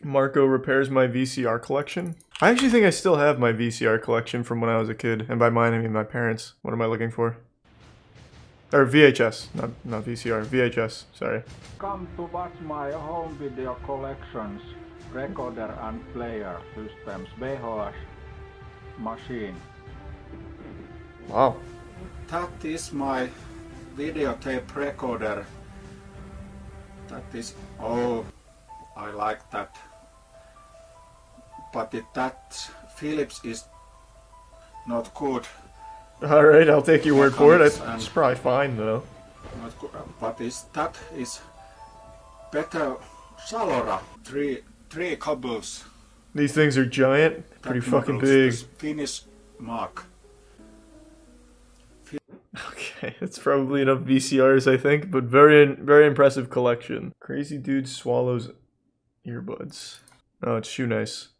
Marco repairs my VCR collection. I actually think I still have my VCR collection from when I was a kid. And by mine, I mean my parents. What am I looking for? Or VHS, not VCR. VHS, sorry. Come to watch my home video collections, recorder and player systems, VHS machine. Wow. That is my videotape recorder. That is, oh, I like that. But that Philips is not good. Alright, I'll take your word for it. It's probably fine though. Not good, but that is better. Salora, three cobbles. These things are giant, pretty fucking big. Finnish mark. Okay, that's probably enough VCRs, I think, but very impressive collection. Crazy dude swallows earbuds. Oh, it's Shoe Nice.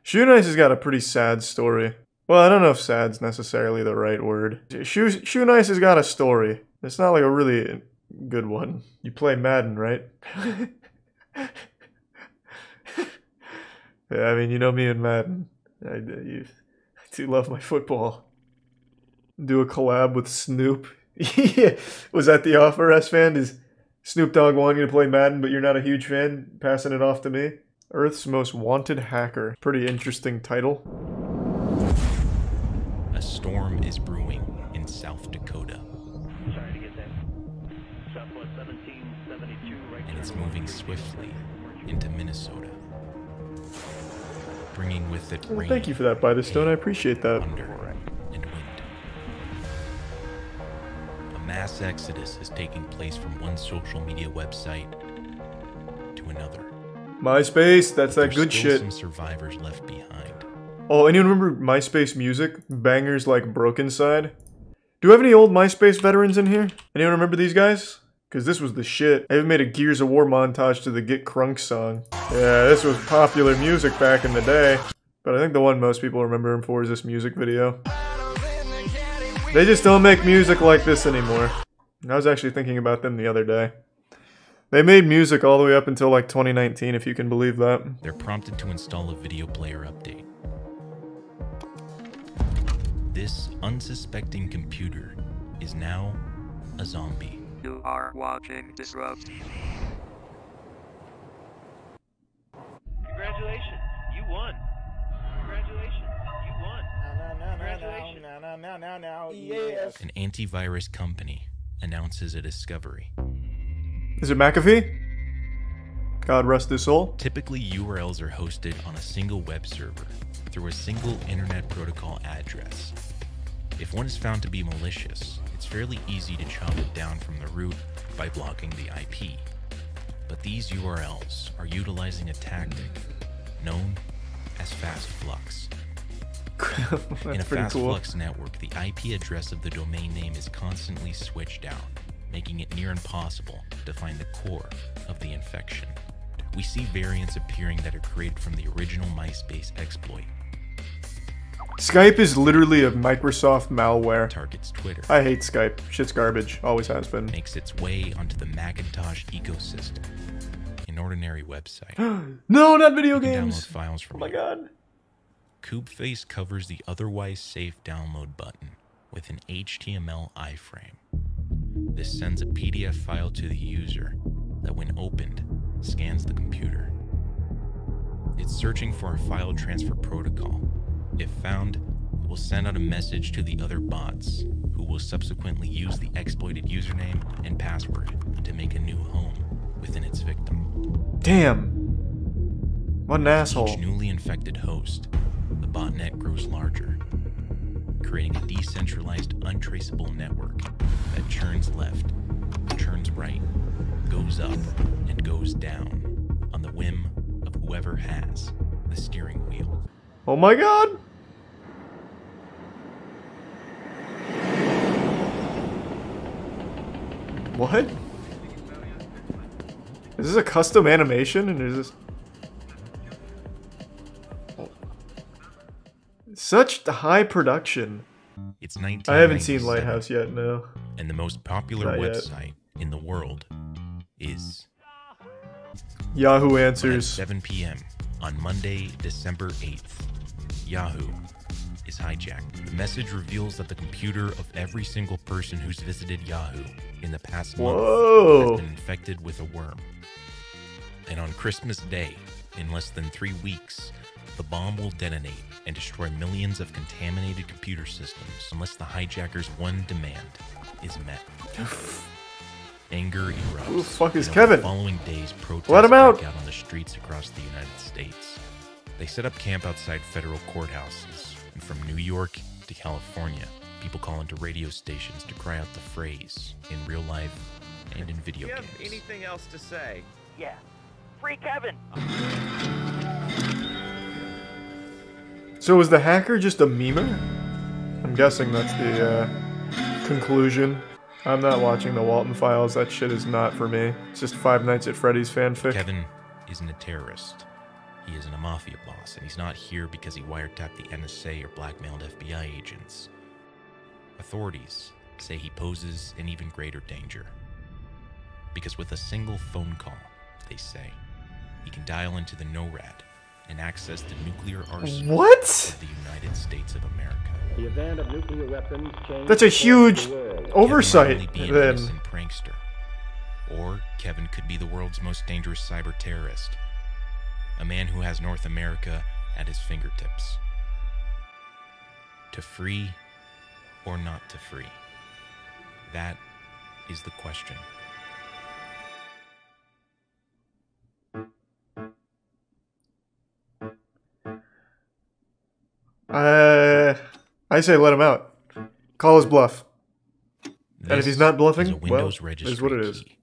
Shoe Nice has got a pretty sad story. Well, I don't know if sad's necessarily the right word. Shoe Nice has got a story. It's not like a really good one. You play Madden, right? Yeah, I mean, you know me and Madden. I do love my football. Do a collab with Snoop. Yeah. Was that the offer, S-Fan? Is Snoop Dogg wanting you to play Madden, but you're not a huge fan? Passing it off to me? Earth's Most Wanted Hacker. Pretty interesting title. A storm is brewing in South Dakota. Sorry to get that. Southwest 1772 right. And it's moving swiftly into Minnesota, bringing with it Well, rain, thank you for that, By the Stone. I appreciate that. thunder, and wind. A mass exodus is taking place from one social media website to another. MySpace, that's that There's good still shit. some survivors left behind. Oh, anyone remember MySpace music? Bangers like Broken Side? Do we have any old MySpace veterans in here? Anyone remember these guys? Because this was the shit. I even made a Gears of War montage to the Get Crunk song. Yeah, this was popular music back in the day. But I think the one most people remember him for is this music video. They just don't make music like this anymore. I was actually thinking about them the other day. They made music all the way up until like 2019, if you can believe that. They're prompted to install a video player update. This unsuspecting computer is now a zombie. You are watching Disrupt. Congratulations, you won. Congratulations, you won. Congratulations. Yes. An antivirus company announces a discovery. Is it McAfee? God rest his soul. Typically, URLs are hosted on a single web server through a single Internet Protocol address. If one is found to be malicious, it's fairly easy to chop it down from the root by blocking the IP. But these URLs are utilizing a tactic known as fast flux. That's In a pretty fast cool. flux network, the IP address of the domain name is constantly switched out, making it near impossible to find the core of the infection. We see variants appearing that are created from the original MySpace exploit. Skype is literally a Microsoft malware. Targets Twitter, I hate Skype. Shit's garbage. Always has been. makes its way onto the Macintosh ecosystem. An ordinary website. No, not video You can download games. files Oh from my it. god. Kubeface covers the otherwise safe download button with an HTML iframe. This sends a PDF file to the user that, when opened, scans the computer. It's searching for a file transfer protocol. If found, it will send out a message to the other bots, who will subsequently use the exploited username and password to make a new home within its victim. Damn. What an asshole. Each newly infected host, the botnet grows larger, creating a decentralized, untraceable network that churns left, churns right, goes up, and goes down on the whim of whoever has the steering wheel. Oh my god. What? Is this a custom animation? And is this... Such high production. It's 1997. I haven't seen Lighthouse yet, no. And the most popular Not yet. website in the world is Yahoo But at Answers. 7 p.m. on Monday, December 8th, Yahoo is hijacked. The message reveals that the computer of every single person who's visited Yahoo in the past month Whoa. has been infected with a worm. And on Christmas Day, in less than 3 weeks, the bomb will detonate and destroy millions of contaminated computer systems unless the hijackers' one demand is met. Anger erupts. Who the fuck is and Kevin? over the following days, protests Let him out. break out on the streets across the United States. They set up camp outside federal courthouses, and from New York to California, people call into radio stations to cry out the phrase in real life and in video Do you have games. anything else to say? Yeah. Free Kevin! So is the hacker just a memer? I'm guessing that's the conclusion. I'm not watching the Walton Files. That shit is not for me. It's just Five Nights at Freddy's fanfic. Kevin isn't a terrorist. He isn't a mafia boss, and he's not here because he wiretapped the NSA or blackmailed FBI agents. Authorities say he poses an even greater danger. Because with a single phone call, they say, he can dial into the NORAD and access the nuclear arsenal What? of the United States of America. The event of nuclear weapons changed That's a huge the world. oversight, Kevin might only be an then. innocent prankster. Or Kevin could be the world's most dangerous cyber terrorist. A man who has North America at his fingertips. To free or not to free? That is the question. I say let him out. Call his bluff. And if This he's not bluffing, is a well, Windows it registry is what it is. key.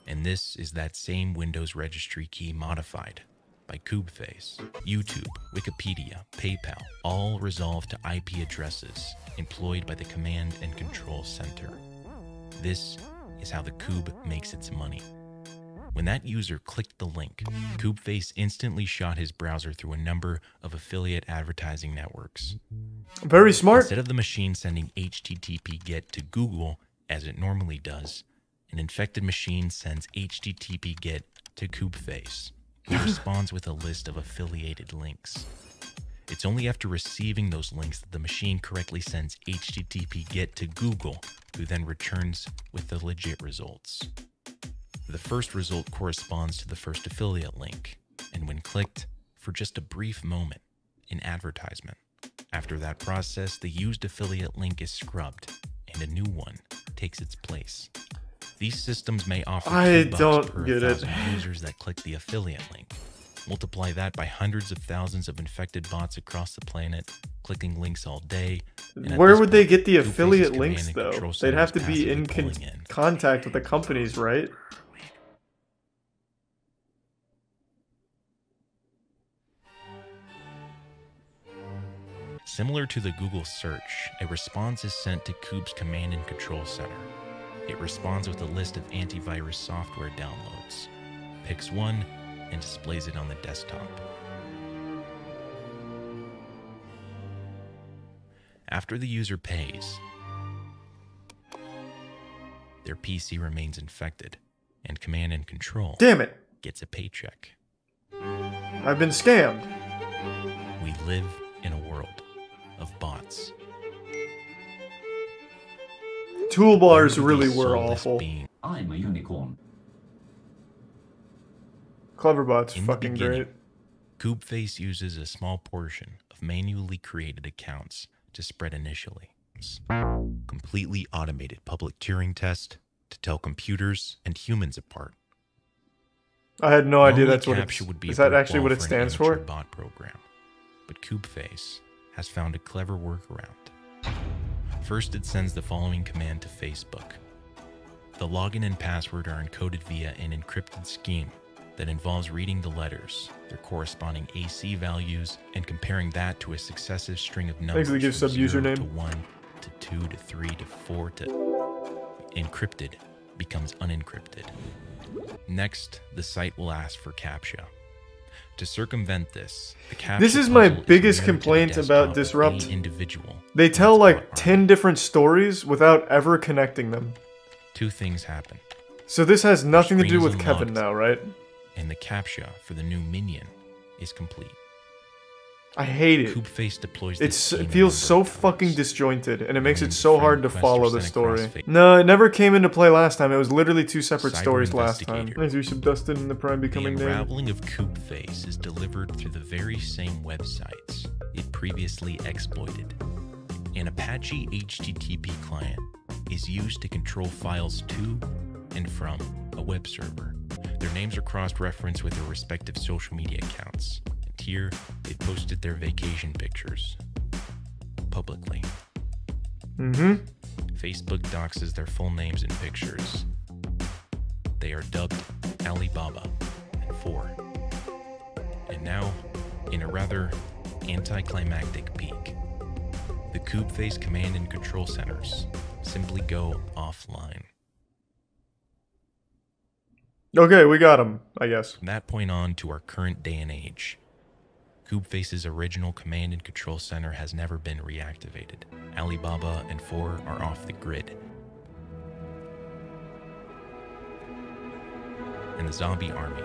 And this is that same Windows registry key modified by Kubeface. YouTube, Wikipedia, PayPal, all resolve to IP addresses employed by the Command and Control Center. This is how the Kube makes its money. When that user clicked the link, Kubeface instantly shot his browser through a number of affiliate advertising networks. Very smart. Instead of the machine sending HTTP GET to Google, as it normally does, an infected machine sends HTTP GET to Kubeface, who responds with a list of affiliated links. It's only after receiving those links that the machine correctly sends HTTP GET to Google, who then returns with the legit results. The first result corresponds to the first affiliate link, and when clicked, for just a brief moment, an advertisement. After that process, the used affiliate link is scrubbed, and a new one takes its place. These systems may offer I $2 don't per get it. 1,000 users that click the affiliate link. Multiply that by hundreds of thousands of infected bots across the planet, clicking links all day. and at Where this would they point, get the Kubeface's affiliate command links, and though? control They'd center have is to be in passively pulling in. contact with the companies, right? Similar to the Google search, a response is sent to Kube's Command and Control Center. It responds with a list of antivirus software downloads, picks one, and displays it on the desktop. After the user pays, their PC remains infected, and Command and Control Damn it. gets a paycheck. I've been scammed. We live in a world of bots. Toolbars Where do really these were soulless awful. beings I'm a unicorn. Cleverbot's In the fucking beginning, great. Kubeface uses a small portion of manually created accounts to spread initially. Completely automated public Turing test to tell computers and humans apart. I had no idea Normally, that's what CAPTCHA would be it's... Is a that brick actually wall what it for an stands amateur for? bot program, but Kubeface has found a clever workaround. First, it sends the following command to Facebook. The login and password are encoded via an encrypted scheme that involves reading the letters, their corresponding AC values, and comparing that to a successive string of numbers Basically gives from some 0 username. to 1 to 2 to 3 to 4 to... Encrypted becomes unencrypted. Next, the site will ask for CAPTCHA. To circumvent this, the CAPTCHA This is my puzzle biggest mirrored to the complaint desktop about of Disrupt. any individual They that's tell bot like armed. 10 different stories without ever connecting them. Two things happen. So this has nothing to screen do is with Kevin unlocked. now, right? and the CAPTCHA for the new minion is complete. I hate it. Coopface deploys this It team feels a so number of fucking times. disjointed, and it makes it When so hard to friend follow requests the are sent across story. fa- No, it never came into play last time. It was literally two separate Cyber stories last time. Investigator. Let's do some Dustin and the Prime The becoming name. unraveling of Coopface is delivered through the very same websites it previously exploited. An Apache HTTP client is used to control files to and from a web server. Their names are cross-referenced with their respective social media accounts. And here, they posted their vacation pictures publicly. Facebook doxes their full names and pictures. They are dubbed Alibaba and 4. And now, in a rather anticlimactic peak, the Coopface command and control centers simply go offline. Okay, we got him, I guess. From that point on to our current day and age, Coopface's original command and control center has never been reactivated. Alibaba and 4 are off the grid. And the zombie army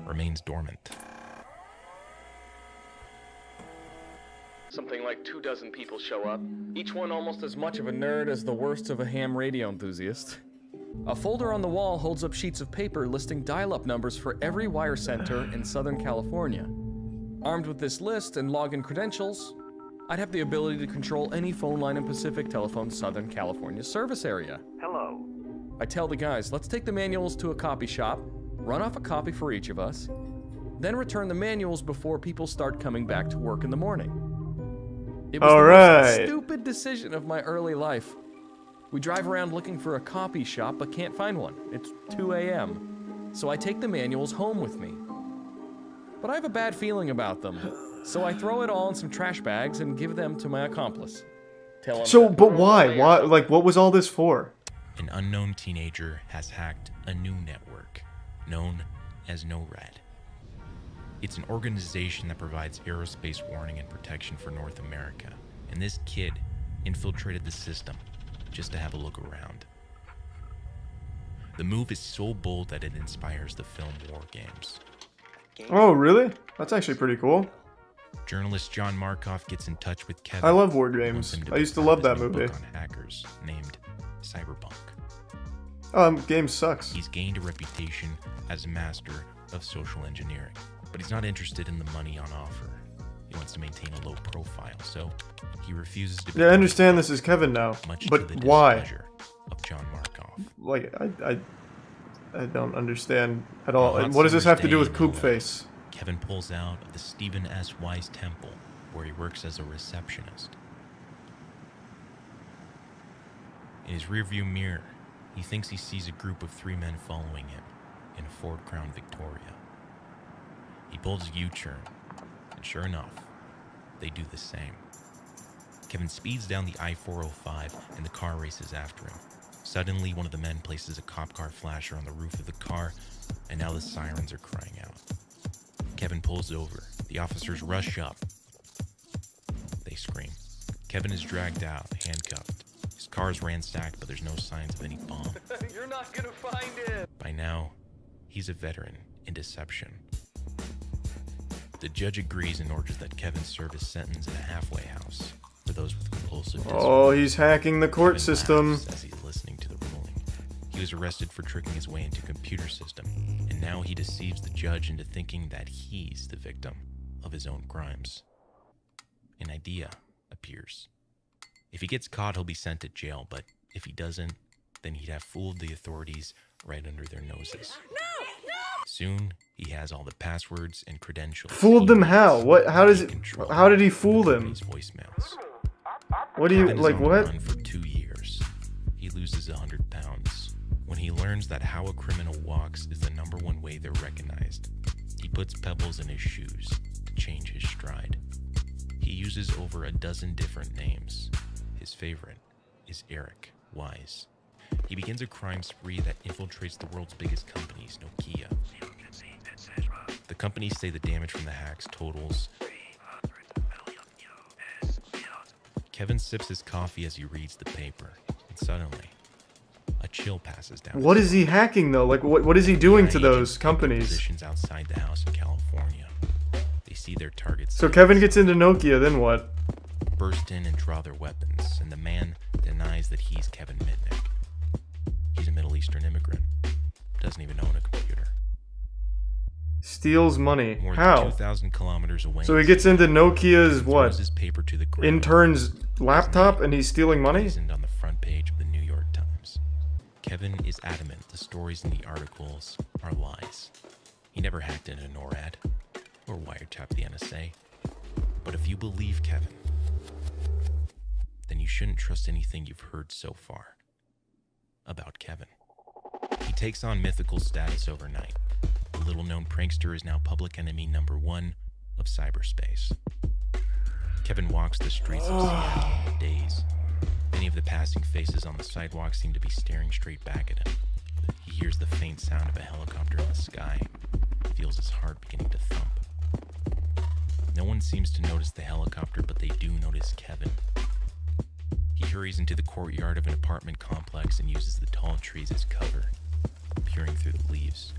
remains dormant. Something like 24 people show up, each one almost as much of a nerd as the worst of a ham radio enthusiast. A folder on the wall holds up sheets of paper listing dial-up numbers for every wire center in Southern California. Armed with this list and login credentials, I'd have the ability to control any phone line in Pacific Telephone Southern California service area. Hello. I tell the guys, let's take the manuals to a copy shop, run off a copy for each of us, then return the manuals before people start coming back to work in the morning. It was the most stupid decision of my early life. We drive around looking for a copy shop but can't find one. It's 2 a.m. So I take the manuals home with me. But I have a bad feeling about them. So I throw it all in some trash bags and give them to my accomplice. Tell him So, to but throw it why? away or Why? something. Like, what was all this for? An unknown teenager has hacked a new network known as NORAD. It's an organization that provides aerospace warning and protection for North America, and this kid infiltrated the system just to have a look around. The move is so bold that it inspires the film War Games. Oh, really? That's actually pretty cool. Journalist John Markoff gets in touch with Kevin. I love War and wants Games. him I used to book love his that new movie. book on hackers named Cyberpunk. Game sucks. He's gained a reputation as a master of social engineering, but he's not interested in the money on offer. He wants to maintain a low profile, so he refuses to be. Yeah, I understand this is Kevin now, much to but the why? displeasure of John Markoff. Like, I don't understand at all. On a And hot what does this summer's have to do day with in Coop LA, Face? Kevin pulls out of the Stephen S. Wise Temple, where he works as a receptionist. In his rearview mirror, he thinks he sees a group of 3 men following him in a Ford Crown Victoria. He pulls a U-turn, and sure enough, they do the same. Kevin speeds down the I-405, and the car races after him. Suddenly, one of the men places a cop car flasher on the roof of the car, and now the sirens are crying out. Kevin pulls over. The officers rush up. They scream. Kevin is dragged out, handcuffed. His car is ransacked, but there's no signs of any bomb. You're not gonna find it! By now, he's a veteran in deception. The judge agrees and orders that Kevin serve his sentence in a halfway house for those with compulsive disorder. Oh, he's hacking the court Kevin system. laughs as he's listening to the ruling. He was arrested for tricking his way into a computer system, and now he deceives the judge into thinking that he's the victim of his own crimes. An idea appears. If he gets caught, he'll be sent to jail, but if he doesn't, then he'd have fooled the authorities right under their noses. Soon, he has all the passwords and credentials. Fooled them how? What? How does He it? controls How did he fool them? his voicemails. What do you Kevin is like? on the What? run for 2 years. He loses 100 pounds. When he learns that how a criminal walks is the #1 way they're recognized, he puts pebbles in his shoes to change his stride. He uses over a dozen different names. His favorite is Eric Wise. He begins a crime spree that infiltrates the world's biggest companies, Nokia. The companies say the damage from the hacks totals. Kevin sips his coffee as he reads the paper, and suddenly, A chill passes down. What is he hacking though? Like, what is he doing to those companies? Positions outside the house in California. They see their targets. So Kevin gets into Nokia, then what? Burst in and draw their weapons, and the man denies that he's Kevin Mitnick. He's a Middle Eastern immigrant. Doesn't even own a computer. Steals money. More than How? 2,000 kilometers away. So he gets into Nokia's what? His paper to the ground. Intern's laptop and he's stealing money? Isn't on the front page of the New York Times. Kevin is adamant the stories in the articles are lies. He never hacked into NORAD or wiretapped the NSA. But if you believe Kevin, then you shouldn't trust anything you've heard so far about Kevin. He takes on mythical status overnight. The little-known prankster is now public enemy #1 of cyberspace. Kevin walks the streets of Seattle in days. Many of the passing faces on the sidewalk seem to be staring straight back at him. He hears the faint sound of a helicopter in the sky, feels his heart beginning to thump. No one seems to notice the helicopter, but they do notice Kevin. He hurries into the courtyard of an apartment complex and uses the tall trees as cover, peering through the leaves.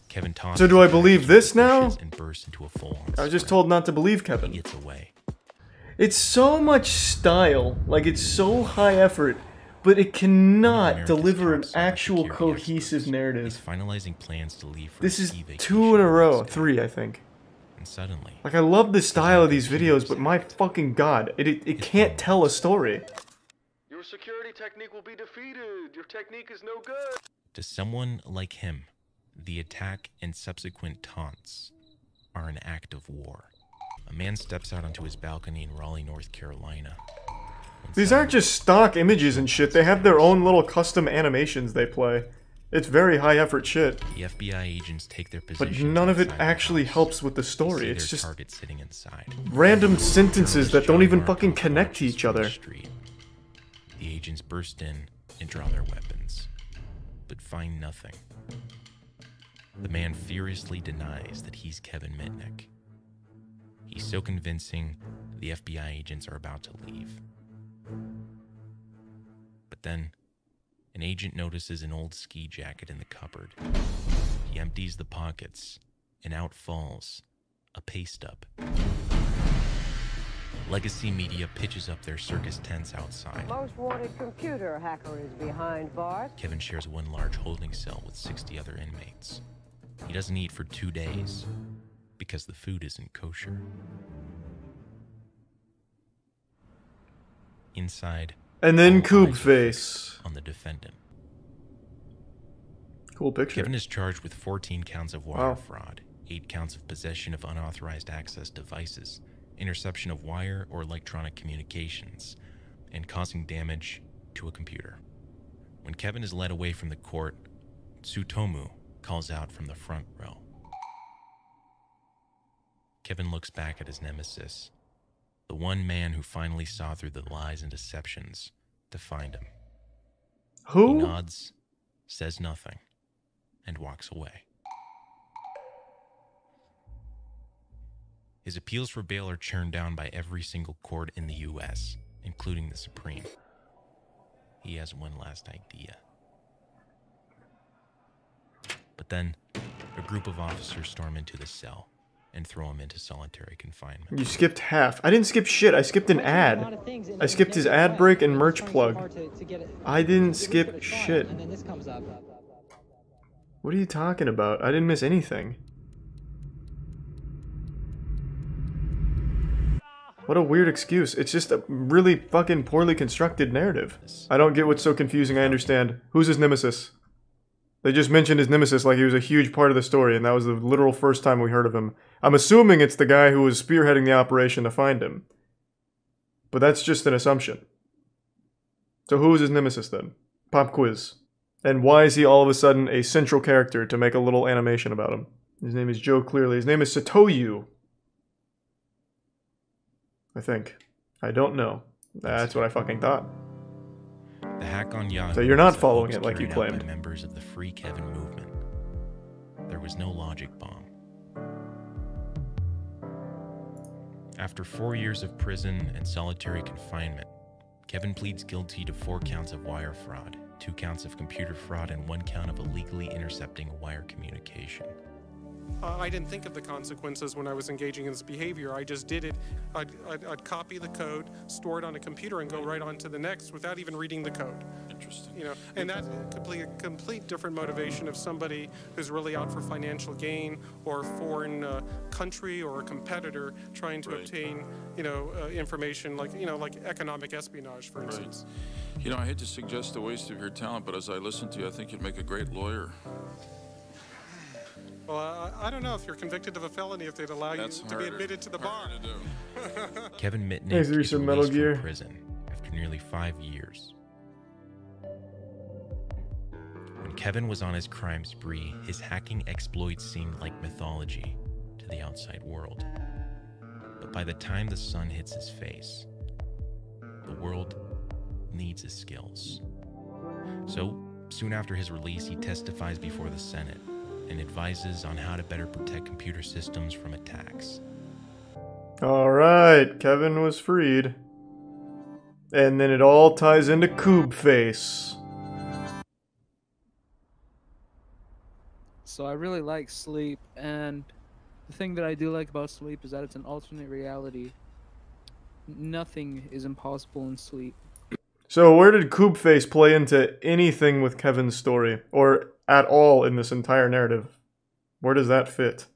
Kevin tosses. So do I believe this now? And bursts into a full-on I was just sprint. told not to believe He Kevin. gets away. It's so much style, like it's so high effort, but it cannot America's deliver an top cybersecurity actual experts. cohesive He's narrative. finalizing plans to leave for This a is ski vacation 2 in a row, Alaska. 3 I think. And suddenly, Like I love the style of these videos, but my fucking god, it can't tell a story. Your security technique will be defeated. Your technique is no good. to someone like him, the attack and subsequent taunts are an act of war. A man steps out onto his balcony in Raleigh, North Carolina. when These aren't someone- just stock images and shit, they have their own little custom animations they play. It's very high effort shit, The FBI agents take their but positions none of it outside the actually house. helps with the They story. see It's their just target sitting inside. random sentences that don't even John fucking Mark connect to marches each from the other. street. The agents burst in and draw their weapons, but find nothing. The man furiously denies that he's Kevin Mitnick. He's so convincing, the FBI agents are about to leave. But then, an agent notices an old ski jacket in the cupboard. He empties the pockets, and out falls a pay stub. Legacy Media pitches up their circus tents outside. Most wanted computer hacker is behind bars. Kevin shares one large holding cell with 60 other inmates. He doesn't eat for 2 days because the food isn't kosher. Inside, And then all Coob eyes are Face. fixed on the defendant. Cool picture. Kevin is charged with 14 counts of wire Wow. fraud, 8 counts of possession of unauthorized access devices, interception of wire or electronic communications, and causing damage to a computer. When Kevin is led away from the court, Tsutomu calls out from the front row. Kevin looks back at his nemesis, the one man who finally saw through the lies and deceptions to find him. He Who? nods, says nothing, and walks away. His appeals for bail are churned down by every single court in the U.S., including the Supreme. He has one last idea. But then, a group of officers storm into the cell and throw him into solitary confinement. You skipped half. I didn't skip shit. I skipped an ad. I skipped his ad break and merch plug. I didn't skip shit. What are you talking about? I didn't miss anything. What a weird excuse. It's just a really fucking poorly constructed narrative. I don't get what's so confusing. I understand. Who's his nemesis? They just mentioned his nemesis like he was a huge part of the story, and that was the literal first time we heard of him. I'm assuming it's the guy who was spearheading the operation to find him. But that's just an assumption. So who is his nemesis then? Pop quiz. And why is he all of a sudden a central character to make a little animation about him? His name is Joe Clearly. His name is Satoyu. I think. I don't know. That's what I fucking thought. The hack on Yahoo. So you're not was a following hoax it like you carried out by claimed. members of the Free Kevin movement. There was no logic bomb. After 4 years of prison and solitary confinement, Kevin pleads guilty to 4 counts of wire fraud, 2 counts of computer fraud, and 1 count of illegally intercepting a wire communication. I didn't think of the consequences when I was engaging in this behavior. I just did it. I'd copy the code, store it on a computer, and go right on to the next without even reading the code. Interesting. You know, and that's a complete different motivation of somebody who's really out for financial gain or a foreign country or a competitor trying to obtain, information like economic espionage, for instance. You know, I hate to suggest a waste of your talent, but as I listen to you, I think you'd make a great lawyer. Well, I don't know if you're convicted of a felony if they'd allow you to be admitted to the bar. Kevin Mitnick Hey, is there's some released Metal Gear. from prison after nearly 5 years. When Kevin was on his crime spree, his hacking exploits seemed like mythology to the outside world. But by the time the sun hits his face, the world needs his skills. So, soon after his release, he testifies before the Senate and advises on how to better protect computer systems from attacks. Alright, Kevin was freed. And then it all ties into Coobface. So I really like Sleep, and the thing that I do like about Sleep is that it's an alternate reality. Nothing is impossible in Sleep. So where did Coobface play into anything with Kevin's story? Or at all in this entire narrative? Where does that fit?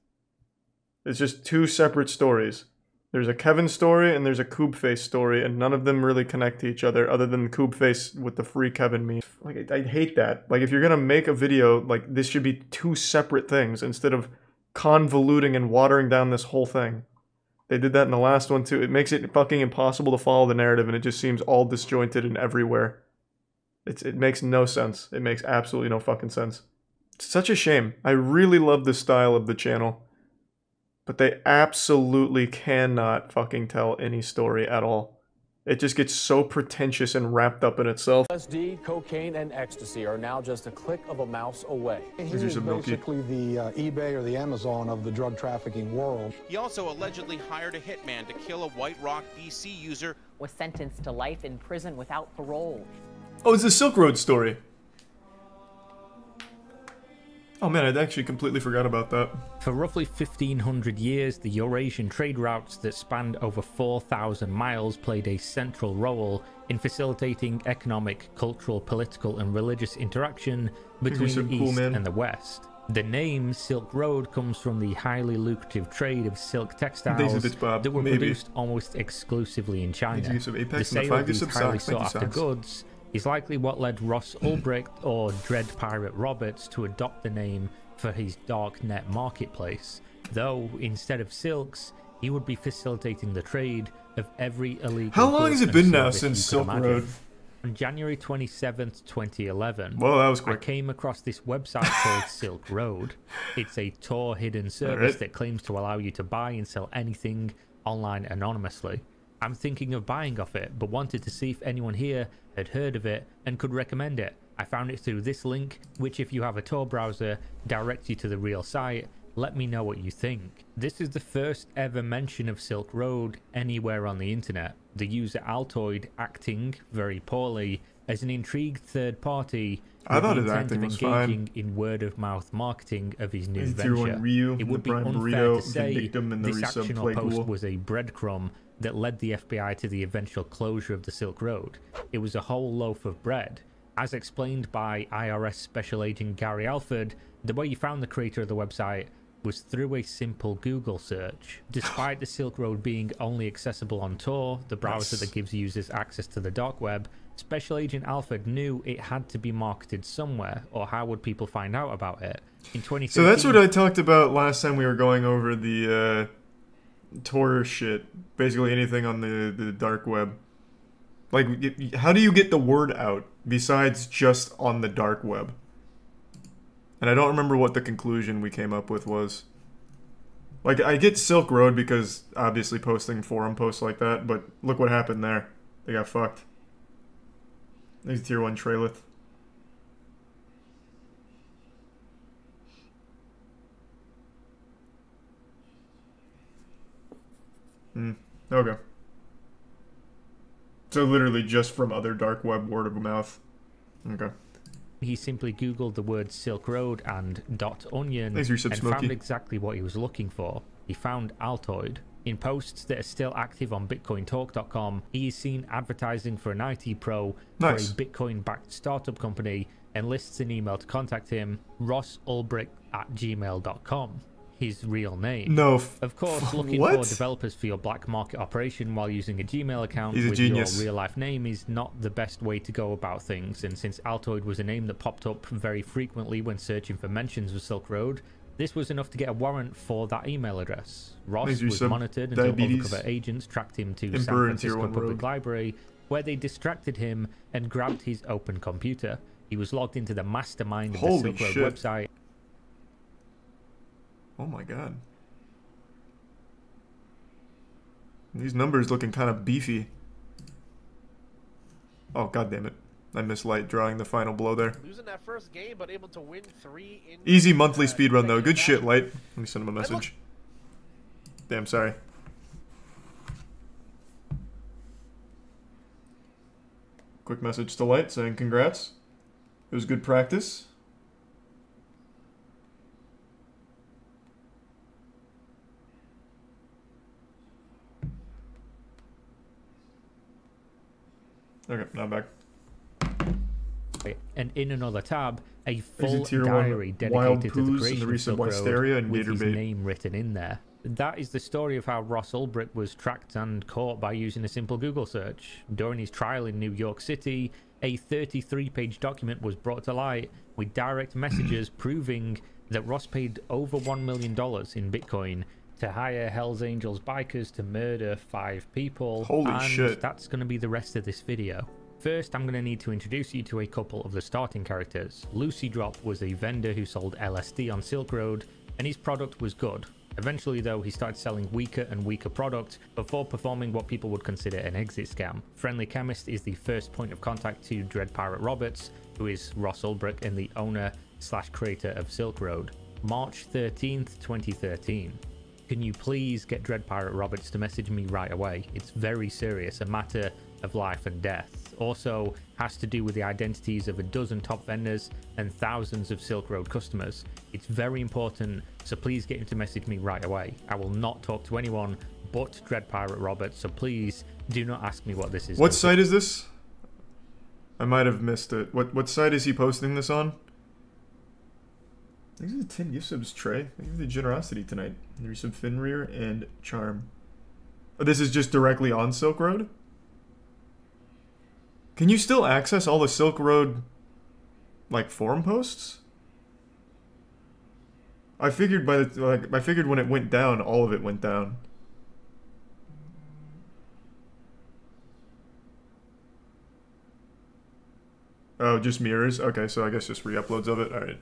It's just 2 separate stories. There's a Kevin story and there's a Coobface story, and none of them really connect to each other other than Coobface with the free Kevin meme. Like, I hate that. Like, if you're gonna make a video, like, this should be 2 separate things instead of convoluting and watering down this whole thing. They did that in the last one too. It makes it fucking impossible to follow the narrative, and it just seems all disjointed and everywhere. It makes no sense. It makes absolutely no fucking sense. It's such a shame. I really love the style of the channel. But they absolutely cannot fucking tell any story at all. It just gets so pretentious and wrapped up in itself. LSD, cocaine, and ecstasy are now just a click of a mouse away. These are some milky. Basically the eBay or the Amazon of the drug trafficking world. He also allegedly hired a hitman to kill a White Rock, BC user. Was sentenced to life in prison without parole. Oh, it's a Silk Road story. Oh man, I'd actually completely forgot about that. For roughly 1,500 years, the Eurasian trade routes that spanned over 4,000 miles played a central role in facilitating economic, cultural, political, and religious interaction between the East and the West. The name Silk Road comes from the highly lucrative trade of silk textiles that were produced almost exclusively in China. The sale of these highly sought-after goods is likely what led Ross Ulbricht or Dread Pirate Roberts to adopt the name for his darknet marketplace, though instead of silks, he would be facilitating the trade of every illegal. How long has it been now since Silk Road? On January 27th, 2011, well, that was quick. I came across this website called Silk Road. It's a Tor hidden service that claims to allow you to buy and sell anything online anonymously. I'm thinking of buying off it, but wanted to see if anyone here had heard of it and could recommend it. I found it through this link, which if you have a Tor browser, directs you to the real site. Let me know what you think. This is the first ever mention of Silk Road anywhere on the internet. The user Altoid acting very poorly as an intrigued third party. I thought his acting was engaging fine. in word-of-mouth marketing of his new venture. Ryu, It would be Brian unfair Burrito, to say Vindictum, and the this resub actional play post cool. was a breadcrumb that led the FBI to the eventual closure of the Silk Road. It was a whole loaf of bread. As explained by IRS Special Agent Gary Alford, the way you found the creator of the website was through a simple Google search. Despite the Silk Road being only accessible on Tor, the browser that gives users access to the dark web, Special Agent Alford knew it had to be marketed somewhere, or how would people find out about it? In 2013, So that's what I talked about last time we were going over the Tor shit. Basically anything on the dark web. Like, how do you get the word out besides just on the dark web? And I don't remember what the conclusion we came up with was. Like, I get Silk Road because obviously posting forum posts like that, but look what happened there. They got fucked. There's tier 1 Trailith. Okay. So literally just from other dark web word of mouth. Okay. He simply googled the word Silk Road and .onion Thanks, and Smokey. found exactly what he was looking for. He found Altoid. In posts that are still active on BitcoinTalk.com, he is seen advertising for an IT pro Nice. for a Bitcoin-backed startup company and lists an email to contact him, rossulbricht@gmail.com. His real name. No. Of course, looking What? for developers for your black market operation while using a Gmail account He's a with genius. your real-life name is not the best way to go about things, and since Altoid was a name that popped up very frequently when searching for mentions of Silk Road, this was enough to get a warrant for that email address. Ross Thanks, was Yusuf. monitored until Diabetes. undercover agents tracked him to Emperor San and Francisco Tier 1 Public Road. Library, where they distracted him and grabbed his open computer. He was logged into the mastermind of the Holy Silk Road shit. website. Oh my god. These numbers looking kind of beefy. Oh god damn it. I missed Light drawing the final blow there. Losing that first game, but able to win 3 in Easy monthly speedrun though. Good shit, Light. Let me send him a message. Damn, sorry. Quick message to Light saying congrats. It was good practice. Okay, now I'm back. And in another tab, a There's a full tier 1 diary wild dedicated to the poos and creation the of recent Silk Wisteria Road and with his Gatorbait. name written in there. That is the story of how Ross Ulbricht was tracked and caught by using a simple Google search. During his trial in New York City, a 33-page document was brought to light with direct messages proving that Ross paid over $1 million in Bitcoin to hire Hells Angels bikers to murder 5 people. Holy and shit. That's going to be the rest of this video. First, I'm going to need to introduce you to a couple of the starting characters. Lucy Drop was a vendor who sold LSD on Silk Road, and his product was good. Eventually, though, he started selling weaker and weaker product before performing what people would consider an exit scam. Friendly Chemist is the first point of contact to Dread Pirate Roberts, who is Ross Ulbricht and the owner/creator of Silk Road. March 13th, 2013. Can you please get Dread Pirate Roberts to message me right away? It's very serious, a matter of life and death. Also has to do with the identities of a dozen top vendors and thousands of Silk Road customers. It's very important, so please get him to message me right away. I will not talk to anyone but Dread Pirate Roberts, so please do not ask me what this is. What site is this? I might have missed it. What site is he posting this on? These are the 10 gift subs, Trey. Thank you for the generosity tonight. There's some Finrear and Charm. Oh, this is just directly on Silk Road? Can you still access all the Silk Road, like, forum posts? I figured I figured when it went down, all of it went down. Oh, just mirrors? Okay, so I guess just re-uploads of it. Alright.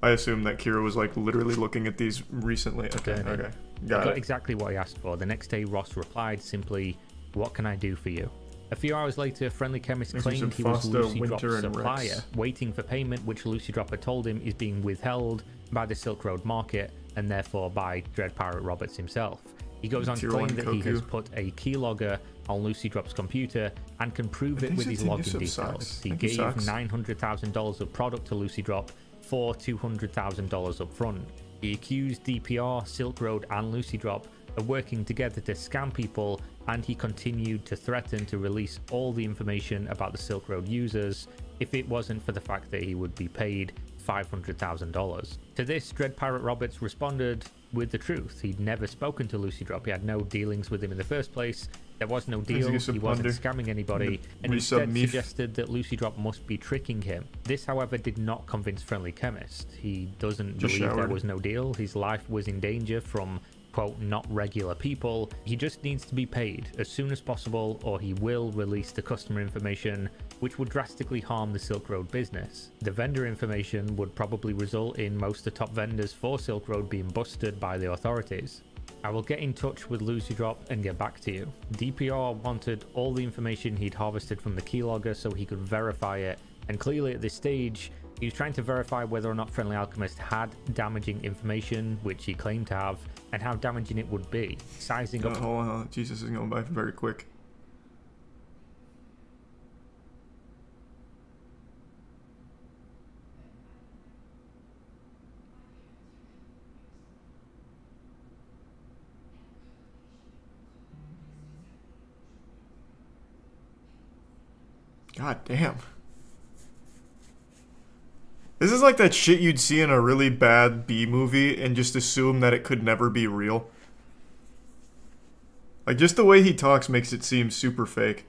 I assume that Kira was, like, literally looking at these recently. Okay, okay. Got it. Exactly what he asked for. The next day, Ross replied simply, "What can I do for you?" A few hours later, Friendly Chemist Thanks claimed he was Foster, Lucy Drop's Winter, and supplier, Rex. waiting for payment, which Lucy Drop had told him is being withheld by the Silk Road market and therefore by Dread Pirate Roberts himself. He goes on to Tier claim 1 that he has Koku. put a keylogger on Lucy Drop's computer and can prove it Thanks with for his taking login some details. socks. He Thank you, gave socks. $900,000 of product to Lucy Drop for $200,000 up front. He accused DPR, Silk Road, and Lucy Drop of working together to scam people, and he continued to threaten to release all the information about the Silk Road users if it wasn't for the fact that he would be paid $500,000. To this, Dread Pirate Roberts responded with the truth. He'd never spoken to Lucy Drop. He had no dealings with him in the first place. There was no deal. He wasn't scamming anybody, and instead suggested that Lucy Drop must be tricking him. This, however, did not convince Friendly Chemist. He doesn't Just believe there showered. was no deal. His life was in danger from, quote, not regular people. He just needs to be paid as soon as possible, or he will release the customer information, which would drastically harm the Silk Road business. The vendor information would probably result in most of the top vendors for Silk Road being busted by the authorities. I will get in touch with Lucy Drop and get back to you. DPR wanted all the information he'd harvested from the keylogger so he could verify it, and clearly at this stage, he was trying to verify whether or not Friendly Alchemist had damaging information, which he claimed to have, and how damaging it would be. Sizing up... Hold on. Jesus is going by very quick. God damn. This is like that shit you'd see in a really bad B movie and just assume that it could never be real. Like, just the way he talks makes it seem super fake.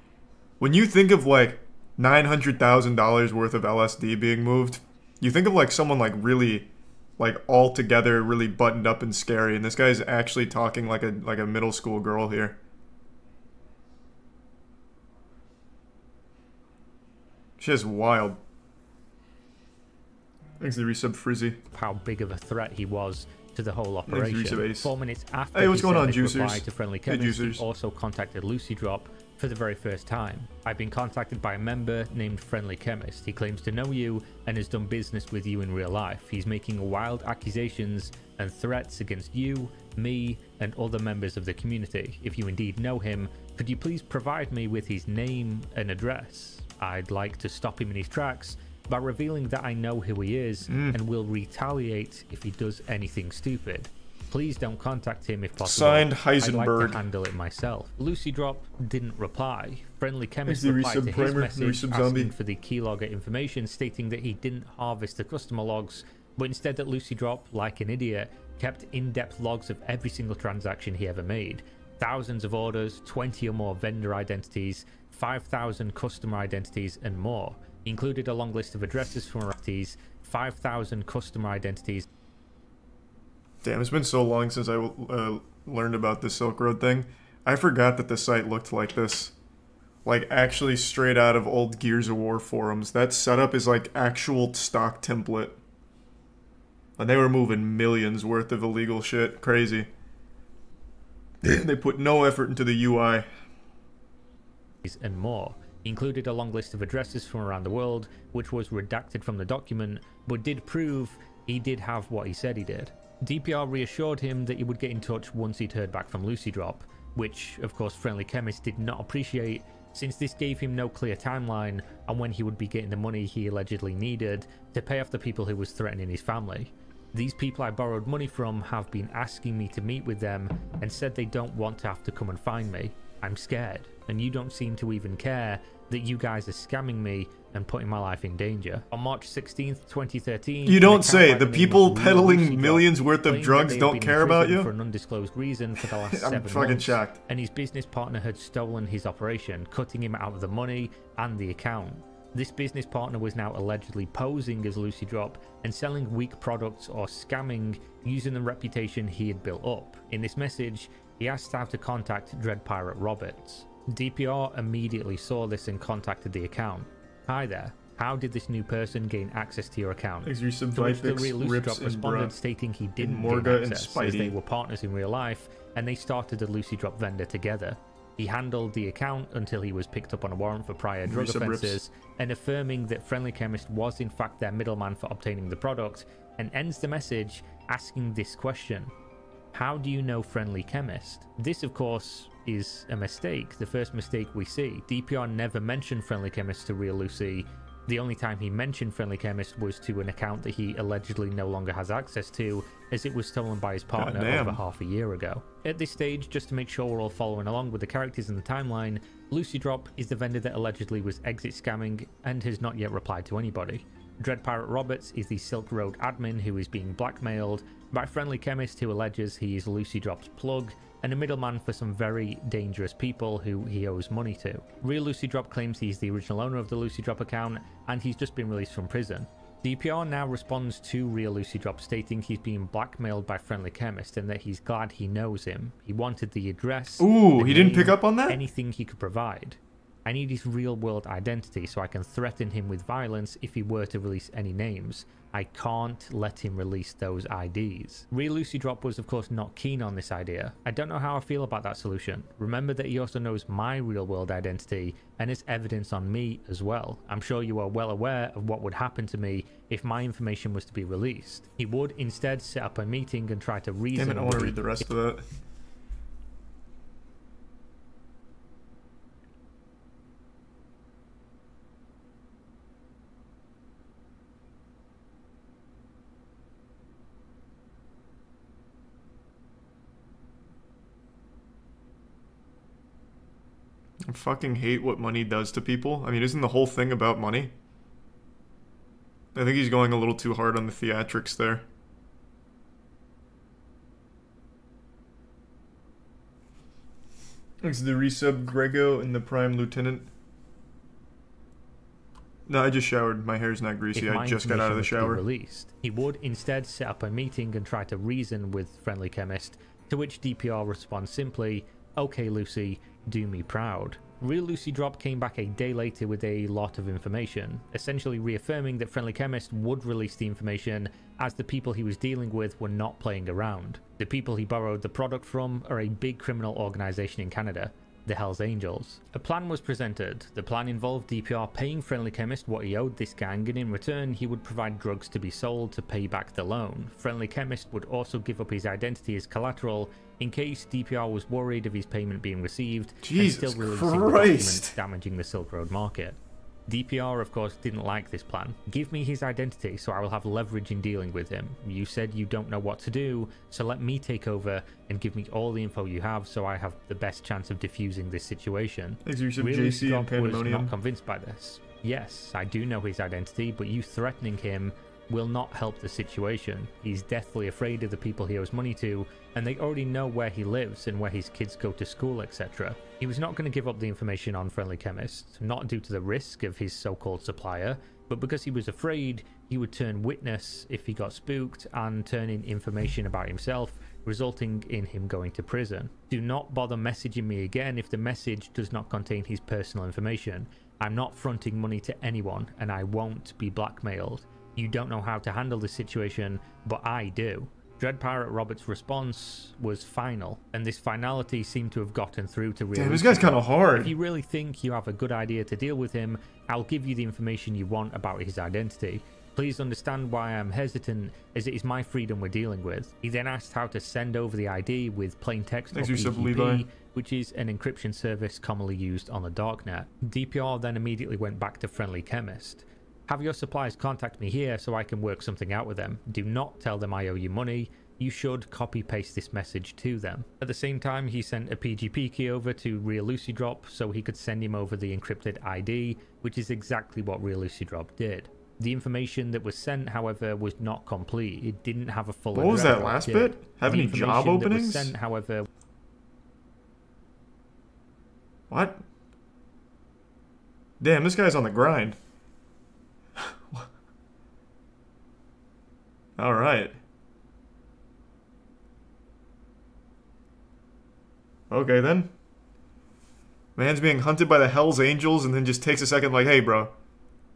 When you think of, like, $900,000 worth of LSD being moved, you think of, like, someone, like, really, like, all together, really buttoned up and scary, and this guy's actually talking like a middle school girl here. She's wild. Thanks to resub Frizzy. How big of a threat he was to the whole operation. 4 minutes after hey, what's going on, his Juicers? reply to Friendly Chemist, he also contacted Lucy Drop for the very first time. I've been contacted by a member named Friendly Chemist. He claims to know you and has done business with you in real life. He's making wild accusations and threats against you, me, and other members of the community. If you indeed know him, could you please provide me with his name and address? I'd like to stop him in his tracks by revealing that I know who he is and will retaliate if he does anything stupid. Please don't contact him if possible. Signed, I'd like Heisenberg. to handle it myself. Lucy Drop didn't reply. Friendly Chemist the replied to resub his primer, message resub asking zombie. for the keylogger information, stating that he didn't harvest the customer logs, but instead that Lucy Drop, like an idiot, kept in-depth logs of every single transaction he ever made. Thousands of orders, 20 or more vendor identities, 5,000 customer identities, and more. He included a long list of addresses from identities, 5,000 customer identities. Damn, it's been so long since I learned about the Silk Road thing. I forgot that the site looked like this. Like, actually straight out of old Gears of War forums. That setup is like actual stock template. And they were moving millions worth of illegal shit. Crazy. They put no effort into the UI. And more. He included a long list of addresses from around the world, which was redacted from the document, but did prove he did have what he said he did. DPR reassured him that he would get in touch once he'd heard back from Lucy Drop, which, of course, Friendly Chemist did not appreciate, since this gave him no clear timeline on when he would be getting the money he allegedly needed to pay off the people who was threatening his family. These people I borrowed money from have been asking me to meet with them and said they don't want to have to come and find me. I'm scared, and you don't seem to even care that you guys are scamming me and putting my life in danger. On March 16th, 2013... You don't say. The people peddling millions worth of drugs don't care about you? For an undisclosed reason for the last 7 months. I'm fucking shocked. And his business partner had stolen his operation, cutting him out of the money and the account. This business partner was now allegedly posing as Lucy Drop and selling weak products or scamming using the reputation he had built up. In this message, he asked how to contact Dread Pirate Roberts. DPR immediately saw this and contacted the account. Hi there. How did this new person gain access to your account? To which the real Lucy Drop responded stating he didn't gain access as they were partners in real life and they started a Lucy Drop vendor together. He handled the account until he was picked up on a warrant for prior drug offences and affirming that Friendly Chemist was in fact their middleman for obtaining the product, and ends the message asking this question. How do you know Friendly Chemist? This, of course, is a mistake, the first mistake we see. DPR never mentioned Friendly Chemist to Real Lucy. The only time he mentioned Friendly Chemist was to an account that he allegedly no longer has access to, as it was stolen by his partner over half a year ago. At this stage, just to make sure we're all following along with the characters in the timeline, Lucy Drop is the vendor that allegedly was exit scamming and has not yet replied to anybody. Dread Pirate Roberts is the Silk Road admin who is being blackmailed by Friendly Chemist, who alleges he is Lucy Drop's plug and a middleman for some very dangerous people who he owes money to. Real Lucy Drop claims he's the original owner of the Lucy Drop account and he's just been released from prison. DPR now responds to Real Lucy Drop stating he's being blackmailed by Friendly Chemist and that he's glad he knows him. He wanted the address. Ooh, he didn't pick up on that? Anything he could provide. I need his real world identity so I can threaten him with violence if he were to release any names. I can't let him release those IDs. Real Lucy Drop was of course not keen on this idea. I don't know how I feel about that solution. Remember that he also knows my real world identity and has evidence on me as well. I'm sure you are well aware of what would happen to me if my information was to be released. He would instead set up a meeting and try to reason. Damn it, I want to read the rest of that. I fucking hate what money does to people. I mean, isn't the whole thing about money? I think he's going a little too hard on the theatrics there. Thanks to the resub Grego and the Prime Lieutenant. No, I just showered. My hair's not greasy. I just got out of the shower. Released, he would instead set up a meeting and try to reason with Friendly Chemist, to which DPR responds simply, "Okay, Lucy, do me proud." Real Lucy Drop came back a day later with a lot of information, essentially reaffirming that Friendly Chemist would release the information as the people he was dealing with were not playing around. The people he borrowed the product from are a big criminal organization in Canada, the Hells Angels. A plan was presented. The plan involved DPR paying Friendly Chemist what he owed this gang, and in return he would provide drugs to be sold to pay back the loan. Friendly Chemist would also give up his identity as collateral in case DPR was worried of his payment being received and still releasing the documents damaging the Silk Road market. DPR, of course, didn't like this plan. "Give me his identity so I will have leverage in dealing with him. You said you don't know what to do, so let me take over and give me all the info you have so I have the best chance of diffusing this situation." Really, Drop was not convinced by this. "Yes, I do know his identity, but you threatening him will not help the situation. He's deathly afraid of the people he owes money to, and they already know where he lives and where his kids go to school, etc." He was not going to give up the information on Friendly Chemist, not due to the risk of his so-called supplier, but because he was afraid he would turn witness if he got spooked and turn in information about himself, resulting in him going to prison. "Do not bother messaging me again if the message does not contain his personal information. I'm not fronting money to anyone, and I won't be blackmailed. You don't know how to handle this situation, but I do." Dread Pirate Robert's response was final, and this finality seemed to have gotten through to Real. Damn, this guy's kind of hard. "If you really think you have a good idea to deal with him, I'll give you the information you want about his identity. Please understand why I'm hesitant, as it is my freedom we're dealing with." He then asked how to send over the ID with plain text or PGP, which is an encryption service commonly used on the darknet. DPR then immediately went back to Friendly Chemist. "Have your suppliers contact me here so I can work something out with them. Do not tell them I owe you money. You should copy-paste this message to them." At the same time, he sent a PGP key over to Real Lucy Drop so he could send him over the encrypted ID, which is exactly what Real Lucy Drop did. The information that was sent, however, was not complete. It didn't have a full address. What was that last bit? Have any job openings? Sent, however... What? Damn, this guy's on the grind. Alright. Okay then. Man's being hunted by the Hells Angels and then just takes a second like, "Hey bro,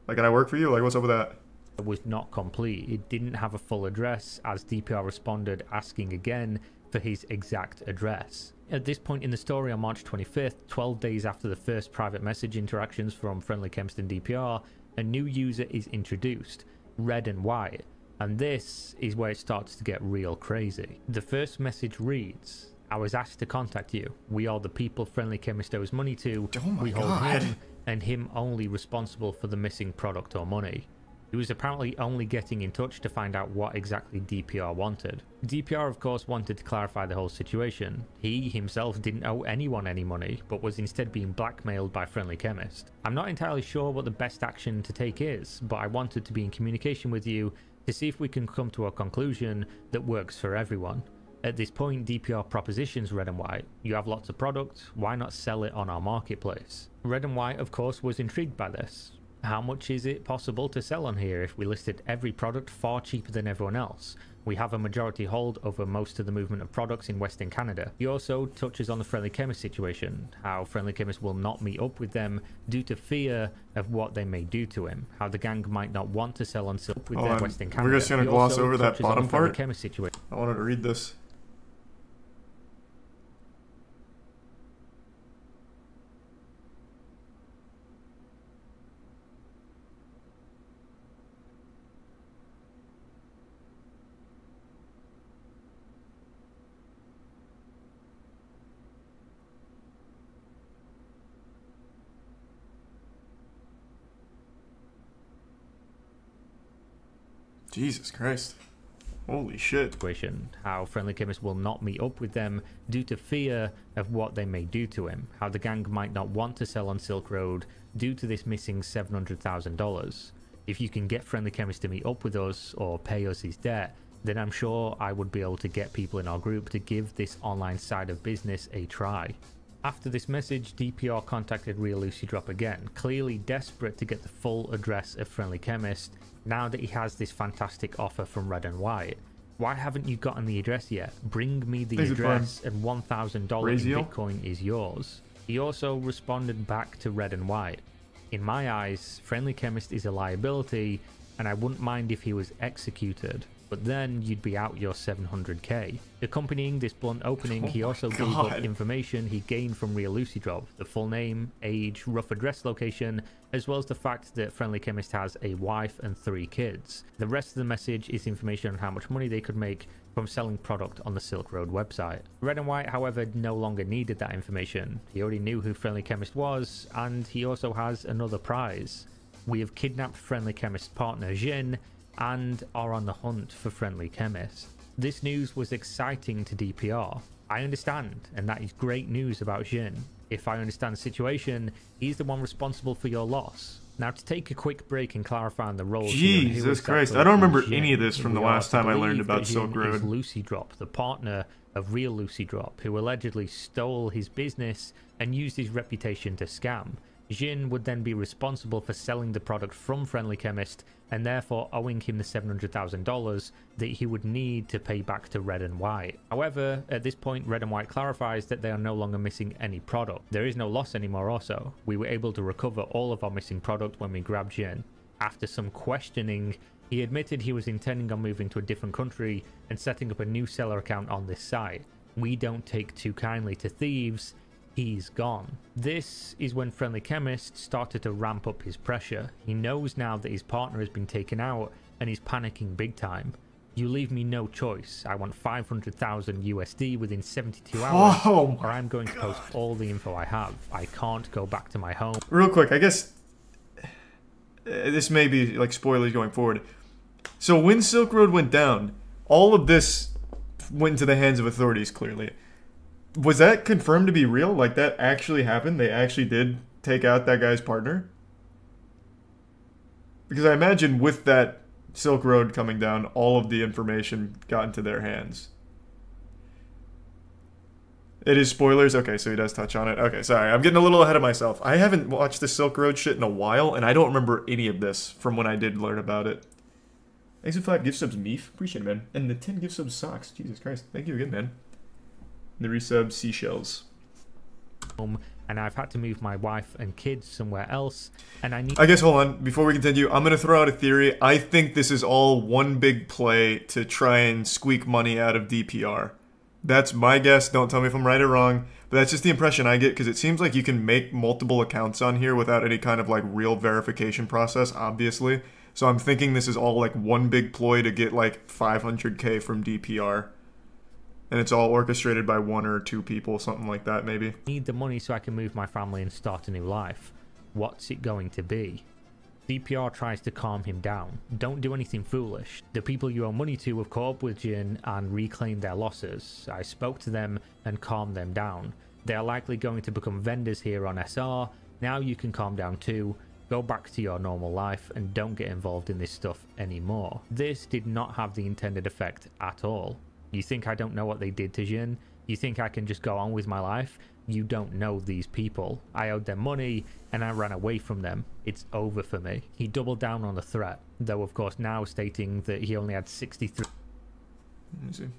like, can I work for you? Like, what's up with that?" It was not complete. It didn't have a full address, as DPR responded asking again for his exact address. At this point in the story, on March 25th, 12 days after the first private message interactions from Friendly Chemist and DPR, a new user is introduced, Red and White. And this is where it starts to get real crazy. The first message reads, "I was asked to contact you. We are the people Friendly Chemist owes money to. We hold him and him only responsible for the missing product or money." He was apparently only getting in touch to find out what exactly DPR wanted. DPR, of course, wanted to clarify the whole situation. He himself didn't owe anyone any money, but was instead being blackmailed by Friendly Chemist. "I'm not entirely sure what the best action to take is, but I wanted to be in communication with you to see if we can come to a conclusion that works for everyone. At this point, DPR propositions Red and White. You have lots of product, why not sell it on our marketplace?" Red and White, of course, was intrigued by this. "How much is it possible to sell on here if we listed every product far cheaper than everyone else? We have a majority hold over most of the movement of products in Western Canada." He also touches on the Friendly Chemist situation, how Friendly Chemist will not meet up with them due to fear of what they may do to him, how the gang might not want to sell on silk with their Western Canada. We're just going to gloss over that bottom part. Chemist situation. I wanted to read this. Jesus Christ. Holy shit. Situation, how Friendly Chemist will not meet up with them due to fear of what they may do to him, how the gang might not want to sell on Silk Road due to this missing $700,000. If you can get Friendly Chemist to meet up with us or pay us his debt, then I'm sure I would be able to get people in our group to give this online side of business a try. After this message, DPR contacted Real Lucy Drop again, clearly desperate to get the full address of Friendly Chemist now that he has this fantastic offer from Red and White. Why haven't you gotten the address yet? Bring me the address and $1,000 in Bitcoin is yours. He also responded back to Red and White. In my eyes, Friendly Chemist is a liability, and I wouldn't mind if he was executed, but then you'd be out your 700k. Accompanying this blunt opening, he also gave up information he gained from Real Lucy Drop, the full name, age, rough address location, as well as the fact that Friendly Chemist has a wife and 3 kids. The rest of the message is information on how much money they could make from selling product on the Silk Road website. Red and White, however, no longer needed that information. He already knew who Friendly Chemist was, and he also has another prize. We have kidnapped Friendly Chemist's partner Jin, and are on the hunt for Friendly Chemist. This news was exciting to DPR. I understand, and that is great news about Jin. If I understand the situation, he's the one responsible for your loss. Now, to take a quick break and clarify on the roles. Jesus Christ, I don't remember any of this from the last time I learned about Silk Road. Is Lucy Drop, the partner of Real Lucy Drop, who allegedly stole his business and used his reputation to scam. Jin would then be responsible for selling the product from Friendly Chemist and therefore owing him the $700,000 that he would need to pay back to Red and White. However, at this point, Red and White clarifies that they are no longer missing any product. There is no loss anymore also. We were able to recover all of our missing product when we grabbed Jin. After some questioning, he admitted he was intending on moving to a different country and setting up a new seller account on this site. We don't take too kindly to thieves. He's gone. This is when Friendly Chemist started to ramp up his pressure. He knows now that his partner has been taken out and he's panicking big time. You leave me no choice. I want 500,000 USD within 72 hours or I'm going to post all the info I have. I can't go back to my home. Real quick, I guess this may be like spoilers going forward. So when Silk Road went down, all of this went into the hands of authorities clearly. Was that confirmed to be real? Like, that actually happened? They actually did take out that guy's partner? Because I imagine with that Silk Road coming down, all of the information got into their hands. It is spoilers? Okay, so he does touch on it. Okay, sorry. I'm getting a little ahead of myself. I haven't watched the Silk Road shit in a while, and I don't remember any of this from when I did learn about it. Thanks for 5 gift subs, Meef. Appreciate it, man. And the 10 gift subs socks. Jesus Christ. Thank you again, man. The resub seashells. And I've had to move my wife and kids somewhere else, and I guess, hold on, before we continue, I'm gonna throw out a theory. I think this is all one big play to try and squeak money out of DPR. That's my guess. Don't tell me if I'm right or wrong, but that's just the impression I get, because it seems like you can make multiple accounts on here without any kind of like real verification process, obviously. So I'm thinking this is all like one big ploy to get like 500k from DPR. And it's all orchestrated by 1 or 2 people, something like that, maybe. Need the money so I can move my family and start a new life. What's it going to be? DPR tries to calm him down. Don't do anything foolish. The people you owe money to have caught up with Jin and reclaimed their losses. I spoke to them and calmed them down. They are likely going to become vendors here on SR. Now you can calm down too. Go back to your normal life and don't get involved in this stuff anymore. This did not have the intended effect at all. You think I don't know what they did to Jin? You think I can just go on with my life? You don't know these people. I owed them money and I ran away from them. It's over for me. He doubled down on the threat, though of course now stating that he only had 63. Let me see.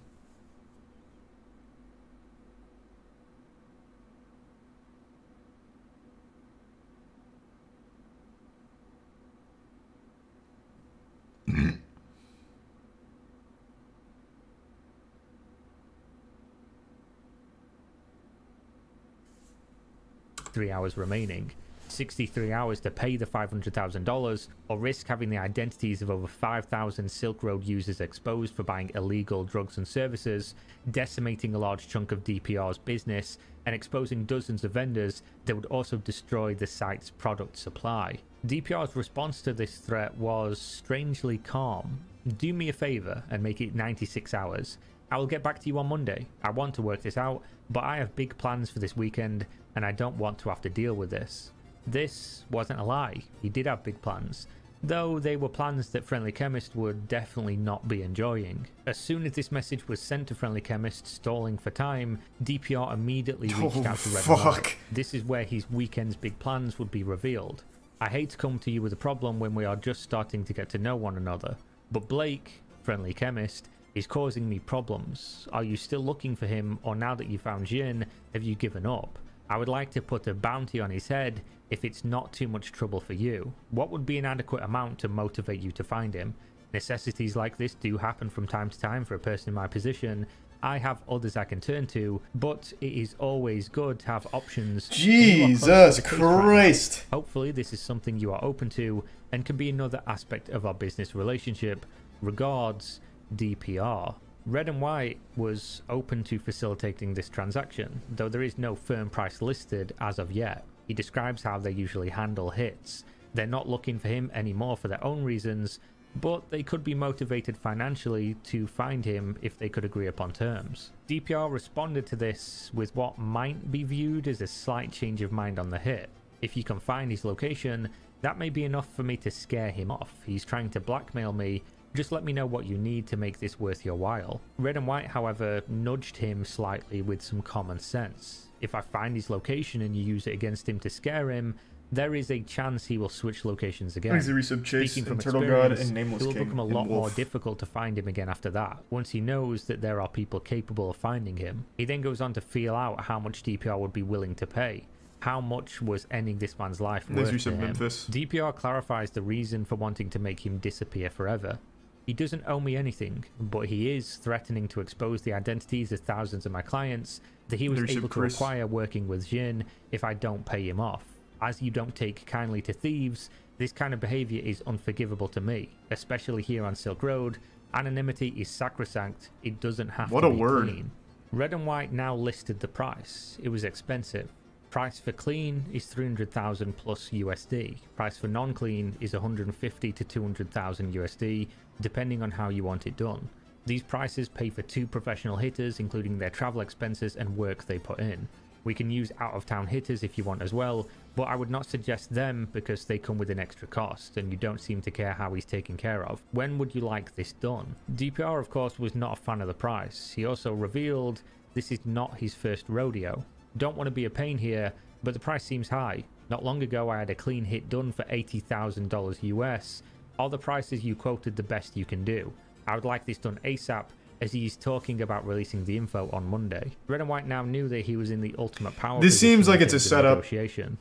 Hours remaining. 63 hours to pay the $500,000 or risk having the identities of over 5,000 Silk Road users exposed for buying illegal drugs and services, decimating a large chunk of DPR's business and exposing dozens of vendors that would also destroy the site's product supply. DPR's response to this threat was strangely calm. Do me a favor and make it 96 hours. I will get back to you on Monday. I want to work this out, but I have big plans for this weekend and I don't want to have to deal with this. This wasn't a lie. He did have big plans, though they were plans that Friendly Chemist would definitely not be enjoying. As soon as this message was sent to Friendly Chemist, stalling for time, DPR immediately reached out to Red and White. This is where his weekend's big plans would be revealed. I hate to come to you with a problem when we are just starting to get to know one another, but Blake, Friendly Chemist, is causing me problems. Are you still looking for him, or now that you found Jin, have you given up? I would like to put a bounty on his head if it's not too much trouble for you. What would be an adequate amount to motivate you to find him? Necessities like this do happen from time to time for a person in my position. I have others I can turn to, but it is always good to have options. Jesus Christ! Hopefully this is something you are open to and can be another aspect of our business relationship. Regards, DPR. Red and White was open to facilitating this transaction, though there is no firm price listed as of yet. He describes how they usually handle hits. They're not looking for him anymore for their own reasons, but they could be motivated financially to find him if they could agree upon terms. DPR responded to this with what might be viewed as a slight change of mind on the hit. If you can find his location, that may be enough for me to scare him off. He's trying to blackmail me. Just let me know what you need to make this worth your while. Red and White, however, nudged him slightly with some common sense. If I find his location and you use it against him to scare him, there is a chance he will switch locations again. Speaking from Turtle God and Nameless it will King become a and lot more Wolf. difficult to find him again after that, once he knows that there are people capable of finding him. He then goes on to feel out how much DPR would be willing to pay. How much was ending this man's life worth to him? DPR clarifies the reason for wanting to make him disappear forever. He doesn't owe me anything, but he is threatening to expose the identities of thousands of my clients that he was able to acquire working with Jin if I don't pay him off. As you don't take kindly to thieves, this kind of behavior is unforgivable to me, especially here on Silk Road. Anonymity is sacrosanct. It doesn't have to be clean. Red and White now listed the price. It was expensive. Price for clean is 300,000 plus USD. Price for non-clean is 150 to 200,000 USD, depending on how you want it done. These prices pay for 2 professional hitters, including their travel expenses and work they put in. We can use out-of-town hitters if you want as well, but I would not suggest them because they come with an extra cost, and you don't seem to care how he's taken care of. When would you like this done? DPR, of course, was not a fan of the price. He also revealed this is not his first rodeo. Don't want to be a pain here, but the price seems high. Not long ago I had a clean hit done for $80,000 US. Are the prices you quoted the best you can do? I would like this done ASAP, as he's talking about releasing the info on Monday. Red and White now knew that he was in the ultimate power. This seems like it's a setup.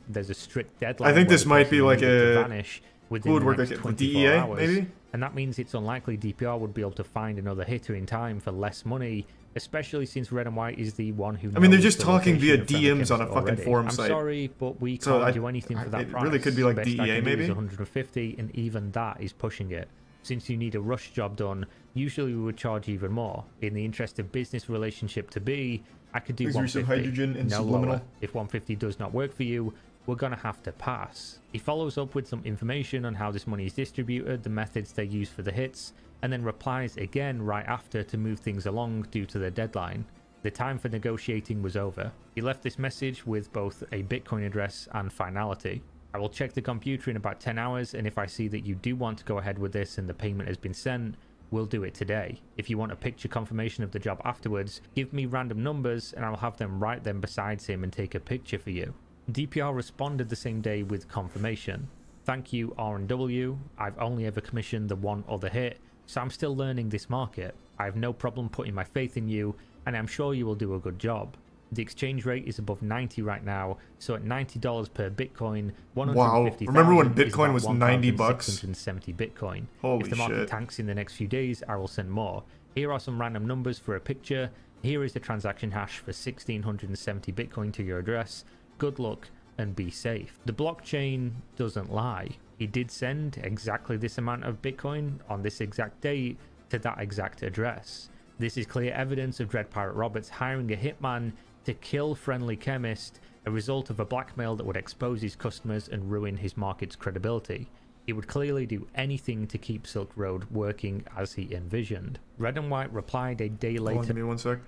There's a strict deadline. I think this might be like a vanish within who would work the next like 24 DEA hours. maybe, and that means it's unlikely DPR would be able to find another hitter in time for less money, especially since Red and White is the one who knows. I mean, they're just the talking via location of Friendly DMs on a Chemist fucking already. forum I'm site. sorry, but we So can't do anything for that it price. really could be like Best I DEA can do maybe? is 150, and even that is pushing it. Since you need a rush job done, usually we would charge even more. In the interest of business relationship to be, I could do Is there some 150, hydrogen and no subliminal? lower. If 150 does not work for you, we're gonna have to pass. He follows up with some information on how this money is distributed, the methods they use for the hits, and then replies again right after to move things along due to the deadline. The time for negotiating was over. He left this message with both a Bitcoin address and finality. I will check the computer in about 10 hours, and if I see that you do want to go ahead with this and the payment has been sent, we'll do it today. If you want a picture confirmation of the job afterwards, give me random numbers and I'll have them write them besides him and take a picture for you. DPR responded the same day with confirmation. Thank you, R&W. I've only ever commissioned the one other hit, so I'm still learning this market. I have no problem putting my faith in you, and I'm sure you will do a good job. The exchange rate is above 90 right now, so at $90 per Bitcoin, 150,000 Wow, remember when is Bitcoin about was 90 bucks? 1,670 Bitcoin. Holy if the market shit. tanks in the next few days, I will send more. Here are some random numbers for a picture. Here is the transaction hash for 1,670 Bitcoin to your address. Good luck and be safe. The blockchain doesn't lie. He did send exactly this amount of Bitcoin on this exact date to that exact address. This is clear evidence of Dread Pirate Roberts hiring a hitman to kill Friendly Chemist, a result of a blackmail that would expose his customers and ruin his market's credibility. He would clearly do anything to keep Silk Road working as he envisioned. Red and White replied a day Hold on, later. give me 1 sec.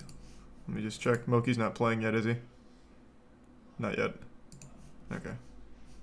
Let me just check. Moki's not playing yet, is he? Not yet. Okay.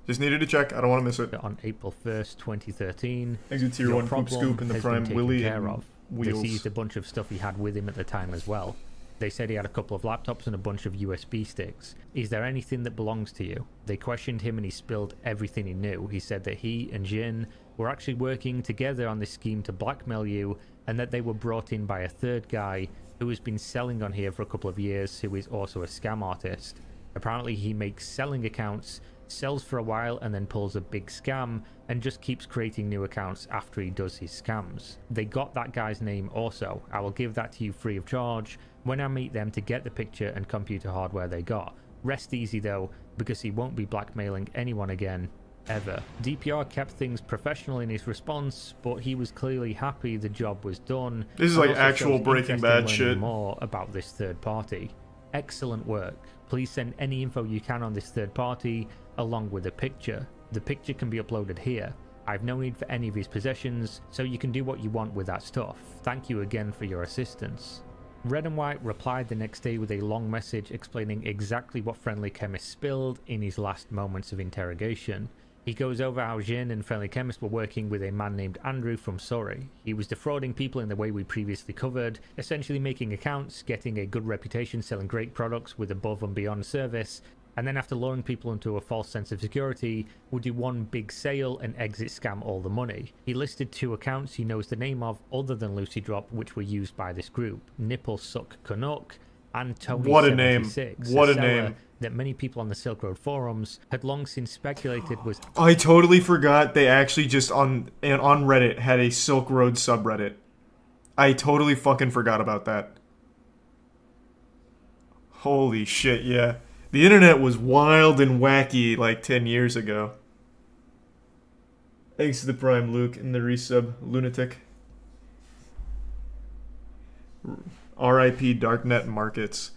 Just needed to check. I don't want to miss it. On April 1st, 2013. Exit Tier 1 Poop Scoop and the Prime Willie and Wheels. They seized a bunch of stuff he had with him at the time as well. They said he had a couple of laptops and a bunch of USB sticks. Is there anything that belongs to you? They questioned him and he spilled everything he knew. He said that he and Jin were actually working together on this scheme to blackmail you, and that they were brought in by a third guy who has been selling on here for a couple of years, who is also a scam artist. Apparently he makes selling accounts, sells for a while, and then pulls a big scam and just keeps creating new accounts after he does his scams. They got that guy's name also. I will give that to you free of charge when I meet them to get the picture and computer hardware they got. Rest easy though, because he won't be blackmailing anyone again, ever. DPR kept things professional in his response, but he was clearly happy the job was done. This is like actual Breaking Bad shit. More about this third party. Excellent work. Please send any info you can on this third party along with a picture. The picture can be uploaded here. I've no need for any of his possessions, so you can do what you want with that stuff. Thank you again for your assistance. Red and White replied the next day with a long message explaining exactly what Friendly Chemist spilled in his last moments of interrogation. He goes over how Jin and Friendly Chemist were working with a man named Andrew from Surrey. He was defrauding people in the way we previously covered, essentially making accounts, getting a good reputation, selling great products with above and beyond service, and then after luring people into a false sense of security, would do one big sale and exit scam all the money. He listed 2 accounts he knows the name of other than Lucy Drop, which were used by this group: Nipple Suck Canuck and Tony What a name. 76, What a seller name. that many people on the Silk Road forums had long since speculated was... I totally forgot they actually just on Reddit had a Silk Road subreddit. I totally fucking forgot about that. Holy shit, yeah. The internet was wild and wacky like 10 years ago. Thanks to the Prime Luke and the resub Lunatic. RIP Darknet Markets.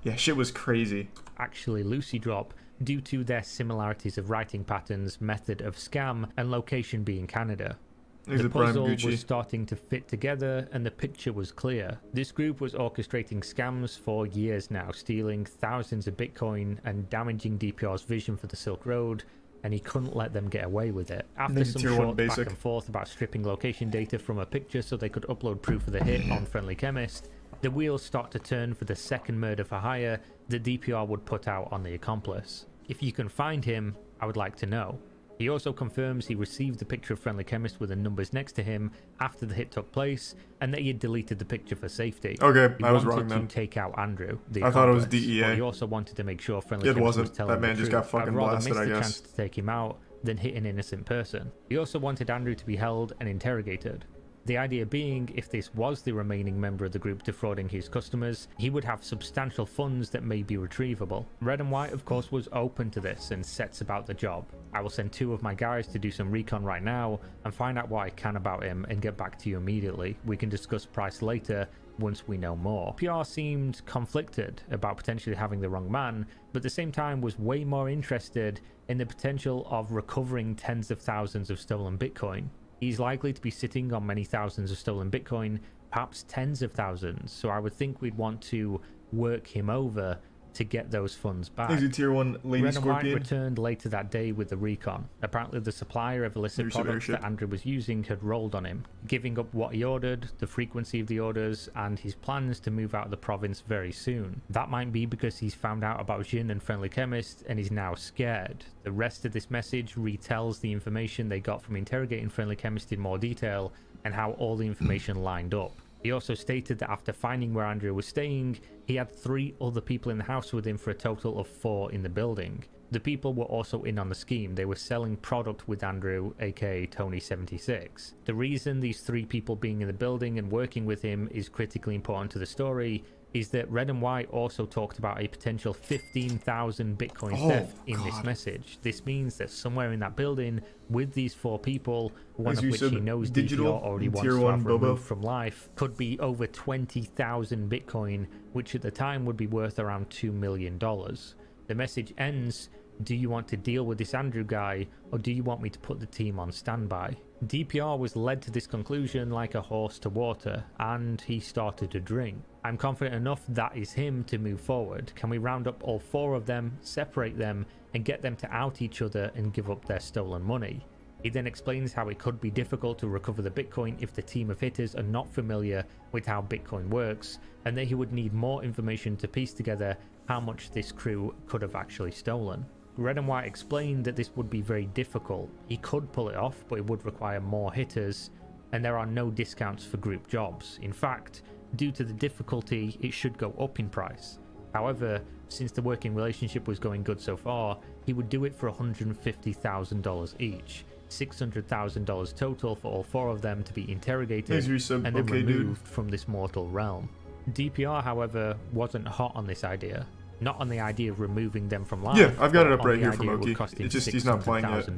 Yeah, shit was crazy. Actually Lucy Drop, due to their similarities of writing patterns, method of scam, and location being Canada. The puzzle was starting to fit together and the picture was clear. This group was orchestrating scams for years now, stealing thousands of Bitcoin and damaging DPR's vision for the Silk Road, and he couldn't let them get away with it. After some short back and forth about stripping location data from a picture so they could upload proof of the hit on Friendly Chemist, the wheels start to turn for the second murder for hire that DPR would put out on the accomplice. If you can find him, I would like to know. He also confirms he received the picture of Friendly Chemist with the numbers next to him after the hit took place, and that he had deleted the picture for safety. Okay, he I was wrong wanted then. to take out Andrew, the I thought it was accomplice, DEA. but he also wanted to make sure Friendly It Chemist wasn't. was telling That man the just truth. got fucking I'd rather blasted, miss I the guess. chance to take him out than hit an innocent person. He also wanted Andrew to be held and interrogated. The idea being, if this was the remaining member of the group defrauding his customers, he would have substantial funds that may be retrievable. Red and White, of course, was open to this and sets about the job. I will send 2 of my guys to do some recon right now and find out what I can about him and get back to you immediately. We can discuss price later once we know more. PR seemed conflicted about potentially having the wrong man, but at the same time was way more interested in the potential of recovering tens of thousands of stolen Bitcoin. He's likely to be sitting on many thousands of stolen Bitcoin, perhaps tens of thousands, so I would think we'd want to work him over to get those funds back. Is it Tier 1 Lady Red and White Scorpion? returned later that day with the recon. Apparently the supplier of illicit products that Andrew was using had rolled on him, giving up what he ordered, the frequency of the orders, and his plans to move out of the province very soon. That might be because he's found out about Jin and Friendly Chemist and is now scared. The rest of this message retells the information they got from interrogating Friendly Chemist in more detail and how all the information lined up. He also stated that after finding where Andrew was staying, he had 3 other people in the house with him for a total of 4 in the building. The people were also in on the scheme. They were selling product with Andrew, aka Tony76. The reason these 3 people being in the building and working with him is critically important to the story is that Red and White also talked about a potential 15,000 Bitcoin theft in this message. This means that somewhere in that building with these 4 people, one of which he knows DPR already wants to have removed from life, could be over 20,000 Bitcoin, which at the time would be worth around $2 million. The message ends Do you want to deal with this Andrew guy, or do you want me to put the team on standby? DPR was led to this conclusion like a horse to water, and he started to drink. I'm confident enough that is him to move forward. Can we round up all 4 of them, separate them, and get them to out each other and give up their stolen money? He then explains how it could be difficult to recover the Bitcoin if the team of hitters are not familiar with how Bitcoin works, and that he would need more information to piece together how much this crew could have actually stolen. Red and White explained that this would be very difficult. He could pull it off, but it would require more hitters, and there are no discounts for group jobs. In fact, due to the difficulty, it should go up in price. However, since the working relationship was going good so far, he would do it for $150,000 each. $600,000 total for all 4 of them to be interrogated and then removed from this mortal realm. DPR, however, wasn't hot on this idea. Not on the idea of removing them from life. Yeah, I've got it up right here from Oki. It's just he's not playing yet.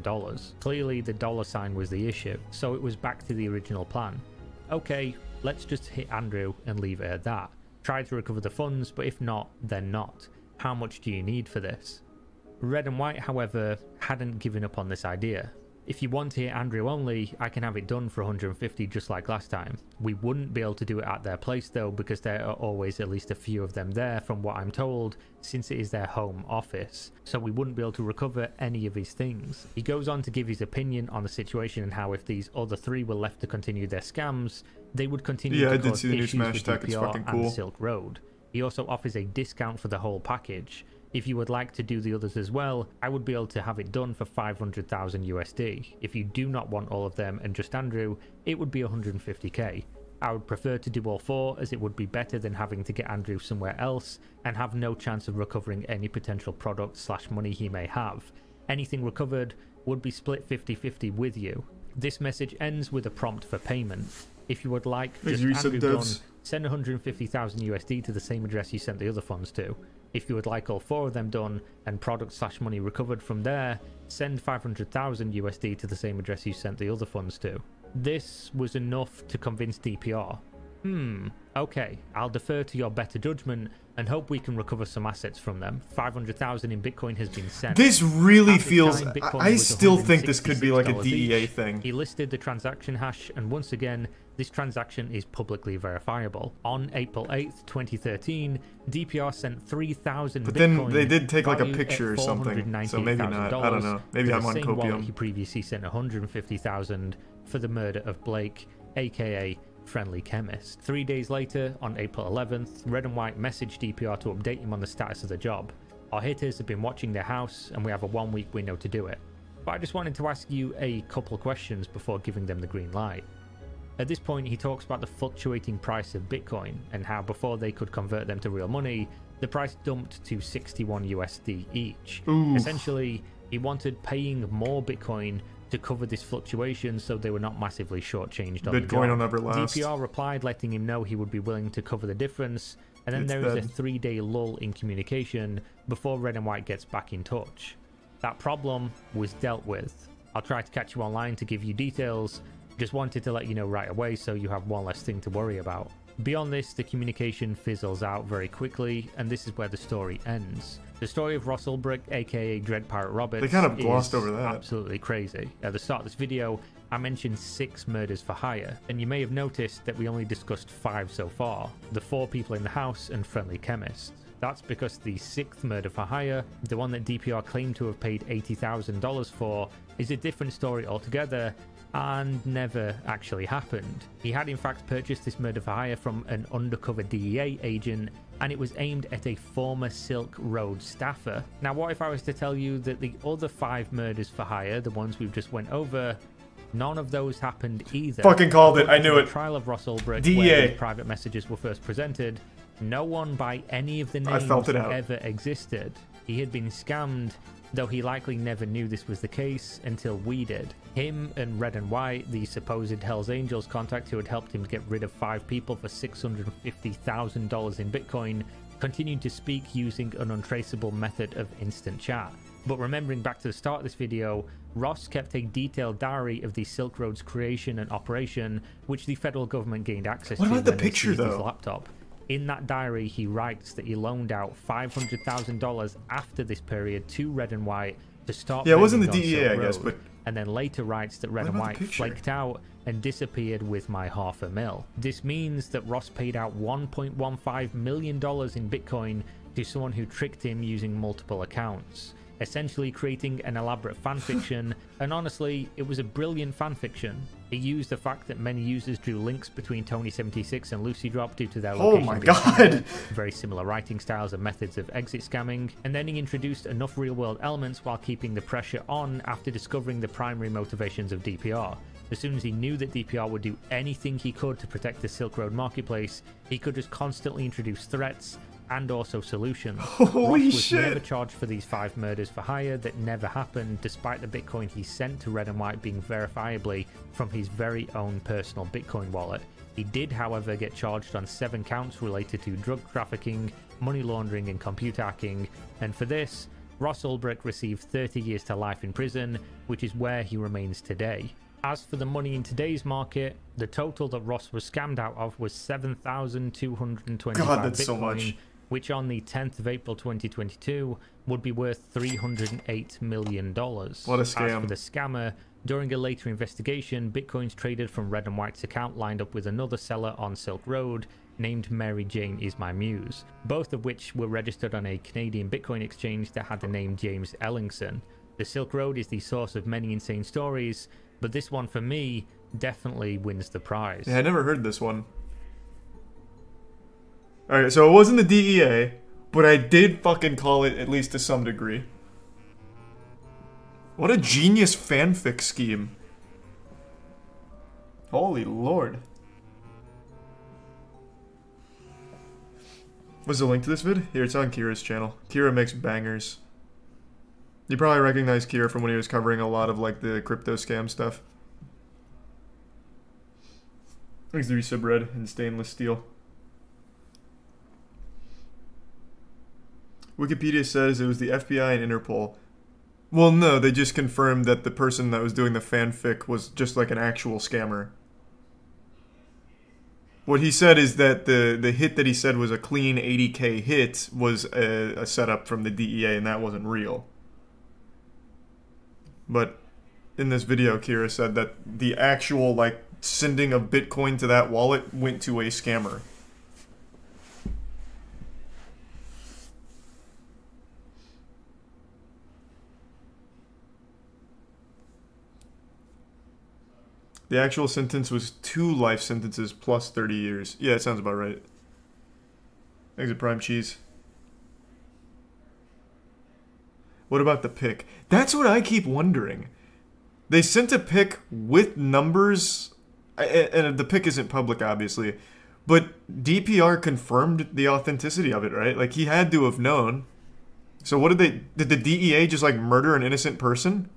Clearly the dollar sign was the issue, so it was back to the original plan. Okay, let's just hit Andrew and leave it at that. Try to recover the funds, but if not, then not. How much do you need for this? Red and White, however, hadn't given up on this idea. If you want to hit Andrew only, I can have it done for 150 just like last time. We wouldn't be able to do it at their place though, because there are always at least a few of them there from what I'm told, since it is their home office. So we wouldn't be able to recover any of his things. He goes on to give his opinion on the situation and how if these other 3 were left to continue their scams, they would continue to cause issues with DPR and Silk Road. He also offers a discount for the whole package. If you would like to do the others as well, I would be able to have it done for 500,000 USD. If you do not want all of them and just Andrew, it would be 150k. I would prefer to do all 4 as it would be better than having to get Andrew somewhere else and have no chance of recovering any potential product / money he may have. Anything recovered would be split 50-50 with you. This message ends with a prompt for payment. If you would like just Andrew done, send 150,000 USD to the same address you sent the other funds to. If you would like all 4 of them done and product / money recovered from there, send 500,000 USD to the same address you sent the other funds to. This was enough to convince DPR. Okay, I'll defer to your better judgment and hope we can recover some assets from them. 500,000 in Bitcoin has been sent. This really feels... I still think this could be like a DEA thing. He listed the transaction hash, and once again, this transaction is publicly verifiable. On April 8th, 2013, DPR sent 3,000 Bitcoin. But then they did take like a picture or something, so maybe not. I don't know. Maybe I'm on copium. He previously sent 150,000 for the murder of Blake, aka Friendly Chemist. 3 days later, on April 11th, Red and White messaged DPR to update him on the status of the job. Our hitters have been watching their house, and we have a 1-week window to do it. But I just wanted to ask you a couple questions before giving them the green light. At this point, he talks about the fluctuating price of Bitcoin, and how before they could convert them to real money, the price dumped to 61 USD each. Ooh. Essentially, he wanted paying more Bitcoin to cover this fluctuation so they were not massively shortchanged on Bitcoin will never last. DPR replied letting him know he would be willing to cover the difference, and then there is a 3-day lull in communication before Red and White gets back in touch. That problem was dealt with. I'll try to catch you online to give you details, just wanted to let you know right away so you have one less thing to worry about. Beyond this, the communication fizzles out very quickly, and this is where the story ends. The story of Ross Ulbricht, aka Dread Pirate Roberts, they kind of glossed over that. Absolutely crazy. At the start of this video, I mentioned 6 murders for hire, and you may have noticed that we only discussed 5 so far, the 4 people in the house and Friendly Chemist. That's because the 6th murder for hire, the one that DPR claimed to have paid $80,000 for, is a different story altogether, and never actually happened. He had in fact purchased this murder for hire from an undercover DEA agent, and it was aimed at a former Silk Road staffer. Now what if I was to tell you that the other 5 murders for hire, the ones we've just went over, none of those happened either? Fucking called it, I knew it. The trial of Ross Ulbricht, DEA. where these private messages were first presented, no one by any of the names ever existed. He had been scammed, though he likely never knew this was the case until we did. Him and Red and White, the supposed Hells Angels contact who had helped him get rid of 5 people for $650,000 in Bitcoin, continued to speak using an untraceable method of instant chat. But remembering back to the start of this video, Ross kept a detailed diary of the Silk Road's creation and operation, which the federal government gained access to. What about the picture though? His laptop. In that diary, he writes that he loaned out $500,000 after this period to Red and White to start. Yeah, it wasn't the vending on DEA, Silk I guess, Road, but and then later writes that Red what and about the White picture? flaked out and disappeared with my $500,000. This means that Ross paid out $1.15 million in Bitcoin to someone who tricked him using multiple accounts, essentially creating an elaborate fanfiction. And honestly, it was a brilliant fanfiction. It used the fact that many users drew links between Tony76 and LucyDrop due to their Oh location my being God. similar, very similar writing styles and methods of exit scamming, and then he introduced enough real-world elements while keeping the pressure on after discovering the primary motivations of DPR. As soon as he knew that DPR would do anything he could to protect the Silk Road marketplace, he could just constantly introduce threats and also solutions. Holy Ross was shit. never charged for these 5 murders for hire that never happened, despite the Bitcoin he sent to Red and White being verifiably from his very own personal Bitcoin wallet. He did, however, get charged on 7 counts related to drug trafficking, money laundering and computer hacking, and for this, Ross Ulbricht received 30 years to life in prison, which is where he remains today. As for the money in today's market, the total that Ross was scammed out of was 7,225 God, that's Bitcoin, so much. which on the 10th of April 2022 would be worth $308 million. What a As scam. for the scammer, during a later investigation, Bitcoins traded from Red and White's account lined up with another seller on Silk Road named Mary Jane Is My Muse, both of which were registered on a Canadian Bitcoin exchange that had the name James Ellingson. The Silk Road is the source of many insane stories, but this one for me definitely wins the prize. Yeah, I never heard this one. Alright, so it wasn't the DEA, but I did fucking call it at least to some degree. What a genius fanfic scheme. Holy lord. What's the link to this vid? Here, it's on Kira's channel. Kira makes bangers. You probably recognize Kira from when he was covering a lot of like the crypto scam stuff. Thanks to Resubred and Stainless Steel. Wikipedia says it was the FBI and Interpol. Well, no, they just confirmed that the person that was doing the fanfic was just like an actual scammer. What he said is that the hit that he said was a clean 80K hit was a setup from the DEA and that wasn't real. But in this video, Kira said that the actual, like, sending of Bitcoin to that wallet went to a scammer. The actual sentence was 2 life sentences plus 30 years. Yeah, it sounds about right. Thanks to Prime Cheese. What about the pic? That's what I keep wondering. They sent a pic with numbers, and the pic isn't public, obviously, but DPR confirmed the authenticity of it, right? Like, he had to have known. So what did the DEA just, like, murder an innocent person?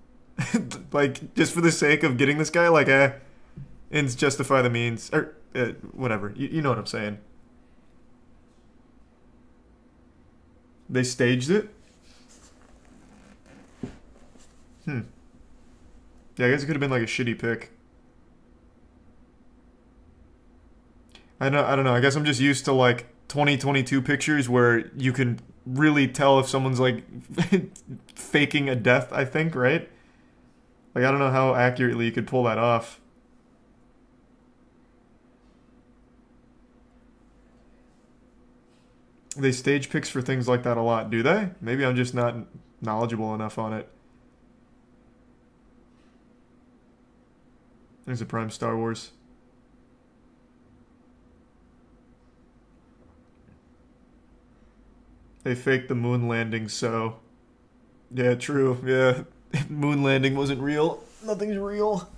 Like, just for the sake of getting this guy? Like, ends justify the means. Or, whatever. You know what I'm saying. They staged it? Yeah, I guess it could have been like a shitty pic. I don't know. I guess I'm just used to like 2022 pictures where you can really tell if someone's like faking a death, I think, right? Like, I don't know how accurately you could pull that off. They stage pics for things like that a lot, do they? Maybe I'm just not knowledgeable enough on it. There's a Prime Star Wars. They faked the moon landing, so... Yeah, true. Yeah. Moon landing wasn't real. Nothing's real.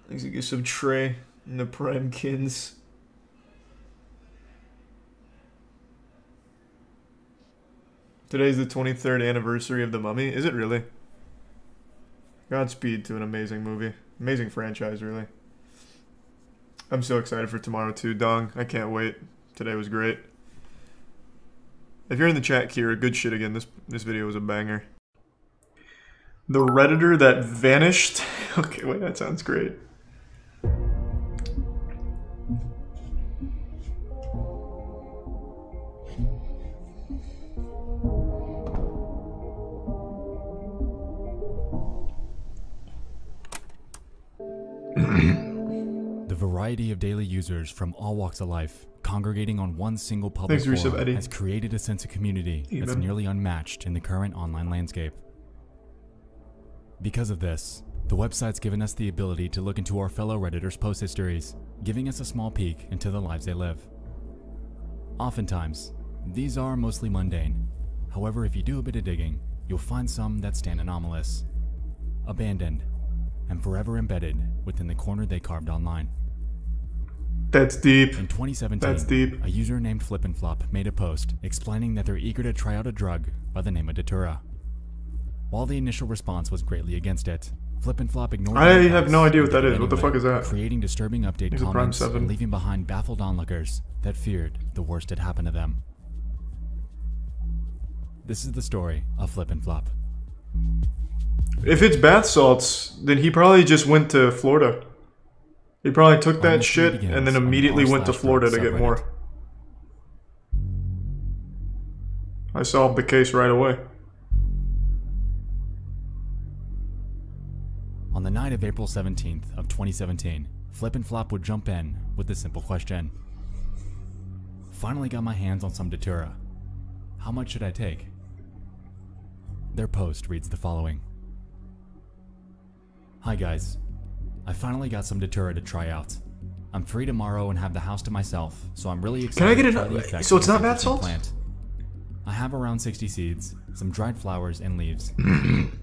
Thanks to get some Trey and the Prime Kins. Today's the 23rd anniversary of The Mummy. Is it really? Godspeed to an amazing movie. Amazing franchise, really. I'm so excited for tomorrow too, Dong. I can't wait. Today was great. If you're in the chat, Kira, good shit again. This video was a banger. The Redditor that vanished. Okay, wait, that sounds great. The variety of daily users from all walks of life congregating on one single public forum has created a sense of community that's nearly unmatched in the current online landscape. Because of this, the website's given us the ability to look into our fellow Redditors' post histories, giving us a small peek into the lives they live. Oftentimes, these are mostly mundane. However, if you do a bit of digging, you'll find some that stand anomalous, abandoned, and forever embedded within the corner they carved online. That's deep. In 2017, that's deep. A user named Flip-N-Flop made a post explaining that they're eager to try out a drug by the name of Datura. While the initial response was greatly against it, Flip-N-Flop ignored I have no idea what that is. What the fuck is that? Creating disturbing update comments and leaving behind baffled onlookers that feared the worst had happened to them. This is the story of Flip-N-Flop. If it's bath salts, then he probably just went to Florida. He probably took that shit and then immediately went to Florida to get more. I solved the case right away. On the night of April 17th of 2017, Flip-N-Flop would jump in with the simple question. Finally got my hands on some Datura. How much should I take? Their post reads the following. Hi guys. I finally got some Datura to try out. I'm free tomorrow and have the house to myself, so I'm really excited. Can I get to try the effects so it's of not the bath salts? plant. I have around 60 seeds, some dried flowers, and leaves.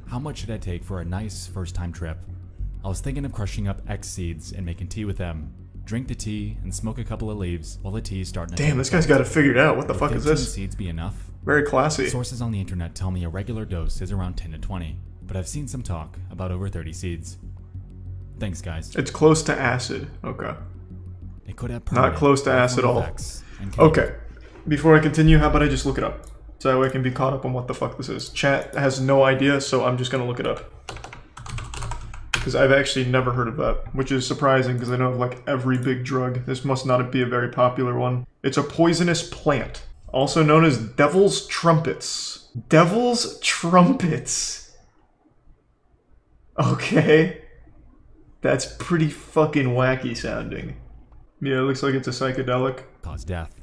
How much should I take for a nice first-time trip? I was thinking of crushing up X seeds and making tea with them. Drink the tea and smoke a couple of leaves while the tea is starting to... Damn, this guy's got it figured out. What the fuck is this? Would 15 seeds be enough? Very classy. Sources on the internet tell me a regular dose is around 10 to 20, but I've seen some talk about over 30 seeds. Thanks, guys. It's close to acid. Okay. It could have not close to acid at all. Okay. Before I continue, how about I just look it up? So that way I can be caught up on what the fuck this is. Chat has no idea, so I'm just gonna look it up. Because I've actually never heard of that, which is surprising because I know of like every big drug. This must not be a very popular one. It's a poisonous plant, also known as devil's trumpets. Devil's trumpets. Okay. That's pretty fucking wacky sounding. Yeah, it looks like it's a psychedelic. Cause death.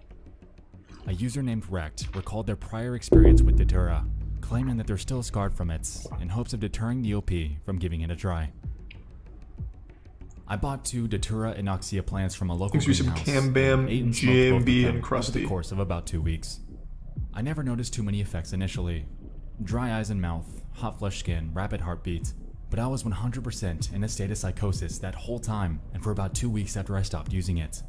A user named Rect recalled their prior experience with Datura, claiming that they're still scarred from it, in hopes of deterring the OP from giving it a try. I bought 2 Datura Inoxia plants from a local greenhouse. Some Cambam, GMB, and Krusty. Over the course of about 2 weeks. I never noticed too many effects initially. Dry eyes and mouth, hot flush skin, rapid heartbeat. But I was 100% in a state of psychosis that whole time, and for about 2 weeks after I stopped using it.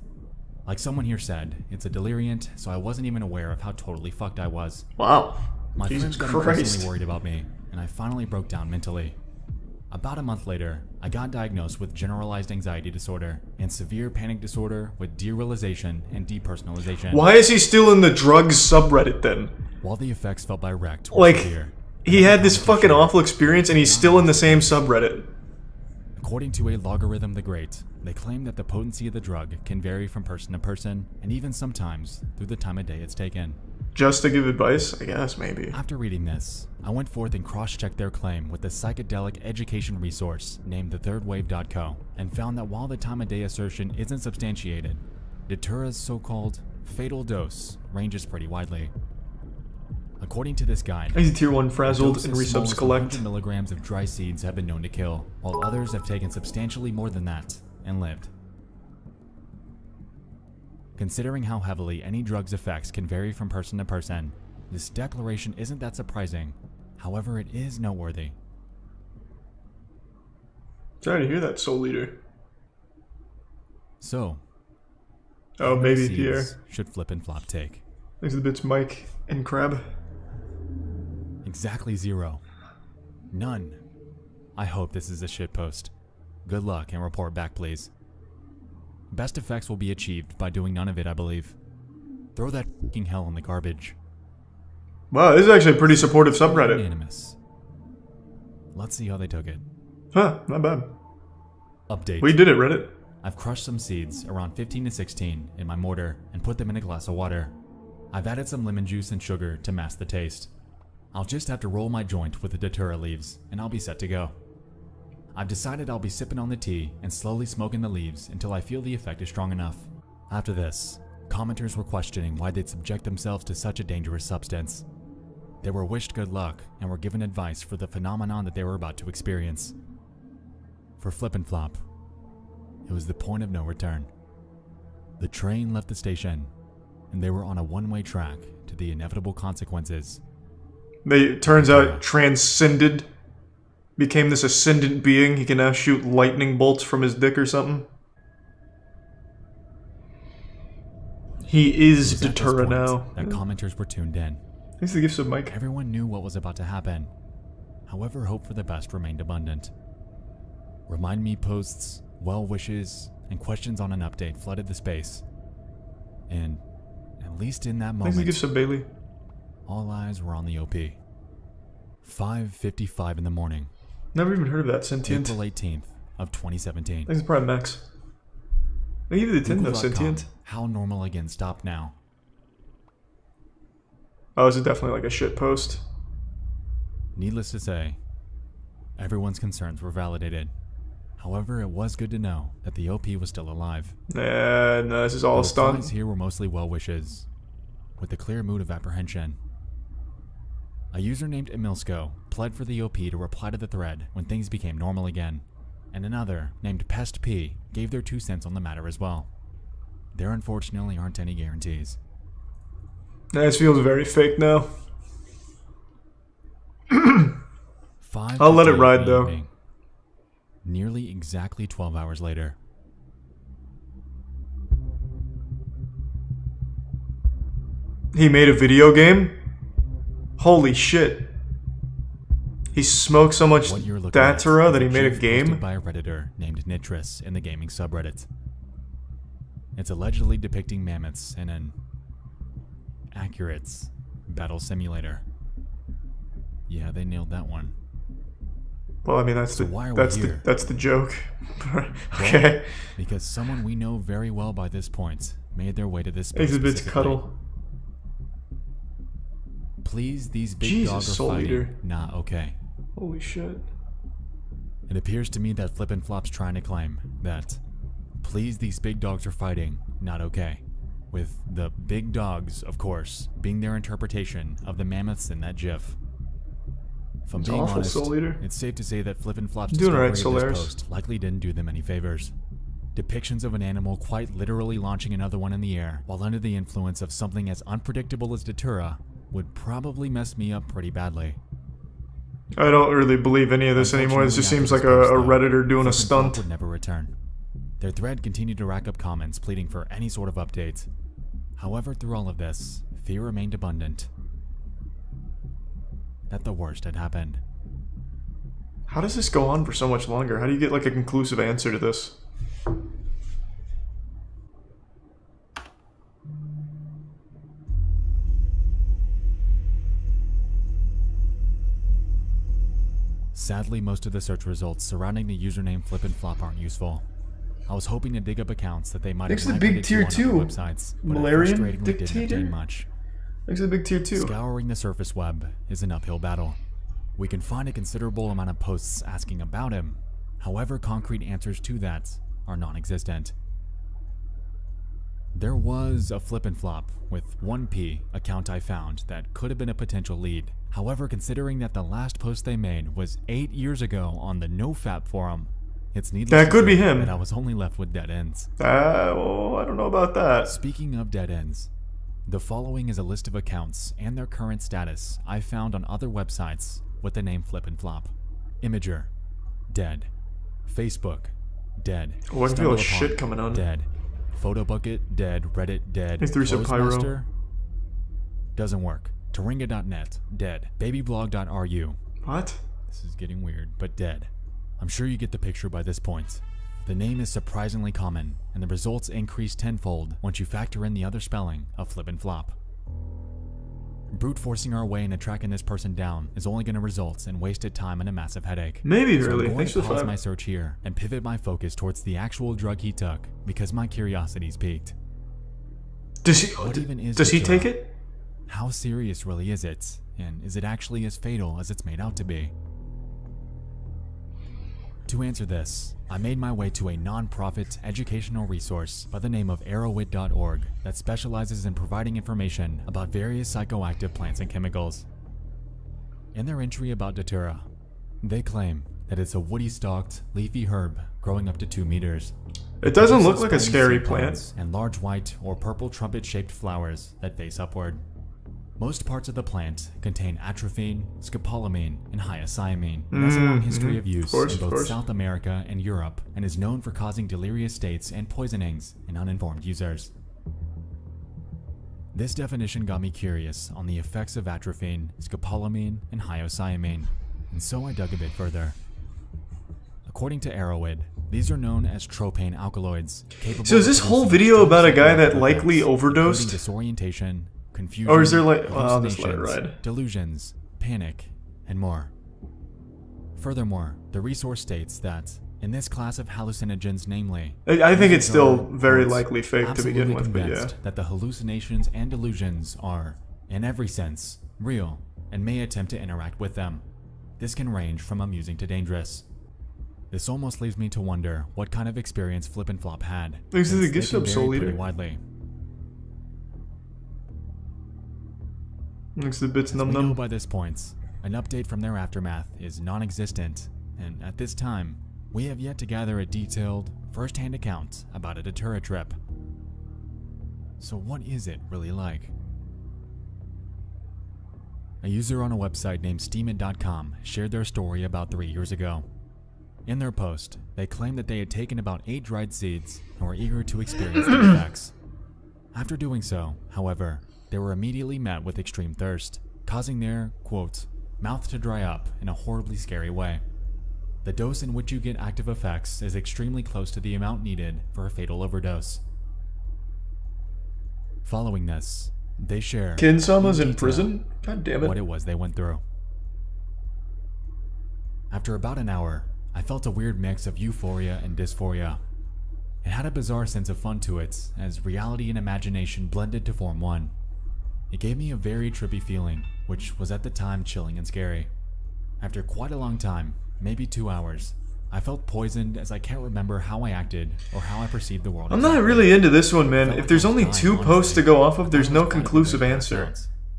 Like someone here said, it's a deliriant, so I wasn't even aware of how totally fucked I was. Wow. My friends got increasingly worried about me, and I finally broke down mentally. About a month later, I got diagnosed with generalized anxiety disorder and severe panic disorder with derealization and depersonalization. Why is he still in the drugs subreddit then? While the effects felt by Rect were severe. He had this fucking awful experience and he's still in the same subreddit. According to a Logarithm the Great, they claim that the potency of the drug can vary from person to person, and even sometimes through the time of day it's taken. Just to give advice? I guess, maybe. After reading this, I went forth and cross-checked their claim with a psychedelic education resource named thethirdwave.co, and found that while the time of day assertion isn't substantiated, Datura's so-called fatal dose ranges pretty widely. According to this guide, he's a tier 1 frazzled and resubs collect. 100 milligrams of dry seeds have been known to kill, while others have taken substantially more than that and lived. Considering how heavily any drug's effects can vary from person to person, this declaration isn't that surprising. However, it is noteworthy. Sorry to hear that, Soul Eater. So, oh, maybe Pierre should Flip-N-Flop take. Thanks for the bits, Mike and Crab. Exactly 0. None. I hope this is a shitpost. Good luck and report back, please. Best effects will be achieved by doing none of it, I believe. Throw that f***ing hell in the garbage. Wow, this is actually a pretty supportive subreddit. Unanimous. Let's see how they took it. Huh, not bad. Update. We did it, Reddit. I've crushed some seeds, around 15 to 16, in my mortar and put them in a glass of water. I've added some lemon juice and sugar to mask the taste. I'll just have to roll my joint with the Datura leaves, and I'll be set to go. I've decided I'll be sipping on the tea and slowly smoking the leaves until I feel the effect is strong enough. After this, commenters were questioning why they'd subject themselves to such a dangerous substance. They were wished good luck and were given advice for the phenomenon that they were about to experience. For Flip and Flop, it was the point of no return. The train left the station, and they were on a one-way track to the inevitable consequences. It turns out transcended, became this ascendant being. He can now shoot lightning bolts from his dick or something. He is Datura now. That commenters were tuned in. Thanks for the gifts of Mike. Everyone knew what was about to happen. However, hope for the best remained abundant. Remind me posts, well wishes, and questions on an update flooded the space. And, at least in that moment, thanks for the gifts of Bailey. All eyes were on the OP. 5:55 in the morning. Never even heard of that, Sentient. April 18th of 2017. Thanks for Prime Max. They give you the 10 though, Sentient. How normal again stopped now. Oh, this is definitely like a shit post. Needless to say, everyone's concerns were validated. However, it was good to know that the OP was still alive. No, this is all a stunt. The replies here were mostly well wishes, with a clear mood of apprehension. A user named Emilsko pled for the OP to reply to the thread when things became normal again, and another named Pest P gave their 2 cents on the matter as well. There unfortunately aren't any guarantees. This feels very fake now. I'll let it ride though. Evening, nearly exactly 12 hours later. He made a video game? Holy shit. He smoked so much Datura that he made a game? By a Redditor named Nitris in the gaming subreddit. It's allegedly depicting mammoths in an accurate battle simulator. Yeah, they nailed that one. Well, I mean, that's the joke. Okay. Well, because someone we know very well by this point made their way to this space. Exhibits Cuddle. Please, these big dogs are fighting. Not okay. Holy shit. It appears to me that Flip and Flop's trying to claim that, please, these big dogs are fighting. Not okay. With the big dogs, of course, being their interpretation of the mammoths in that GIF. If I'm being honest, it's safe to say that Flip and Flop's discovery of this post likely didn't do them any favors. Depictions of an animal quite literally launching another one in the air while under the influence of something as unpredictable as Datura would probably mess me up pretty badly. I don't really believe any of this anymore. This just seems like a Redditor doing a stunt. Would never return. Their thread continued to rack up comments pleading for any sort of update. However, through all of this, fear remained abundant that the worst had happened. How does this go on for so much longer? How do you get like a conclusive answer to this? Sadly, most of the search results surrounding the username Flip and Flop aren't useful. I was hoping to dig up accounts that they might have migrated to on other websites, but Malarian didn't obtain much. Thanks to the big tier 2. Scouring the surface web is an uphill battle. We can find a considerable amount of posts asking about him. However, concrete answers to that are non-existent. There was a Flip and Flop with 1P account I found that could have been a potential lead. However, considering that the last post they made was 8 years ago on the NoFap forum, it's needless that could be him. That I was only left with dead ends. Well, I don't know about that. Speaking of dead ends, the following is a list of accounts and their current status I found on other websites with the name Flip and Flop. Imager, dead. Facebook, dead. Oh, I feel shit coming on. Dead. Photobucket, dead. Reddit, dead. Pyro. Doesn't work. Taringa.net, dead. Babyblog.ru. What? This is getting weird, but dead. I'm sure you get the picture by this point. The name is surprisingly common, and the results increase tenfold once you factor in the other spelling of Flip and Flop. Brute forcing our way into tracking this person down is only going to result in wasted time and a massive headache. Maybe so really. I'm going Thanks to for pause the my search here and pivot my focus towards the actual drug he took because my curiosity's peaked. Does he take it? How serious really is it? And is it actually as fatal as it's made out to be? To answer this, I made my way to a non-profit educational resource by the name of Arrowit.org that specializes in providing information about various psychoactive plants and chemicals. In their entry about Datura, they claim that it's a woody-stalked, leafy herb growing up to 2 meters. It doesn't look like a scary plant. And large white or purple trumpet-shaped flowers that face upward. Most parts of the plant contain atropine, scopolamine, and hyoscyamine. It has a long history of use in both South America and Europe, and is known for causing delirious states and poisonings in uninformed users. This definition got me curious on the effects of atropine, scopolamine, and hyoscyamine, and so I dug a bit further. According to Arrowit, these are known as tropane alkaloids. So is this whole video about a guy that likely overdosed? Disorientation, confusion, or is there like, oh, just let it ride. Delusions, panic, and more. Furthermore, the resource states that in this class of hallucinogens, namely, I think it's still very likely fake to begin with, but yeah. That the hallucinations and delusions are, in every sense, real and may attempt to interact with them. This can range from amusing to dangerous. This almost leaves me to wonder what kind of experience Flip and Flop had. This is a gift sub Soul Eater. Widely. Looks the bits As we know by this point, an update from their aftermath is non-existent, and at this time, we have yet to gather a detailed, first-hand account about a Datura trip. So what is it really like? A user on a website named Steemit.com shared their story about 3 years ago. In their post, they claimed that they had taken about 8 dried seeds and were eager to experience the effects. After doing so, however, they were immediately met with extreme thirst, causing their, quote, mouth to dry up in a horribly scary way. The dose in which you get active effects is extremely close to the amount needed for a fatal overdose. Following this, they share Kinsama's in prison? God damn it. What it was they went through. After about an hour, I felt a weird mix of euphoria and dysphoria. It had a bizarre sense of fun to it, as reality and imagination blended to form one. It gave me a very trippy feeling, which was at the time chilling and scary. After quite a long time, maybe 2 hours, I felt poisoned as I can't remember how I acted or how I perceived the world. I'm not really into this one, man. If there's only 2 posts to go off of, there's no conclusive answer.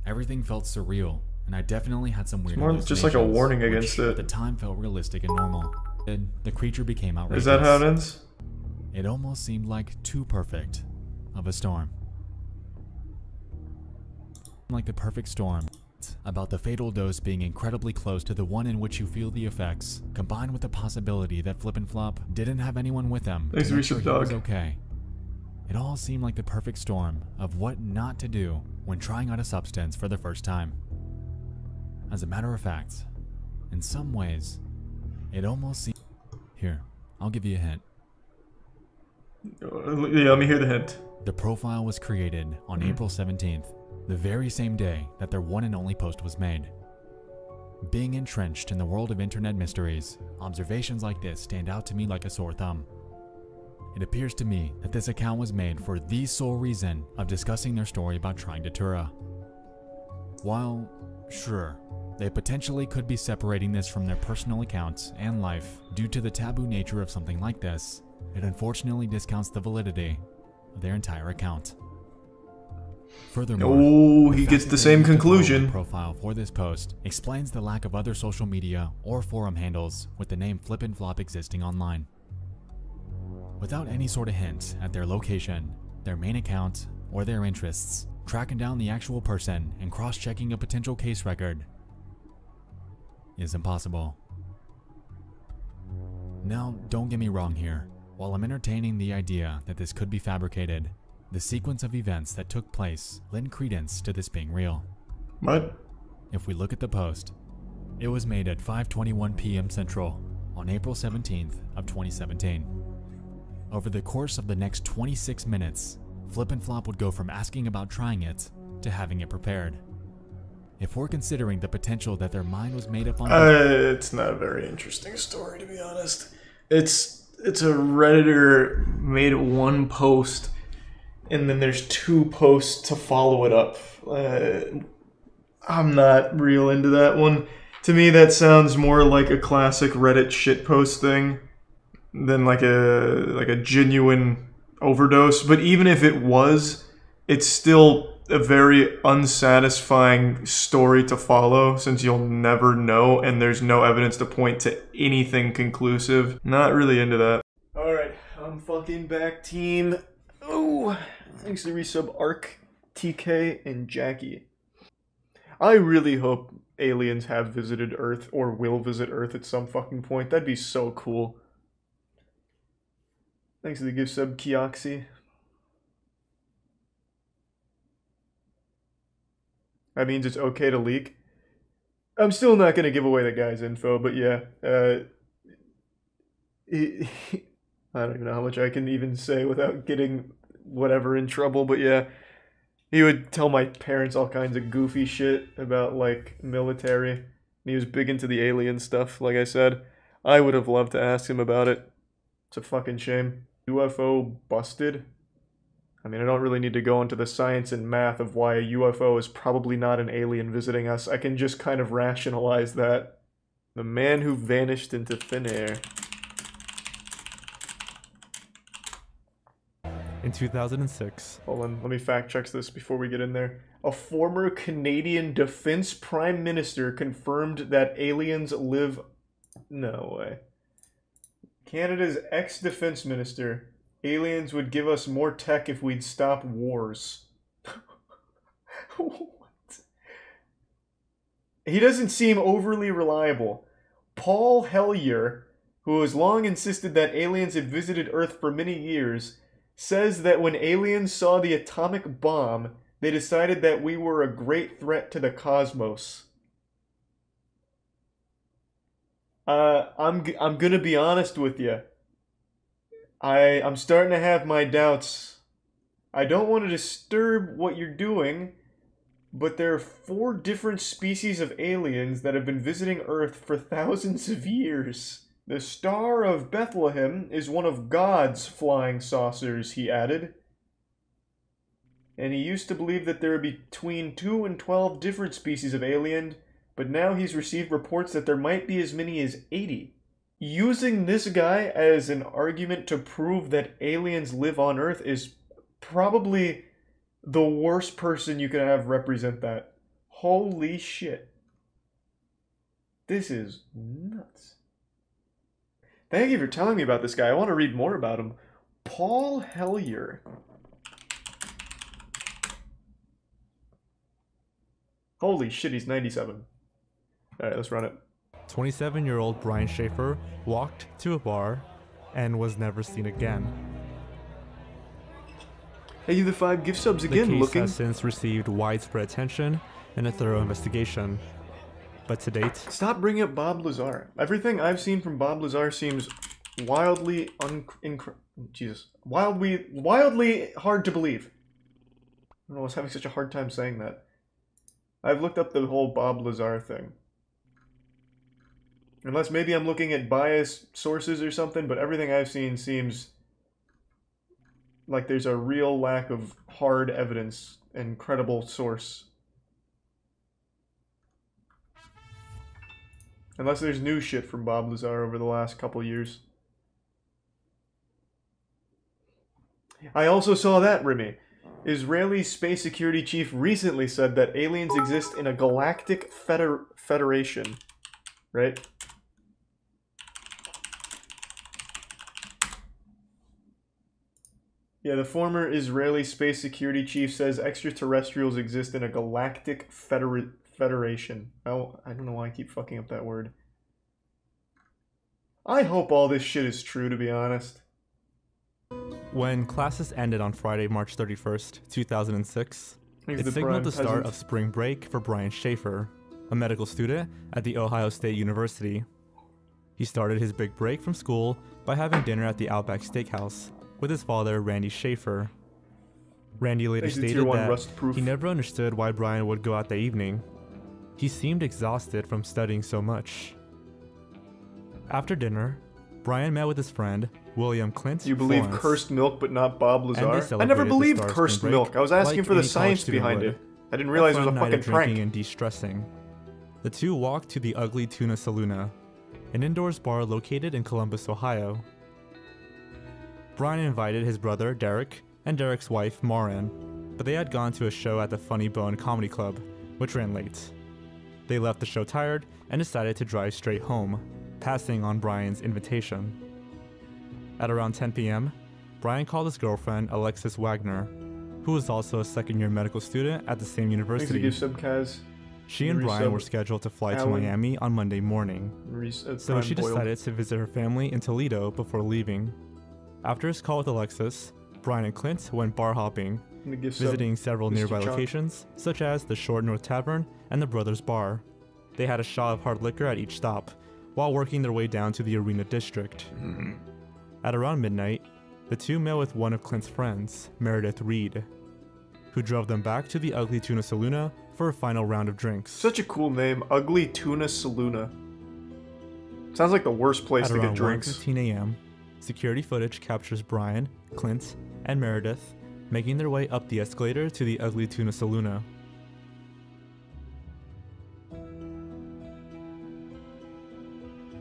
Everything felt surreal, and I definitely had some weird It's more just like a warning against it. At the time felt realistic and normal. The creature became outrageous. Is that how it ends? It almost seemed like too perfect of a storm. Like the perfect storm, about the fatal dose being incredibly close to the one in which you feel the effects, combined with the possibility that Flip and Flop didn't have anyone with them to make sure he was okay. It all seemed like the perfect storm of what not to do when trying out a substance for the first time. As a matter of fact, in some ways, it almost seemed... Here, I'll give you a hint. Yeah, let me hear the hint. The profile was created on April 17th, the very same day that their one and only post was made. Being entrenched in the world of internet mysteries, observations like this stand out to me like a sore thumb. It appears to me that this account was made for the sole reason of discussing their story about trying Datura. While, sure, they potentially could be separating this from their personal accounts and life due to the taboo nature of something like this, it unfortunately discounts the validity of their entire account. Furthermore, he gets the same conclusion. Profile for this post explains the lack of other social media or forum handles with the name Flip and Flop existing online. Without any sort of hint at their location, their main account, or their interests, tracking down the actual person and cross-checking a potential case record is impossible. Now, don't get me wrong here. While I'm entertaining the idea that this could be fabricated, the sequence of events that took place lend credence to this being real. What? If we look at the post, it was made at 5:21 p.m. Central on April 17th of 2017. Over the course of the next 26 minutes, Flip and Flop would go from asking about trying it to having it prepared. If we're considering the potential that their mind was made up on... it's not a very interesting story, to be honest. It's a Redditor made one post, and then there's 2 posts to follow it up. I'm not real into that one. To me, that sounds more like a classic Reddit shitpost thing than like a genuine overdose. But even if it was, it's still a very unsatisfying story to follow, since you'll never know and there's no evidence to point to anything conclusive. Not really into that. Alright, I'm fucking back, team. Oh, thanks to resub Arc, TK, and Jackie. I really hope aliens have visited Earth or will visit Earth at some fucking point. That'd be so cool. Thanks to the gift sub Kioxy. That means it's okay to leak. I'm still not going to give away the guy's info, but yeah. I don't even know how much I can even say without getting whatever in trouble, but yeah. He would tell my parents all kinds of goofy shit about, like, military. And he was big into the alien stuff, like I said. I would have loved to ask him about it. It's a fucking shame. UFO busted? I mean, I don't really need to go into the science and math of why a UFO is probably not an alien visiting us. I can just kind of rationalize that. The man who vanished into thin air. In 2006. Hold on, let me fact check this before we get in there. A former Canadian Defense Prime Minister confirmed that aliens live... No way. Canada's ex-defense minister. Aliens would give us more tech if we'd stop wars. What? He doesn't seem overly reliable. Paul Hellyer, who has long insisted that aliens have visited Earth for many years, says that when aliens saw the atomic bomb, they decided that we were a great threat to the cosmos. I'm gonna be honest with you. I'm starting to have my doubts. I don't want to disturb what you're doing, but there are 4 different species of aliens that have been visiting Earth for thousands of years. The Star of Bethlehem is one of God's flying saucers, he added. And he used to believe that there would be between 2 and 12 different species of alien, but now he's received reports that there might be as many as 80. Using this guy as an argument to prove that aliens live on Earth is probably the worst person you could have represent that. Holy shit. This is nuts. Thank you for telling me about this guy. I want to read more about him. Paul Hellyer. Holy shit, he's 97. Alright, let's run it. 27-year-old Brian Schaefer walked to a bar and was never seen again. Hey, you the 5 gift subs again. The case has since received widespread attention and a thorough investigation. But to date... Stop bringing up Bob Lazar. Everything I've seen from Bob Lazar seems wildly wildly hard to believe. I don't know, I was having such a hard time saying that. I've looked up the whole Bob Lazar thing. Unless maybe I'm looking at biased sources or something, but everything I've seen seems like there's a real lack of hard evidence and credible source. Unless there's new shit from Bob Lazar over the last couple years. I also saw that, Remy. Israeli space security chief recently said that aliens exist in a galactic federation. Right? Yeah, the former Israeli space security chief says extraterrestrials exist in a galactic federation. Oh, I don't know why I keep fucking up that word. I hope all this shit is true, to be honest. When classes ended on Friday, March 31st, 2006, it signaled the start of spring break for Brian Schaefer, a medical student at The Ohio State University. He started his big break from school by having dinner at the Outback Steakhouse with his father, Randy Schaefer. Randy later stated that he never understood why Brian would go out that evening. He seemed exhausted from studying so much. After dinner, Brian met with his friend, William Clint. You believe Florence, cursed milk but not Bob Lazar? I never believed cursed milk. I was asking for the science behind it. I didn't realize it was a fucking prank. And de-stressing. The two walked to the Ugly Tuna Saloona, an indoors bar located in Columbus, Ohio. Brian invited his brother, Derek, and Derek's wife, Maureen, but they had gone to a show at the Funny Bone Comedy Club, which ran late. They left the show tired and decided to drive straight home, passing on Brian's invitation. At around 10 p.m., Brian called his girlfriend, Alexis Wagner, who was also a second-year medical student at the same university. She and Brian were scheduled to fly to Miami on Monday morning, so she decided to visit her family in Toledo before leaving. After his call with Alexis, Brian and Clint went bar hopping, visiting several nearby locations, such as the Short North Tavern and the Brothers Bar. They had a shot of hard liquor at each stop, while working their way down to the Arena District. At around midnight, the two met with one of Clint's friends, Meredith Reed, who drove them back to the Ugly Tuna Saloona for a final round of drinks. Such a cool name, Ugly Tuna Saloona. Sounds like the worst place to get drinks. At around 1:15 a.m., security footage captures Brian, Clint, and Meredith making their way up the escalator to the Ugly Tuna Saloona.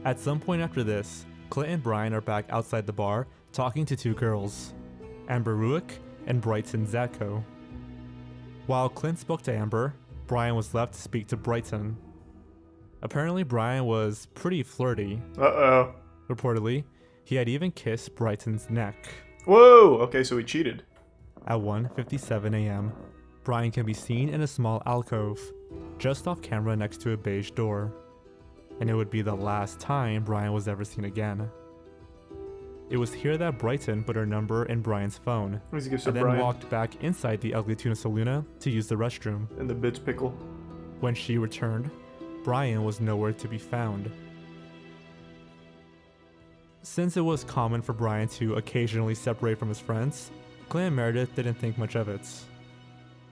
At some point after this, Clint and Brian are back outside the bar talking to two girls, Amber Ruick and Brighton Zatko. While Clint spoke to Amber, Brian was left to speak to Brighton. Apparently Brian was pretty flirty. Uh-oh. Reportedly, he had even kissed Brighton's neck. Whoa! Okay, so he cheated. At 1:57 a.m., Brian can be seen in a small alcove, just off camera next to a beige door. And it would be the last time Brian was ever seen again. It was here that Brighton put her number in Brian's phone, and then walked back inside the Ugly Tuna Saloona to use the restroom. And the Bits pickle. When she returned, Brian was nowhere to be found. Since it was common for Brian to occasionally separate from his friends, Clint and Meredith didn't think much of it.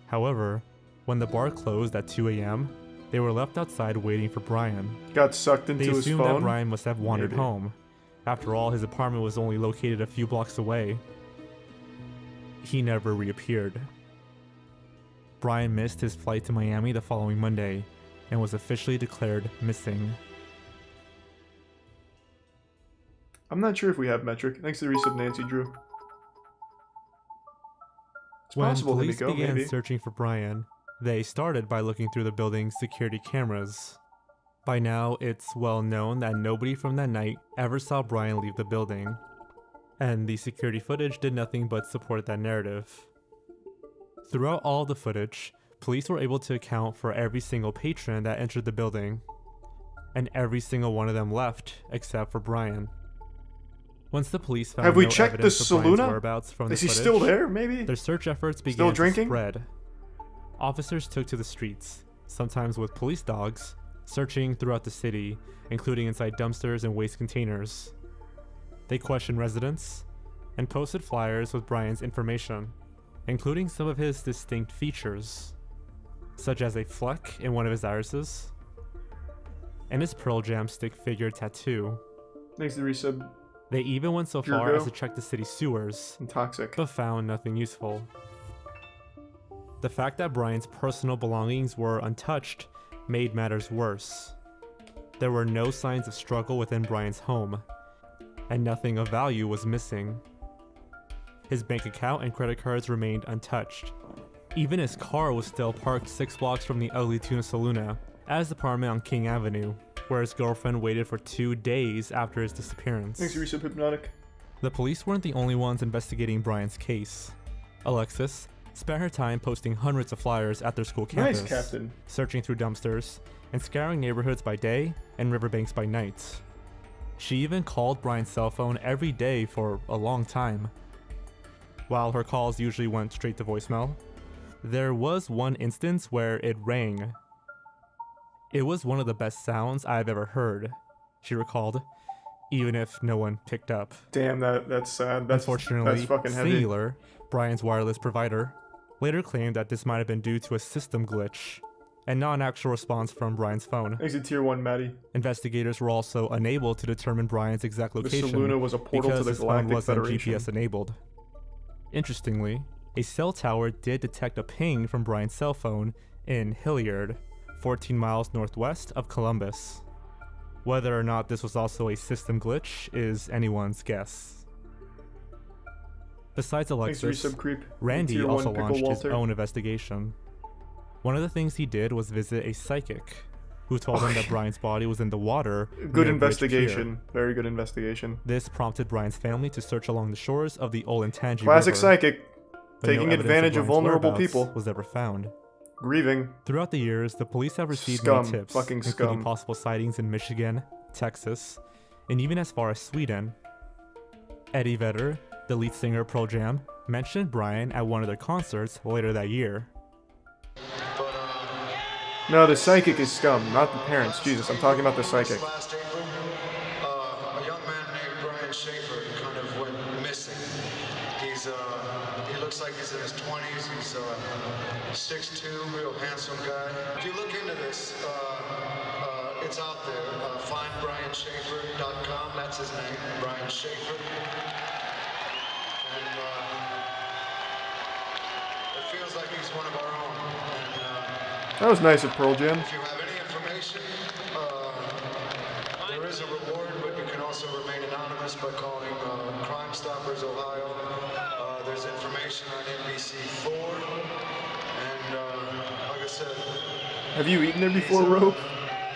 However, when the bar closed at 2 a.m., they were left outside waiting for Brian. Got sucked into his phone? They assumed that Brian must have wandered home. After all, his apartment was only located a few blocks away. He never reappeared. Brian missed his flight to Miami the following Monday and was officially declared missing. I'm not sure if we have metric. Thanks to the resub, Nancy Drew. It's When possible police Himiko, began maybe. searching for Brian, they started by looking through the building's security cameras. By now, it's well known that nobody from that night ever saw Brian leave the building, and the security footage did nothing but support that narrative. Throughout all the footage, police were able to account for every single patron that entered the building, and every single one of them left except for Brian. Once the police found Have we no checked the evidence of Brian's Saloona? whereabouts from Is the he footage, still there, maybe? their search efforts began Still to drinking? spread. Officers took to the streets, sometimes with police dogs, searching throughout the city, including inside dumpsters and waste containers. They questioned residents and posted flyers with Brian's information, including some of his distinct features, such as a fleck in one of his irises and his Pearl Jam stick figure tattoo. Thanks to the resub. They even went so far Jurgo. as to check the city sewers, And Toxic. but found nothing useful. The fact that Brian's personal belongings were untouched made matters worse. There were no signs of struggle within Brian's home, and nothing of value was missing. His bank account and credit cards remained untouched. Even his car was still parked 6 blocks from the Ugly Tuna Saloona, at his apartment on King Avenue, where his girlfriend waited for 2 days after his disappearance. Thanks to resub, Hypnotic. The police weren't the only ones investigating Brian's case. Alexis spent her time posting hundreds of flyers at their school campus, Nice, Captain. searching through dumpsters, and scouring neighborhoods by day and riverbanks by night. She even called Brian's cell phone every day for a long time. While her calls usually went straight to voicemail, there was one instance where it rang. It was one of the best sounds I've ever heard, she recalled, even if no one picked up. Damn, that's sad. That's, Unfortunately, that's fucking heavy. Singular, Brian's wireless provider, later claimed that this might have been due to a system glitch, and not an actual response from Brian's phone. Exit Tier 1, Maddie. Investigators were also unable to determine Brian's exact location The Saloona was a portal to because the his phone Galactic wasn't Federation. GPS enabled. Interestingly, a cell tower did detect a ping from Brian's cell phone in Hilliard, 14 miles northwest of Columbus. Whether or not this was also a system glitch is anyone's guess. Besides Alexis, Randy also launched his own investigation. One of the things he did was visit a psychic, who told him that Brian's body was in the water. Good investigation. Very good investigation. This prompted Brian's family to search along the shores of the Olentangy Classic River. psychic. But Taking no evidence advantage of Brian's vulnerable whereabouts people. was ever found. Grieving. Throughout the years, the police have received Scum. many tips, Fucking including scum. possible sightings in Michigan, Texas, and even as far as Sweden. Eddie Vedder, the lead singer of Pearl Jam, mentioned Brian at one of their concerts later that year. No, the psychic is scum, not the parents. Jesus, I'm talking about the psychic. Last April, a young man named Brian Schaefer kind of went missing. He looks like he's in his 20s. He's a 6'2", real handsome guy. If you look into this, it's out there. FindBrianSchaefer.com. That's his name, Brian Schaefer. And it feels like he's one of our own. That was nice of Pearl Jam. If you have any information, there is a reward, but you can also remain anonymous by calling Crime Stoppers Ohio. There's information on NBC4, and like I said, Have you eaten there before, Rope?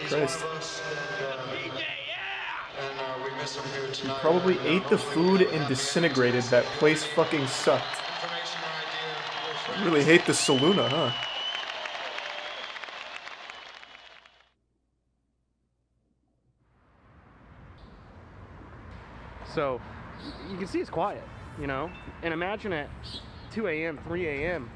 Christ. and we miss him here You tonight. probably ate the food and disintegrated. That place fucking sucked. You really hate the Saluna, huh? So, you can see it's quiet, you know? And imagine at 2 a.m., 3 a.m.,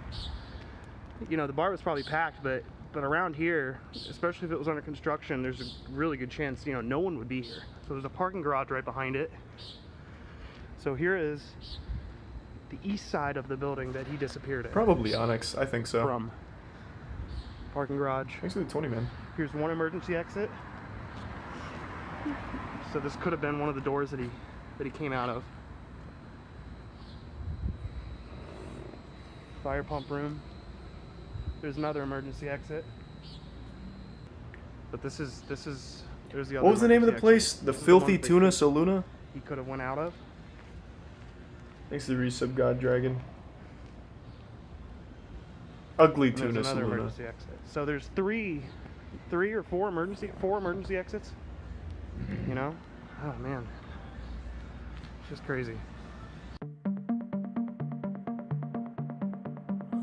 you know, the bar was probably packed, but around here, especially if it was under construction, there's a really good chance, you know, no one would be here. So there's a parking garage right behind it. So here is the east side of the building that he disappeared in. Probably Onyx, I think so. From parking garage. Thanks to the 20, man. Here's one emergency exit. So this could have been one of the doors that he came out of. Fire pump room. There's another emergency exit. But this is there's the other. What was the name of the emergency place? exit. The This is Filthy one Tuna place Saluna? he could have went out of. Thanks to the resub God Dragon. Ugly And there's Tuna another Saluna. emergency exit. So there's three or four emergency exits. You know? Oh man. It's just crazy.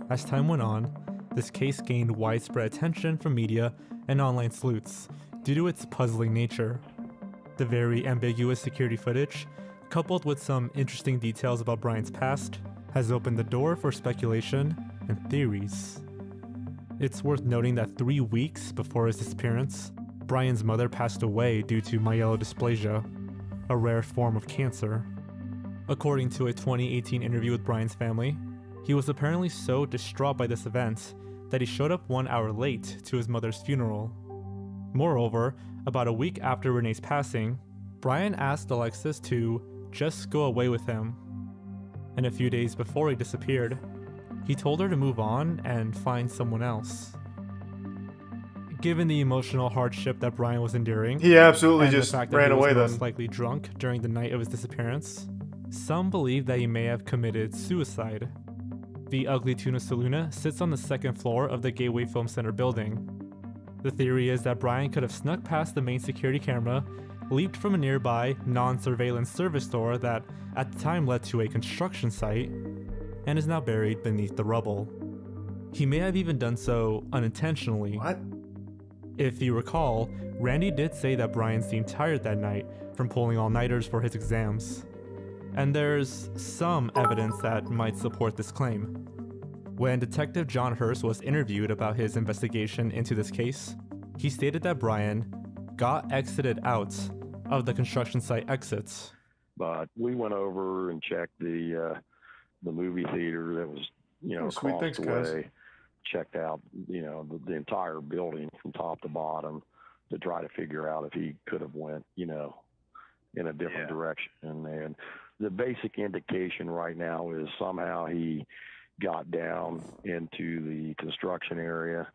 As time went on, this case gained widespread attention from media and online sleuths due to its puzzling nature. The very ambiguous security footage, coupled with some interesting details about Brian's past, has opened the door for speculation and theories. It's worth noting that 3 weeks before his disappearance, Brian's mother passed away due to myelodysplasia, a rare form of cancer. According to a 2018 interview with Brian's family, he was apparently so distraught by this event that he showed up 1 hour late to his mother's funeral. Moreover, about a week after Renee's passing, Brian asked Alexis to just go away with him. And a few days before he disappeared, he told her to move on and find someone else. Given the emotional hardship that Brian was enduring, He absolutely and just the fact that ran he was away most then. likely drunk during the night of his disappearance, some believe that he may have committed suicide. The Ugly Tuna Saluna sits on the second floor of the Gateway Film Center building. The theory is that Brian could have snuck past the main security camera, leaped from a nearby non-surveillance service door that at the time led to a construction site, and is now buried beneath the rubble. He may have even done so unintentionally. What? If you recall, Randy did say that Brian seemed tired that night from pulling all-nighters for his exams. And there's some evidence that might support this claim. When Detective John Hurst was interviewed about his investigation into this case, he stated that Brian got exited out of the construction site exits. But we went over and checked the movie theater that was, you know, sweet. across Thanks, the guys. way. Checked out, you know, the entire building from top to bottom to try to figure out if he could have went, you know, in a different direction. And the basic indication right now is somehow he got down into the construction area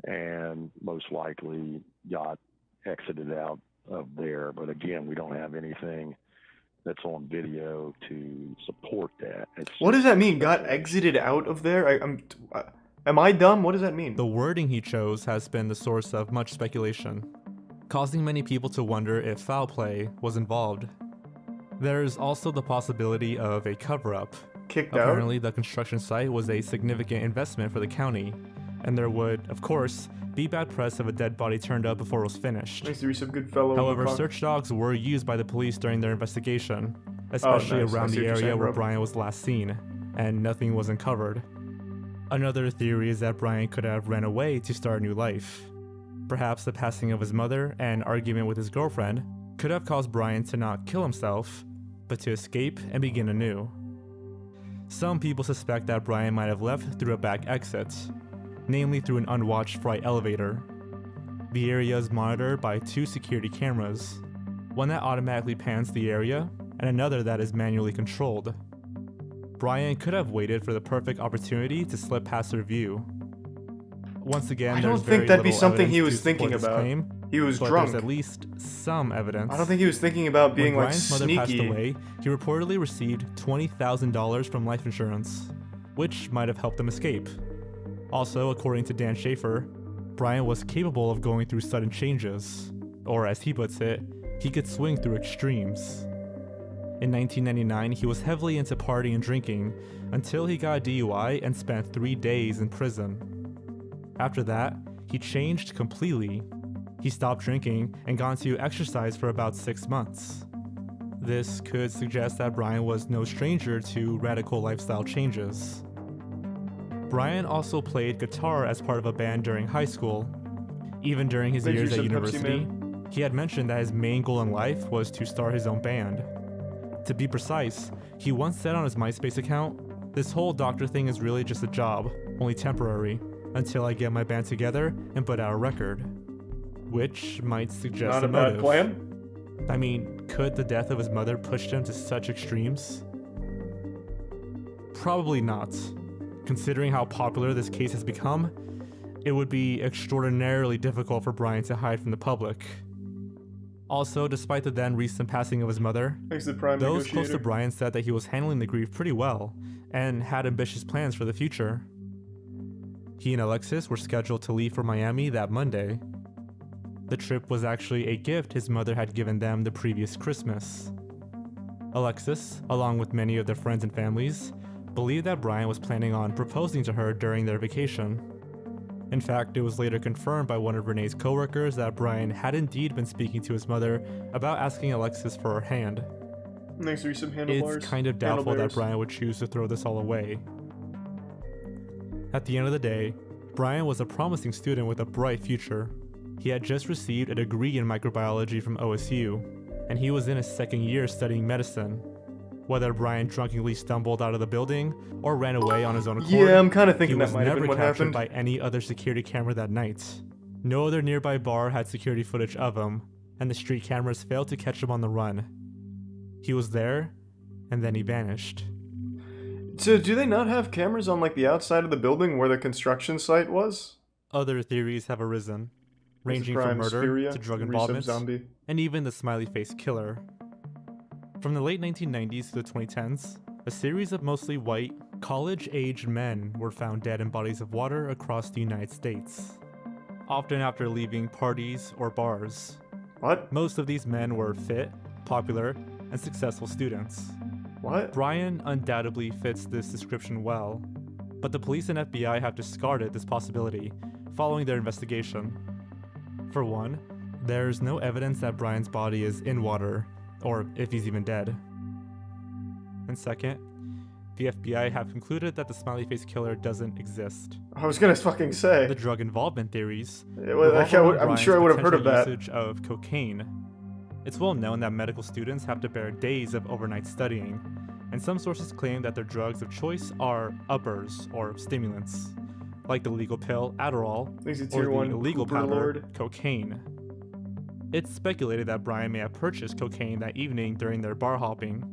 and most likely got exited out of there. But again, we don't have anything that's on video to support that. What does that mean? Got exited out of there? Am I dumb? What does that mean? The wording he chose has been the source of much speculation, causing many people to wonder if foul play was involved. There's also the possibility of a cover-up. Kicked out? Apparently, the construction site was a significant investment for the county, and there would, of course, be bad press if a dead body turned up before it was finished. Nice to be some good fellow. However, search dogs were used by the police during their investigation, especially around the area where Brian was last seen, and nothing was uncovered. Another theory is that Brian could have ran away to start a new life. Perhaps the passing of his mother and argument with his girlfriend could have caused Brian to not kill himself, but to escape and begin anew. Some people suspect that Brian might have left through a back exit, namely through an unwatched freight elevator. The area is monitored by 2 security cameras, one that automatically pans the area and another that is manually controlled. Brian could have waited for the perfect opportunity to slip past their view. Once again, I there's don't think that'd be very little something he evidence was to support thinking this about. claim, He was but drunk. There's at least some evidence. I don't think he was thinking about being when like Brian's mother sneaky. passed away, he reportedly received $20,000 from life insurance, which might have helped him escape. Also, according to Dan Schaefer, Brian was capable of going through sudden changes, or as he puts it, he could swing through extremes. In 1999, he was heavily into partying and drinking until he got a DUI and spent 3 days in prison. After that, he changed completely. He stopped drinking and got into exercise for about 6 months. This could suggest that Brian was no stranger to radical lifestyle changes. Brian also played guitar as part of a band during high school. Even during his years at university, he had mentioned that his main goal in life was to start his own band. To be precise, he once said on his MySpace account, "This whole doctor thing is really just a job, only temporary, until I get my band together and put out a record." Which might suggest Not a bad plan. I mean, could the death of his mother push him to such extremes? Probably not. Considering how popular this case has become, it would be extraordinarily difficult for Brian to hide from the public. Also, despite the then recent passing of his mother, those close to Brian said that he was handling the grief pretty well and had ambitious plans for the future. He and Alexis were scheduled to leave for Miami that Monday. The trip was actually a gift his mother had given them the previous Christmas. Alexis, along with many of their friends and families, believed that Brian was planning on proposing to her during their vacation. In fact, it was later confirmed by one of Renee's coworkers that Brian had indeed been speaking to his mother about asking Alexis for her hand. Next to some handlebars. It's kind of doubtful that Brian would choose to throw this all away. At the end of the day, Brian was a promising student with a bright future. He had just received a degree in microbiology from OSU, and he was in his second year studying medicine. Whether Brian drunkenly stumbled out of the building or ran away on his own accord, yeah, I'm kind of thinking that might have been what captured happened. by any other security camera that night. No other nearby bar had security footage of him, and the street cameras failed to catch him on the run. He was there, and then he vanished. So do they not have cameras on like the outside of the building where the construction site was? Other theories have arisen, ranging from murder to drug involvement, and even the smiley face killer. From the late 1990s to the 2010s, a series of mostly white, college-aged men were found dead in bodies of water across the United States, often after leaving parties or bars. What? Most of these men were fit, popular, and successful students. What? Brian undoubtedly fits this description well, but the police and FBI have discarded this possibility following their investigation. For one, there's no evidence that Brian's body is in water, or if he's even dead. And second, the FBI have concluded that the smiley face killer doesn't exist. I was gonna fucking say. The drug involvement theories. I'm sure I would have heard of that. Usage of cocaine. It's well known that medical students have to bear days of overnight studying, and some sources claim that their drugs of choice are uppers or stimulants, like the legal pill Adderall or the illegal powder cocaine. It's speculated that Brian may have purchased cocaine that evening during their bar hopping,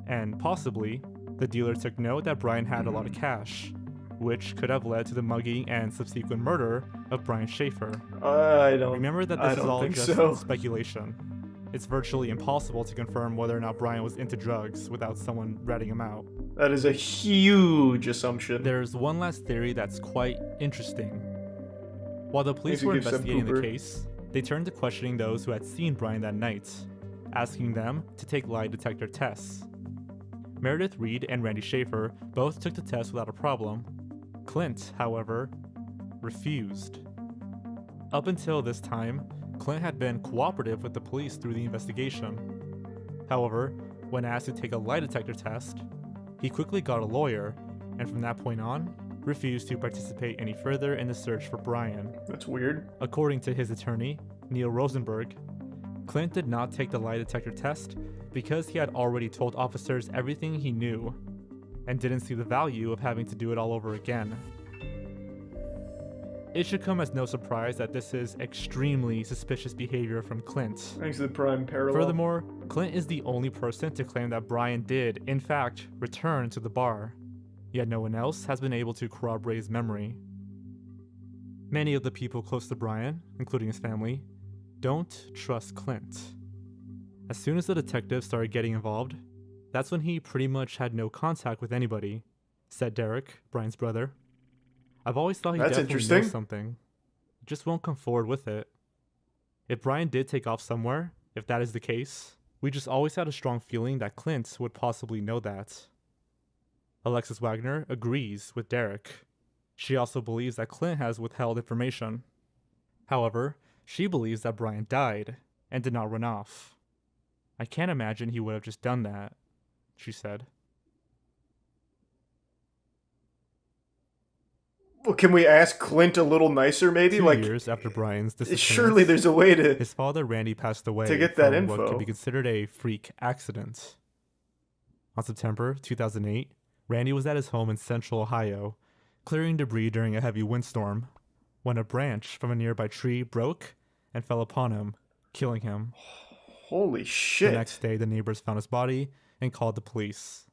and possibly, the dealer took note that Brian had a lot of cash. which could have led to the mugging and subsequent murder of Brian Schaefer. I don't remember that I this is don't all think just so. speculation. It's virtually impossible to confirm whether or not Brian was into drugs without someone ratting him out. That is a huge assumption. There's one last theory that's quite interesting. While the police were investigating the case, they turned to questioning those who had seen Brian that night, asking them to take lie detector tests. Meredith Reed and Randy Schaefer both took the test without a problem. Clint, however, refused. Up until this time, Clint had been cooperative with the police through the investigation. However, when asked to take a lie detector test, he quickly got a lawyer, and from that point on, refused to participate any further in the search for Brian. That's weird. According to his attorney, Neil Rosenberg, Clint did not take the lie detector test because he had already told officers everything he knew, and didn't see the value of having to do it all over again. It should come as no surprise that this is extremely suspicious behavior from Clint. Thanks to the prime parallel. Furthermore, Clint is the only person to claim that Brian did, in fact, return to the bar, yet no one else has been able to corroborate his memory. Many of the people close to Brian, including his family, don't trust Clint. As soon as the detectives started getting involved, that's when he pretty much had no contact with anybody, said Derek, Brian's brother. I've always thought he definitely knows something. Just won't come forward with it. If Brian did take off somewhere, if that is the case, we just always had a strong feeling that Clint would possibly know that. Alexis Wagner agrees with Derek. She also believes that Clint has withheld information. However, she believes that Brian died and did not run off. I can't imagine he would have just done that, she said. Well, can we ask Clint a little nicer, maybe? 2 years after Brian's disappearance, surely there's a way to... His father, Randy, passed away to get that from info. what could be considered a freak accident. On September 2008, Randy was at his home in central Ohio, clearing debris during a heavy windstorm, when a branch from a nearby tree broke and fell upon him, killing him. Holy shit. The next day, the neighbors found his body and called the police.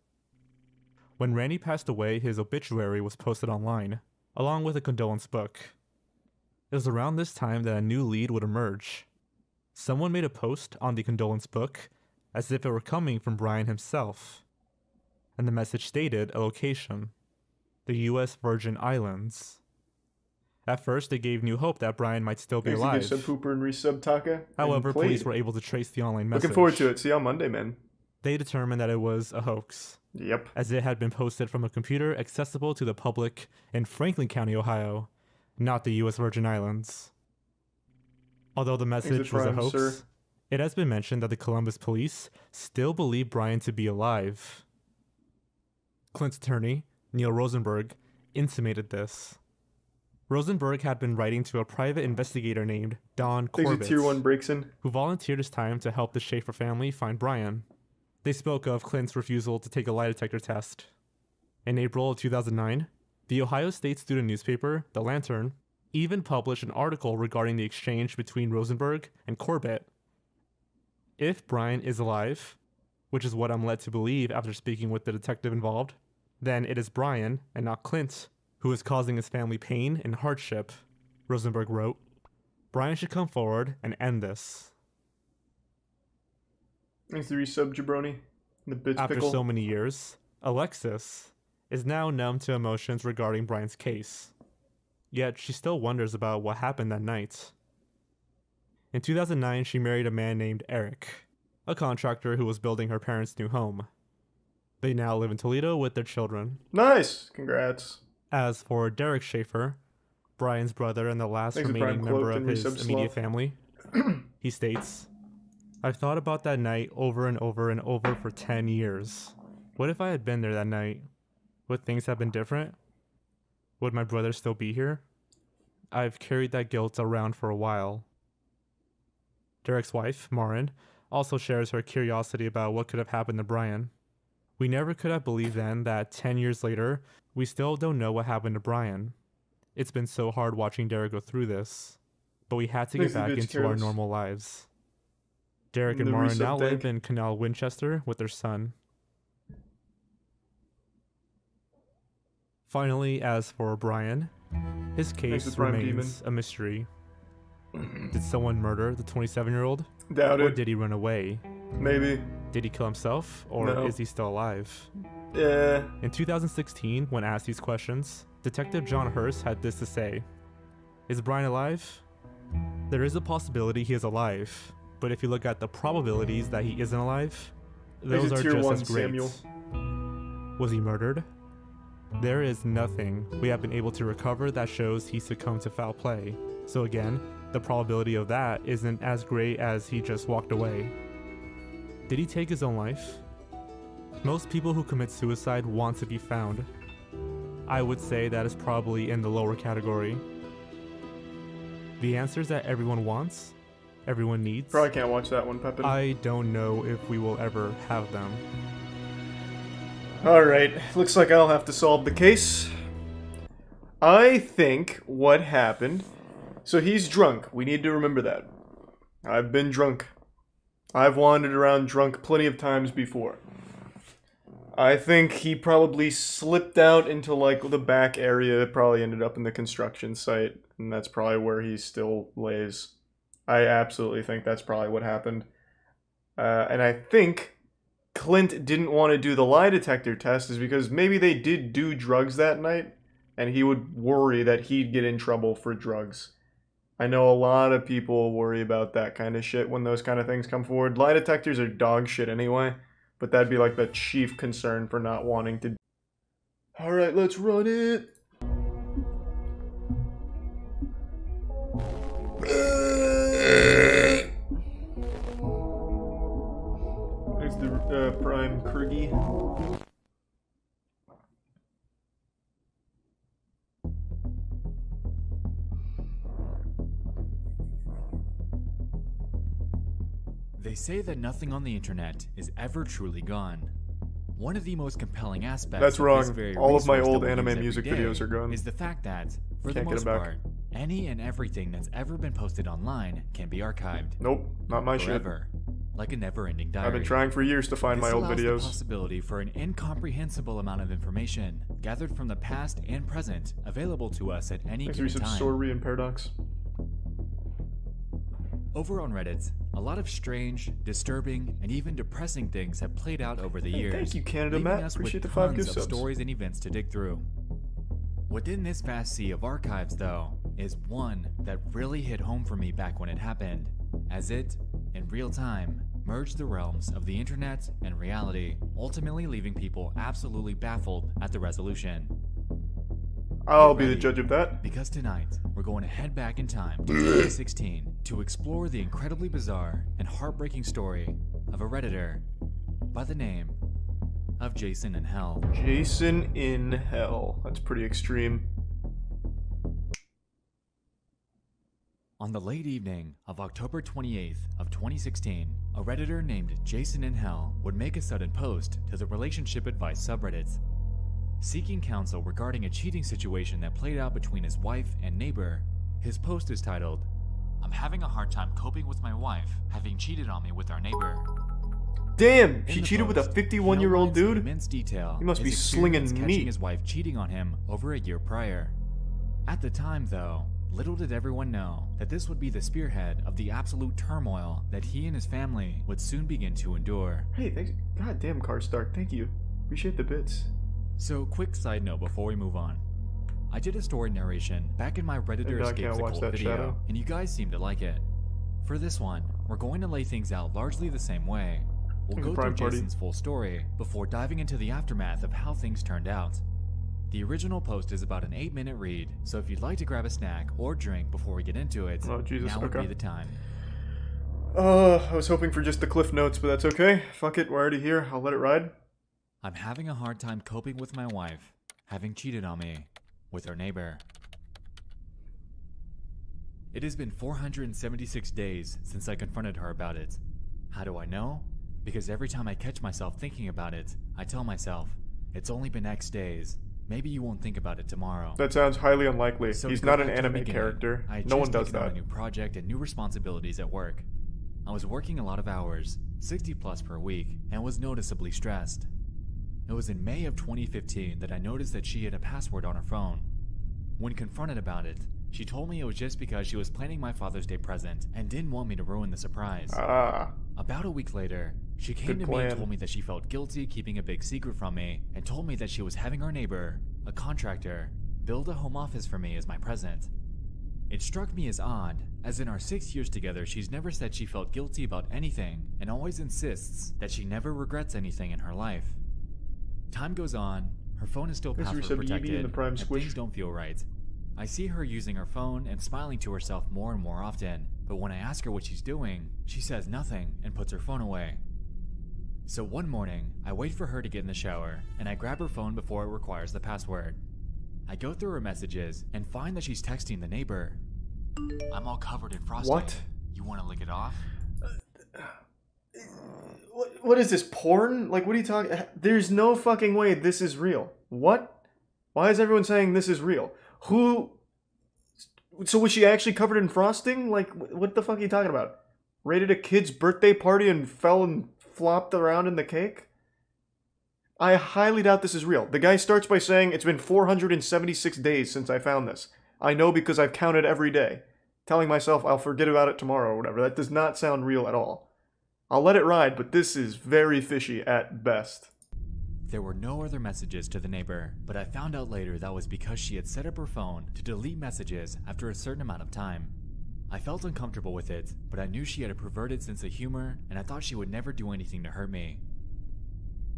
When Randy passed away, his obituary was posted online, along with a condolence book. It was around this time that a new lead would emerge. Someone made a post on the condolence book as if it were coming from Brian himself, and the message stated a location, the U.S. Virgin Islands. At first, it gave new hope that Brian might still be alive. Sub Hooper and resub Taka. However, police were able to trace the online message. Looking forward to it. See you on Monday, man. They determined that it was a hoax. Yep. As it had been posted from a computer accessible to the public in Franklin County, Ohio, not the U.S. Virgin Islands. Although the message was a hoax, it has been mentioned that the Columbus police still believe Brian to be alive. Clint's attorney, Neil Rosenberg, intimated this. Rosenberg had been writing to a private investigator named Don Corbett, Tier 1 breaks in, who volunteered his time to help the Schaefer family find Brian. They spoke of Clint's refusal to take a lie detector test. In April of 2009, the Ohio State student newspaper, The Lantern, even published an article regarding the exchange between Rosenberg and Corbett. If Brian is alive, which is what I'm led to believe after speaking with the detective involved, then it is Brian, and not Clint, who is causing his family pain and hardship, Rosenberg wrote. Brian should come forward and end this. Thanks to resub Jabroni. The bits After pickle. so many years, Alexis is now numb to emotions regarding Brian's case. Yet she still wonders about what happened that night. In 2009, she married a man named Eric, a contractor who was building her parents' new home. They now live in Toledo with their children. Nice! Congrats. As for Derek Schaefer, Brian's brother and the last remaining member of his immediate family, he states, I've thought about that night over and over and over for 10 years. What if I had been there that night? Would things have been different? Would my brother still be here? I've carried that guilt around for a while. Derek's wife, Marin, also shares her curiosity about what could have happened to Brian. We never could have believed then that 10 years later, we still don't know what happened to Brian. It's been so hard watching Derek go through this, but we had to get back into our normal lives. Derek and Marin now live in Canal Winchester with their son. Finally, as for Brian, his case remains a mystery. Did someone murder the 27-year-old? Doubt or it. did he run away? Maybe. Did he kill himself, or No. is he still alive? Yeah. In 2016, when asked these questions, Detective John Hurst had this to say. Is Brian alive? There is a possibility he is alive, but if you look at the probabilities that he isn't alive, those are just as great. Samuel. Was he murdered? There is nothing we have been able to recover that shows he succumbed to foul play. So again, the probability of that isn't as great as he just walked away. Did he take his own life? Most people who commit suicide want to be found. I would say that is probably in the lower category. The answers that everyone wants, everyone needs. Probably can't watch that one, Pepin. I don't know if we will ever have them. Alright, looks like I'll have to solve the case. I think what happened... So he's drunk. We need to remember that. I've been drunk. I've wandered around drunk plenty of times before. I think he probably slipped out into, like, the back area, probably ended up in the construction site, and that's probably where he still lays. I absolutely think that's probably what happened. And I think Clint didn't want to do the lie detector test is because maybe they did do drugs that night, and he would worry that he'd get in trouble for drugs. I know a lot of people worry about that kind of shit when those kind of things come forward. Lie detectors are dog shit anyway. But that'd be like the chief concern for not wanting to. Alright, let's run it. There's the Prime Krugi. They say that nothing on the internet is ever truly gone. One of the most compelling aspects That's of wrong. this very All of my resource old that we anime use music every day videos are gone. is the fact that, for the Can't get most it back. part, any and everything that's ever been posted online can be archived. Nope, not my forever, like a never-ending diary. I've been trying for years to find This my old allows videos. the possibility for an incomprehensible amount of information gathered from the past and present available to us at any Thanks given for time. Story and Paradox. Over on Reddit, a lot of strange, disturbing, and even depressing things have played out over the years. Thank you, Canada leaving Matt. us Appreciate with the 5 tons gift of subs. stories and events to dig through. Within this vast sea of archives, though, is one that really hit home for me back when it happened, as it, in real time, merged the realms of the internet and reality, ultimately leaving people absolutely baffled at the resolution. I'll be the judge of that. Because tonight, we're going to head back in time to 2016 to explore the incredibly bizarre and heartbreaking story of a Redditor by the name of Jason in Hell. Jason in Hell. That's pretty extreme. On the late evening of October 28th of 2016, a Redditor named Jason in Hell would make a sudden post to the relationship advice subreddit. Seeking counsel regarding a cheating situation that played out between his wife and neighbor, his post is titled, "I'm having a hard time coping with my wife having cheated on me with our neighbor." Damn, she cheated with a 51-year-old dude? Immense detail. He must be his slinging experience catching meat. his wife cheating on him over a year prior. At the time, though, little did everyone know that this would be the spearhead of the absolute turmoil that he and his family would soon begin to endure. Hey, thanks. God damn, Carstark. Thank you. Appreciate the bits. So, quick side note before we move on. I did a story narration back in my Redditor Maybe I Escapes can't the watch Cult that video, shadow. and you guys seem to like it. For this one, we're going to lay things out largely the same way. We'll go through Prime Party. Jason's full story before diving into the aftermath of how things turned out. The original post is about an 8-minute read, so if you'd like to grab a snack or drink before we get into it, Oh, Jesus, now would okay. be the time. I was hoping for just the cliff notes, but that's okay. Fuck it, we're already here. I'll let it ride. I'm having a hard time coping with my wife having cheated on me with her neighbor. It has been 476 days since I confronted her about it. How do I know? Because every time I catch myself thinking about it, I tell myself, it's only been X days. Maybe you won't think about it tomorrow. That sounds highly unlikely. So He's to go not an back to the anime beginning, character. I had No one just does taken on that. a new project and new responsibilities at work. I was working a lot of hours, 60 plus per week, and was noticeably stressed. It was in May of 2015 that I noticed that she had a password on her phone. When confronted about it, she told me it was just because she was planning my Father's Day present and didn't want me to ruin the surprise. About a week later, she came to me and told me that she felt guilty keeping a big secret from me and told me that she was having our neighbor, a contractor, build a home office for me as my present. It struck me as odd, as in our 6 years together she's never said she felt guilty about anything and always insists that she never regrets anything in her life. Time goes on, her phone is still password protected, and things don't feel right. I see her using her phone and smiling to herself more and more often, but when I ask her what she's doing, she says nothing and puts her phone away. So one morning, I wait for her to get in the shower, and I grab her phone before it requires the password. I go through her messages and find that she's texting the neighbor. I'm all covered in frosting. What? You want to lick it off? What is this, porn? Like, what are you talking? There's no fucking way this is real. What? Why is everyone saying this is real? Who? So was she actually covered in frosting? Like, what the fuck are you talking about? Raided a kid's birthday party and fell and flopped around in the cake? I highly doubt this is real. The guy starts by saying, it's been 476 days since I found this. I know because I've counted every day. Telling myself I'll forget about it tomorrow or whatever. That does not sound real at all. I'll let it ride, but this is very fishy at best. There were no other messages to the neighbor, but I found out later that was because she had set up her phone to delete messages after a certain amount of time. I felt uncomfortable with it, but I knew she had a perverted sense of humor, and I thought she would never do anything to hurt me.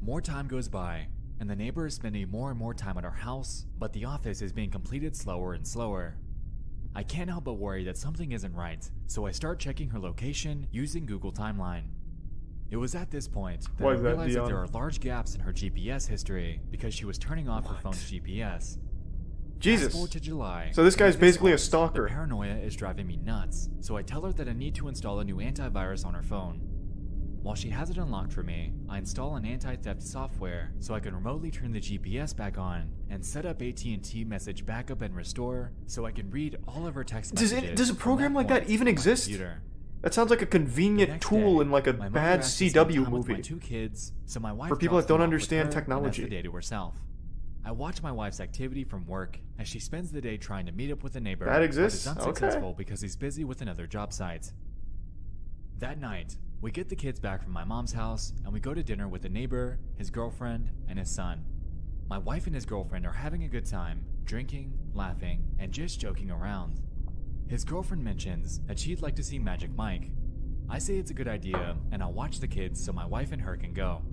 More time goes by, and the neighbor is spending more and more time at our house, but the office is being completed slower and slower. I can't help but worry that something isn't right, so I start checking her location using Google Timeline. It was at this point that I realized that there are large gaps in her GPS history because she was turning off her phone's GPS. Jesus. Fast forward to July. So this guy's basically a stalker. The paranoia is driving me nuts, so I tell her that I need to install a new antivirus on her phone. While she has it unlocked for me, I install an anti-theft software so I can remotely turn the GPS back on and set up AT&T message backup and restore so I can read all of her text messages. Does a program like that even exist? That sounds like a convenient tool in like a bad CW movie. My 2 kids, so my wife for people that don't understand technology. The day to herself. I watch my wife's activity from work as she spends the day trying to meet up with a neighbor. That exists? But is unsuccessful because he's busy with another job site. That night, we get the kids back from my mom's house and we go to dinner with a neighbor, his girlfriend, and his son. My wife and his girlfriend are having a good time, drinking, laughing, and just joking around. His girlfriend mentions that she'd like to see Magic Mike. I say it's a good idea and I'll watch the kids so my wife and her can go.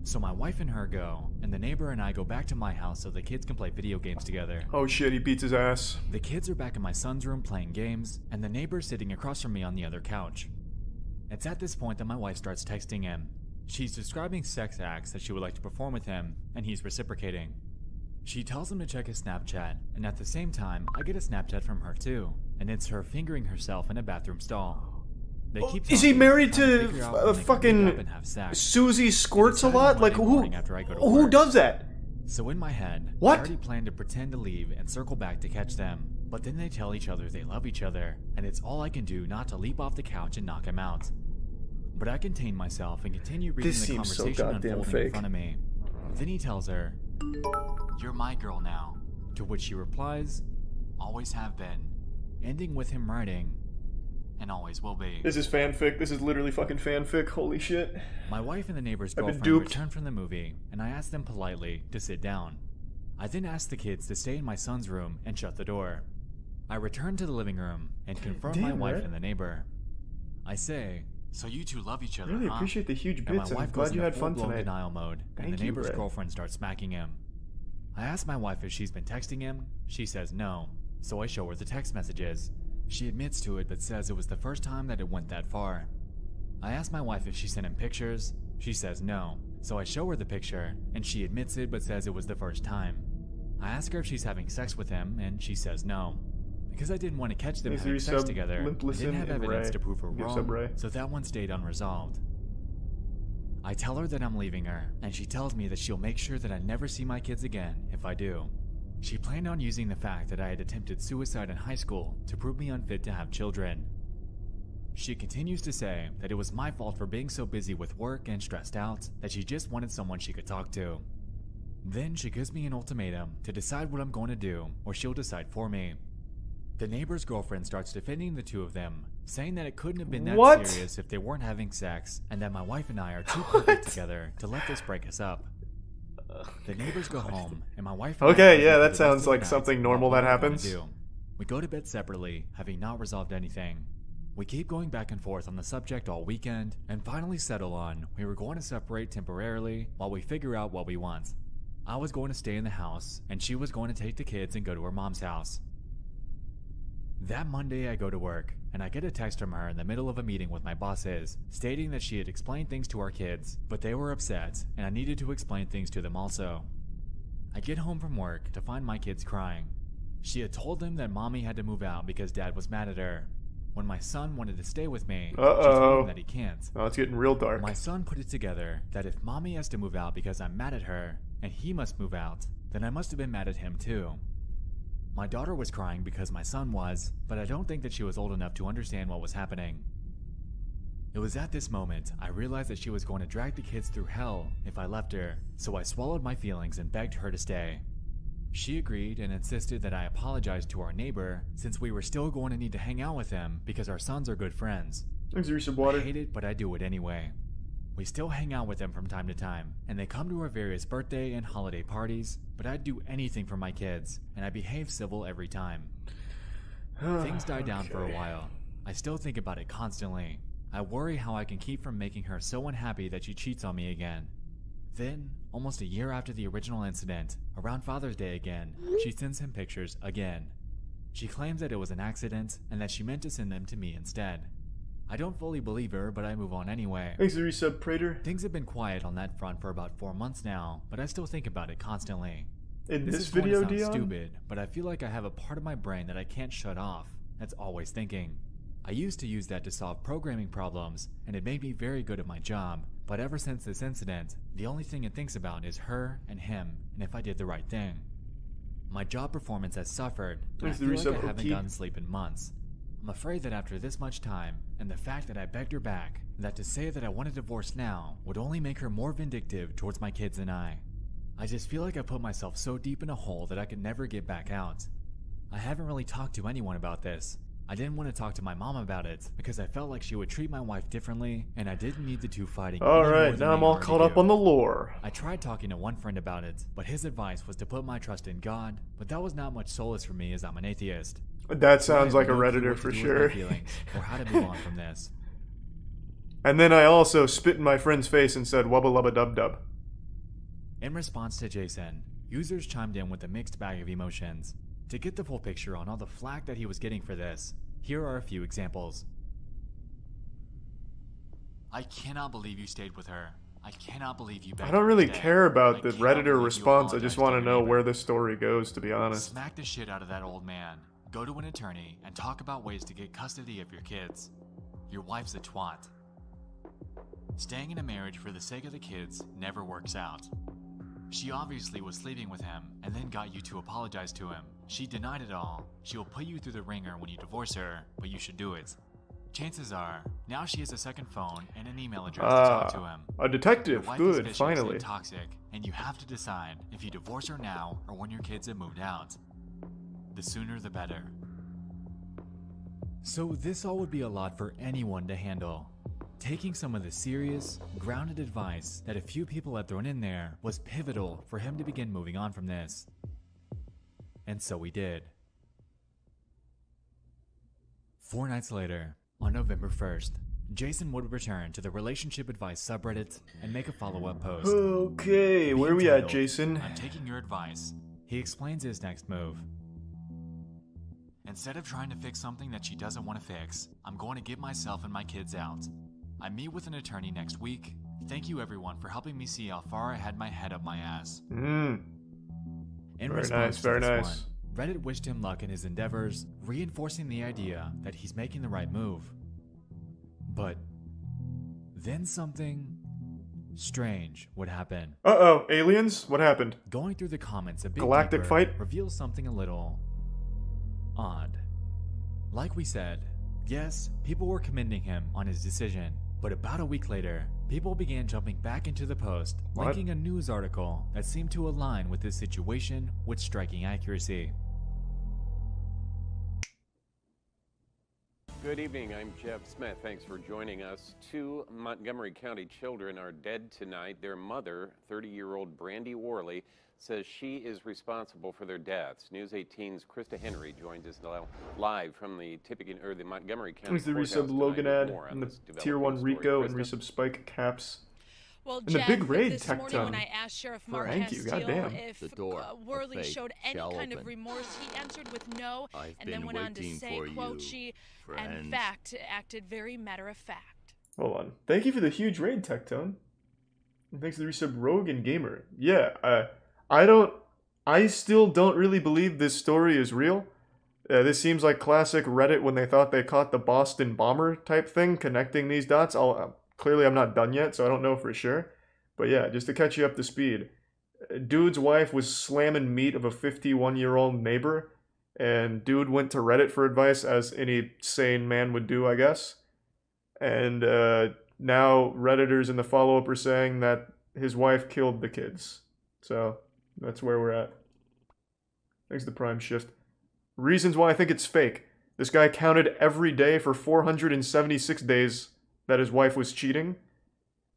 So my wife and her go, and the neighbor and I go back to my house so the kids can play video games together. Oh shit, he beats his ass. The kids are back in my son's room playing games, and the neighbor's sitting across from me on the other couch. It's at this point that my wife starts texting him. She's describing sex acts that she would like to perform with him, and he's reciprocating. She tells him to check his Snapchat, and at the same time, I get a Snapchat from her too, and it's her fingering herself in a bathroom stall. They keep is he married to fucking Susie Squirts a lot? Like who does that? So in my head, what? I already planned to pretend to leave and circle back to catch them, but then they tell each other they love each other, and it's all I can do not to leap off the couch and knock him out. But I contain myself and continue reading the conversation unfolding in front of me. Then he tells her, "You're my girl now," to which she replies, "Always have been," ending with him writing, "And always will be." This is fanfic. This is literally fucking fanfic. Holy shit. My wife and the neighbor's girlfriend return from the movie, and I ask them politely to sit down. I then ask the kids to stay in my son's room and shut the door. I return to the living room and confront my wife and the neighbor. I say, "So you two love each other, I really huh?" appreciate the huge and bits. my wife I'm goes glad you into had fun full-blown tonight. denial mode, and the neighbor's girlfriend starts smacking him. I ask my wife if she's been texting him. She says no, so I show her the text messages. She admits to it but says it was the first time that it went that far. I ask my wife if she sent him pictures. She says no, so I show her the picture, and she admits it but says it was the first time. I ask her if she's having sex with him, and she says no. Because I didn't want to catch them having sex together, I didn't have evidence to prove her wrong, so that one stayed unresolved. I tell her that I'm leaving her, and she tells me that she'll make sure that I never see my kids again if I do. She planned on using the fact that I had attempted suicide in high school to prove me unfit to have children. She continues to say that it was my fault for being so busy with work and stressed out that she just wanted someone she could talk to. Then she gives me an ultimatum to decide what I'm going to do, or she'll decide for me. The neighbor's girlfriend starts defending the two of them, saying that it couldn't have been that serious if they weren't having sex, and that my wife and I are too perfect together to let this break us up. The neighbors go home, and my wife and I okay, yeah, that sounds like something normal that happens. We go to bed separately, having not resolved anything. We keep going back and forth on the subject all weekend, and finally settle on we were going to separate temporarily while we figure out what we want. I was going to stay in the house, and she was going to take the kids and go to her mom's house. That Monday I go to work, and I get a text from her in the middle of a meeting with my bosses, stating that she had explained things to our kids, but they were upset, and I needed to explain things to them also. I get home from work to find my kids crying. She had told them that mommy had to move out because dad was mad at her. When my son wanted to stay with me, she told him that he can't. Oh, it's getting real dark. My son put it together that if mommy has to move out because I'm mad at her, and he must move out, then I must have been mad at him too. My daughter was crying because my son was, but I don't think that she was old enough to understand what was happening. It was at this moment I realized that she was going to drag the kids through hell if I left her, so I swallowed my feelings and begged her to stay. She agreed and insisted that I apologize to our neighbor since we were still going to need to hang out with him because our sons are good friends. Thanks for some water. I hate it, but I do it anyway. We still hang out with them from time to time, and they come to our various birthday and holiday parties, but I'd do anything for my kids, and I behave civil every time. Things died down for a while. I still think about it constantly. I worry how I can keep from making her so unhappy that she cheats on me again. Then, almost a year after the original incident, around Father's Day again, she sends him pictures again. She claims that it was an accident and that she meant to send them to me instead. I don't fully believe her, but I move on anyway. Thanks, the resub, Prater. Things have been quiet on that front for about 4 months now, but I still think about it constantly. In this is video, going to sound Dion? stupid, but I feel like I have a part of my brain that I can't shut off, that's always thinking. I used to use that to solve programming problems, and it made me very good at my job, but ever since this incident, the only thing it thinks about is her and him, and if I did the right thing. My job performance has suffered, and I feel like I haven't gotten sleep in months. I'm afraid that after this much time, and the fact that I begged her back, that to say that I want a divorce now would only make her more vindictive towards my kids and I just feel like I put myself so deep in a hole that I could never get back out. I haven't really talked to anyone about this. I didn't want to talk to my mom about it because I felt like she would treat my wife differently, and I didn't need the two fighting. Alright, now I'm all caught up on the lore. I tried talking to one friend about it, but his advice was to put my trust in God, but that was not much solace for me as I'm an atheist. That sounds like a Redditor for sure. Or how to move on from this. And then I also spit in my friend's face and said wubba lubba dub dub. In response to Jason, users chimed in with a mixed bag of emotions. To get the full picture on all the flack that he was getting for this, here are a few examples. I cannot believe you stayed with her. I cannot believe you begged I don't really her to stay. care about the I cannot Redditor believe you response, I just apologized want to to your know neighbor. where this story goes, to be honest. Smack the shit out of that old man. Go to an attorney and talk about ways to get custody of your kids. Your wife's a twat. Staying in a marriage for the sake of the kids never works out. She obviously was sleeping with him and then got you to apologize to him. She denied it all. She will put you through the ringer when you divorce her, but you should do it. Chances are, now she has a second phone and an email address to talk to him. A detective, Your wife good, is vicious finally. and toxic, and you have to decide if you divorce her now or when your kids have moved out. The sooner the better. So this all would be a lot for anyone to handle. Taking some of the serious, grounded advice that a few people had thrown in there was pivotal for him to begin moving on from this. And so we did. 4 nights later, on November 1st, Jason would return to the relationship advice subreddit and make a follow-up post. Okay, where we at, Jason? I'm taking your advice. He explains his next move. Instead of trying to fix something that she doesn't want to fix, I'm going to get myself and my kids out. I meet with an attorney next week. Thank you everyone for helping me see how far I had my head up my ass. In Very nice, very nice. Reddit wished him luck in his endeavors, reinforcing the idea that he's making the right move. But then something strange would happen. Uh-oh, aliens? What happened? Going through the comments a bit Galactic deeper fight? reveals something a little odd. Like we said, Yes, people were commending him on his decision, but about a week later, people began jumping back into the post, linking a news article that seemed to align with this situation with striking accuracy. Good evening, I'm Jeff Smith. Thanks for joining us. 2 Montgomery County children are dead tonight. Their mother, 30-year-old Brandy Worley, says she is responsible for their deaths. News 18's Krista Henry joins us now live from the the Montgomery County Here's the resub Logan ad and the Tier 1 Rico and resub Spike caps. Well, and Jeff, the big raid this tech morning ton. when I asked Sheriff Mark Thank you, goddamn. if Worley showed any kind of remorse, he answered with no, and then went on to say, quote, she, in fact, acted very matter-of-fact. Hold on. Thank you for the huge raid, Tectone. And thanks to the resub Rogue and Gamer. Yeah, I still don't really believe this story is real. This seems like classic Reddit when they thought they caught the Boston bomber type thing, connecting these dots. Clearly I'm not done yet, so I don't know for sure. But yeah, just to catch you up to speed. Dude's wife was slamming meat of a 51-year-old neighbor, and dude went to Reddit for advice, as any sane man would do, I guess. And now Redditors in the follow-up are saying that his wife killed the kids. So that's where we're at. Thanks to the Prime Shift. Reasons why I think it's fake. This guy counted every day for 476 days that his wife was cheating.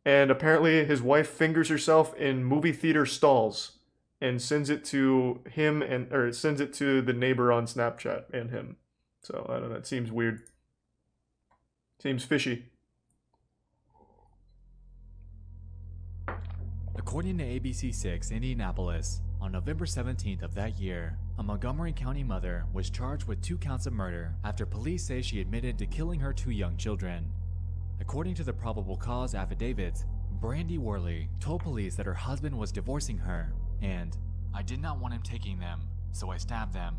And apparently his wife fingers herself in movie theater stalls and sends it to him or sends it to the neighbor on Snapchat and him. So I don't know, it seems weird. Seems fishy. According to ABC6 Indianapolis, on November 17th of that year, a Montgomery County mother was charged with 2 counts of murder after police say she admitted to killing her 2 young children. According to the probable cause affidavits, Brandy Worley told police that her husband was divorcing her, and I did not want him taking them, so I stabbed them.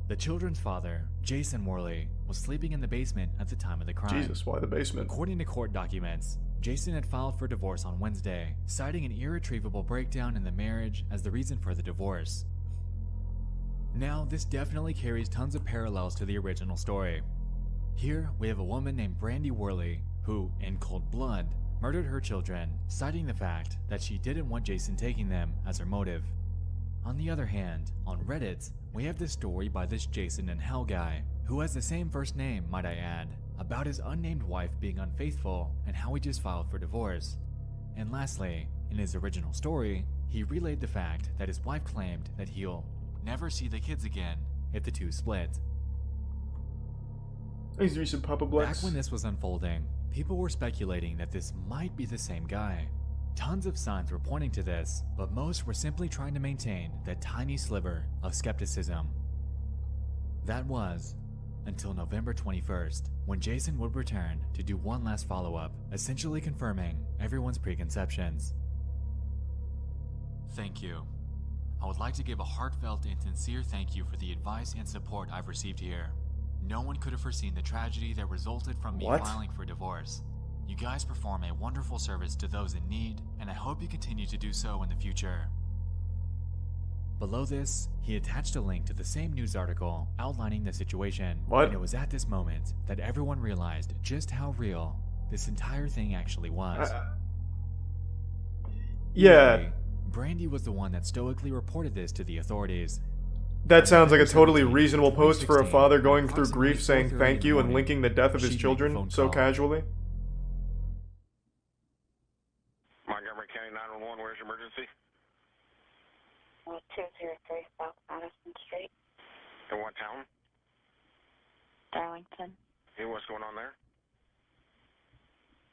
The children's father, Jason Worley, was sleeping in the basement at the time of the crime. Jesus, why the basement? According to court documents, Jason had filed for divorce on Wednesday, citing an irretrievable breakdown in the marriage as the reason for the divorce. Now, this definitely carries tons of parallels to the original story. Here, we have a woman named Brandy Worley who, in cold blood, murdered her children, citing the fact that she didn't want Jason taking them as her motive. On the other hand, on Reddit, we have this story by this Jason and Hell guy, who has the same first name, might I add, about his unnamed wife being unfaithful and how he just filed for divorce. And lastly, in his original story, he relayed the fact that his wife claimed that he'll never see the kids again if the two split. Back when this was unfolding, people were speculating that this might be the same guy. Tons of signs were pointing to this, but most were simply trying to maintain that tiny sliver of skepticism. That was until November 21st, when Jason would return to do one last follow-up, essentially confirming everyone's preconceptions. Thank you. I would like to give a heartfelt and sincere thank you for the advice and support I've received here. No one could have foreseen the tragedy that resulted from me filing for divorce. You guys perform a wonderful service to those in need, and I hope you continue to do so in the future. Below this, he attached a link to the same news article outlining the situation. And it was at this moment that everyone realized just how real this entire thing actually was. Yeah. Anyway, Brandy was the one that stoically reported this to the authorities. That sounds like a totally reasonable post for a father going through grief saying thank you and linking the death of his children so casually. Montgomery County 911, where's your emergency? 203 South Madison Street. In what town? Darlington. Hey, what's going on there?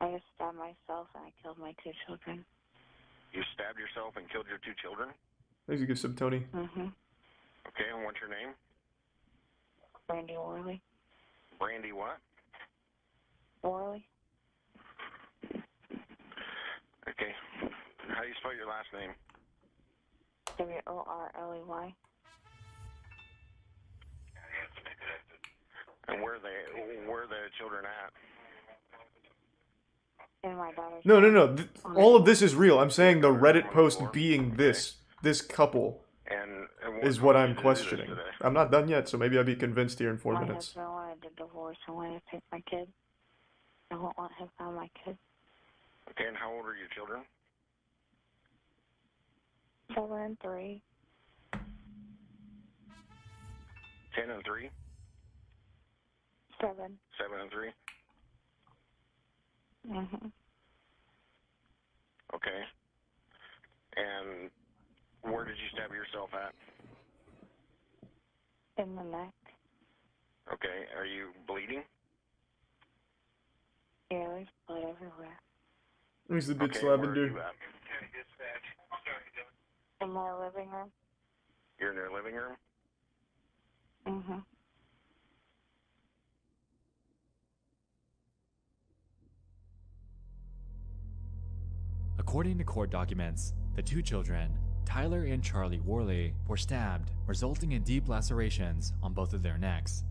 I just stabbed myself and I killed my 2 children. You stabbed yourself and killed your 2 children? Thanks a good sub, Tony. Okay, and what's your name? Brandy Worley. Brandy what? Worley. Okay. How do you spell your last name? W-O-R-L-E-Y. And where are the children at? In my daughter's No. All of this is real. I'm saying the Reddit post being this couple is what I'm questioning. I'm not done yet, so maybe I'll be convinced here in 4 minutes. My husband wanted a divorce and wanted to take my kid. I won't let him find my kid. Okay, and how old are your children? 7 and 3. 10 and 3? 7. 7 and 3? Mm-hmm. Okay. And where did you stab yourself at? In the neck. Okay, are you bleeding? Yeah, there's blood everywhere. He's the bitch Okay, where are lavender. you at? In my living room. You're in your living room? Mm-hmm. According to court documents, the two children, Tyler and Charlie Worley, were stabbed, resulting in deep lacerations on both of their necks.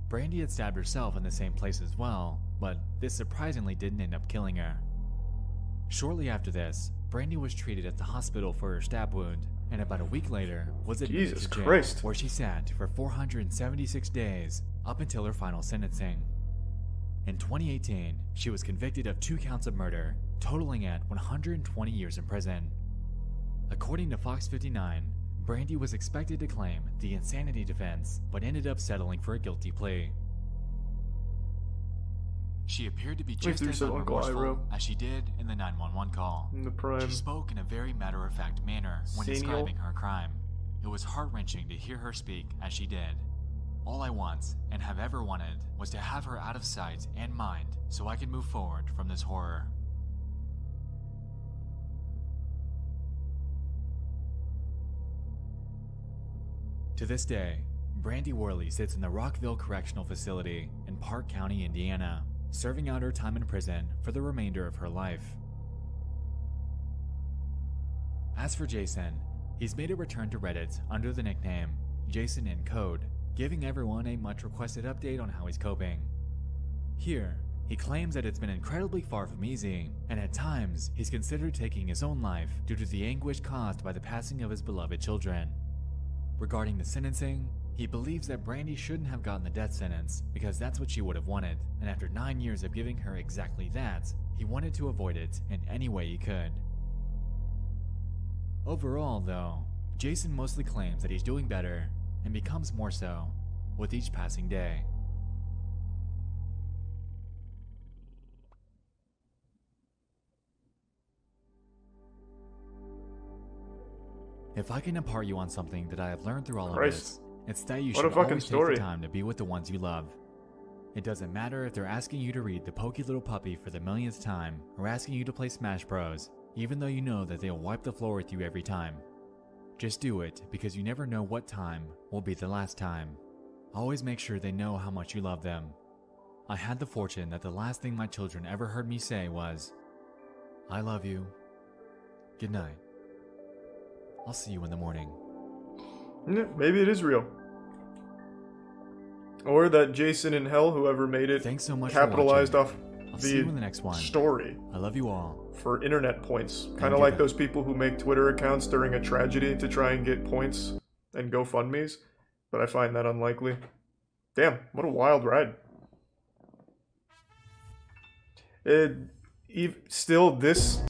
Brandy had stabbed herself in the same place as well, but this surprisingly didn't end up killing her. Shortly after this, Brandy was treated at the hospital for her stab wound, and about a week later was admitted Jesus to jail, Christ. where she sat for 476 days up until her final sentencing. In 2018, she was convicted of 2 counts of murder, totaling at 120 years in prison. According to Fox 59, Brandy was expected to claim the insanity defense, but ended up settling for a guilty plea. She appeared to be just as unremorseful as she did in the 911 call. In the prime. She spoke in a very matter-of-fact manner when describing her crime. It was heart-wrenching to hear her speak as she did. All I want, and have ever wanted, was to have her out of sight and mind so I could move forward from this horror. To this day, Brandy Worley sits in the Rockville Correctional Facility in Park County, Indiana, serving out her time in prison for the remainder of her life. As for Jason, he's made a return to Reddit under the nickname Jason in Code, giving everyone a much requested update on how he's coping. Here, he claims that it's been incredibly far from easy, and at times he's considered taking his own life due to the anguish caused by the passing of his beloved children. Regarding the sentencing, he believes that Brandy shouldn't have gotten the death sentence because that's what she would have wanted, and after 9 years of giving her exactly that, he wanted to avoid it in any way he could. Overall, though, Jason mostly claims that he's doing better, and becomes more so with each passing day. If I can impart you on something that I have learned through all of this, it's that you should always take the time to be with the ones you love. It doesn't matter if they're asking you to read The Pokey Little Puppy for the millionth time, or asking you to play Smash Bros, even though you know that they'll wipe the floor with you every time. Just do it, because you never know what time will be the last time. Always make sure they know how much you love them. I had the fortune that the last thing my children ever heard me say was, "I love you. Good night. I'll see you in the morning." Yeah, maybe it is real. Or that Jason in Hell, whoever made it, thanks so much capitalized off see you in the next one. Story. I love you all. For internet points. Kind of like those people who make Twitter accounts during a tragedy to try and get points and GoFundMes. But I find that unlikely. Damn, what a wild ride. Still, this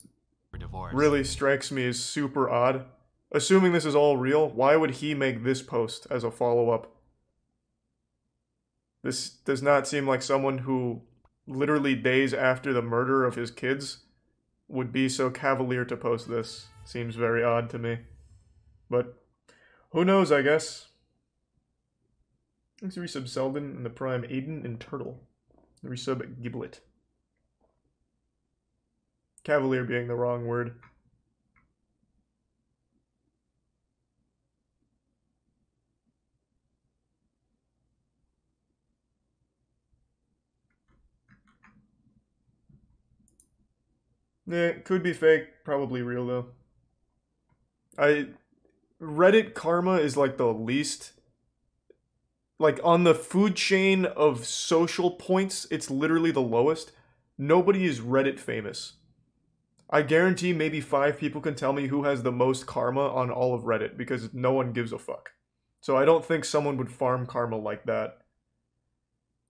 really strikes me as super odd. Assuming this is all real, why would he make this post as a follow-up? This does not seem like someone who, literally days after the murder of his kids, would be so cavalier to post this. Seems very odd to me. But, who knows, I guess. Thanks to resub Selden in the Prime, Aiden and Turtle. The resub Giblet. Cavalier being the wrong word. Yeah, could be fake, probably real though. Reddit karma is like the least, like on the food chain of social points, it's literally the lowest. Nobody is Reddit famous. I guarantee maybe 5 people can tell me who has the most karma on all of Reddit because no one gives a fuck. So I don't think someone would farm karma like that.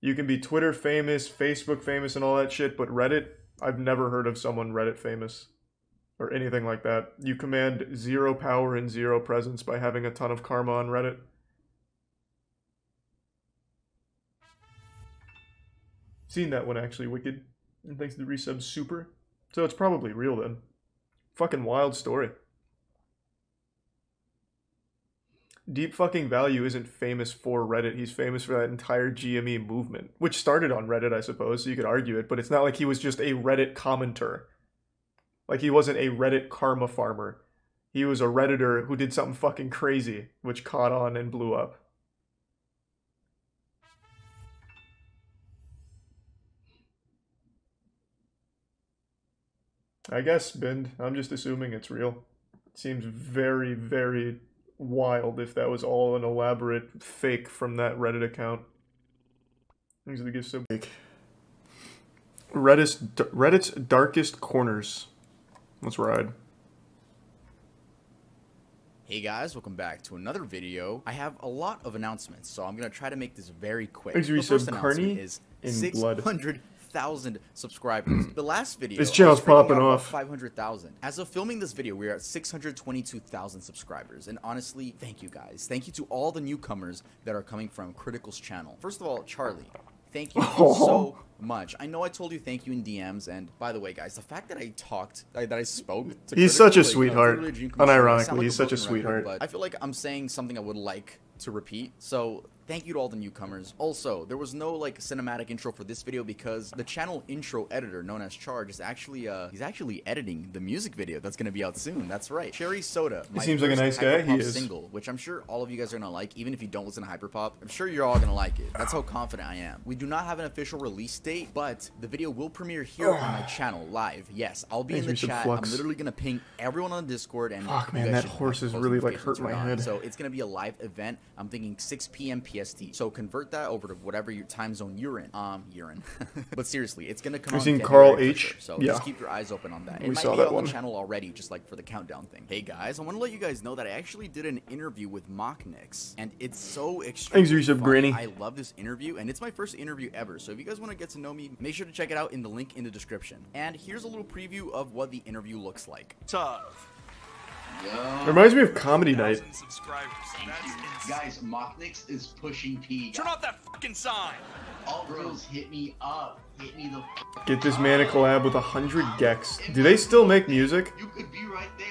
You can be Twitter famous, Facebook famous, and all that shit, but Reddit, I've never heard of someone Reddit famous. Or anything like that. You command 0 power and 0 presence by having a ton of karma on Reddit. Seen that one actually, Wicked. And thanks to the resub Super. So it's probably real then. Fucking wild story. Deep fucking Value isn't famous for Reddit. He's famous for that entire GME movement. Which started on Reddit, I suppose, so you could argue it. But it's not like he was just a Reddit commenter. Like he wasn't a Reddit karma farmer. He was a Redditor who did something fucking crazy, which caught on and blew up. I guess, Bind. I'm just assuming it's real. It seems very, very wild if that was all an elaborate fake from that Reddit account. Things that get so big. Reddit's darkest corners. Let's ride. Hey guys, welcome back to another video. I have a lot of announcements, so I'm gonna try to make this very quick. The first announcement is 600,000 subscribers. The last video, this channel's popping off. 500,000. As of filming this video, we are at 622,000 subscribers. And honestly, thank you guys. Thank you to all the newcomers that are coming from Critical's channel. First of all, Charlie, thank you so much. I know I told you thank you in DMs, and by the way, guys, the fact that I spoke to he's Critical, such a like, sweetheart. Unironically, he's such a sweetheart. But I feel like I'm saying something I would like to repeat. So thank you to all the newcomers. Also, there was no like cinematic intro for this video because the channel intro editor known as Charge is actually he's actually editing the music video that's gonna be out soon. That's right. Cherry Soda. He seems like a nice guy. He is. Single, which I'm sure all of you guys are gonna like, even if you don't listen to Hyperpop. I'm sure you're all gonna like it. That's how confident I am. We do not have an official release date, but the video will premiere here on my channel live. Yes, I'll be in the chat. I'm literally gonna ping everyone on Discord and fuck, man, that horse is really like hurt my head. So it's gonna be a live event. I'm thinking 6 p.m. PST. So convert that over to whatever your time zone you're in. But seriously, it's gonna come out. You've seen Carl H? Sure. So just keep your eyes open on that. It might be on the channel already, just like for the countdown thing. Hey guys, I want to let you guys know that I actually did an interview with Mochnix, and it's so extremely funny. Granny. I love this interview, and it's my first interview ever. So if you guys want to get to know me, make sure to check it out in the link in the description. And here's a little preview of what the interview looks like. It reminds me of Comedy Night. Guys, Mochnix is pushing P. Turn off that fucking sign. All girls hit me up. Hit me the Get this man a collab with 100 Gex. Do they still make music? You could be right there.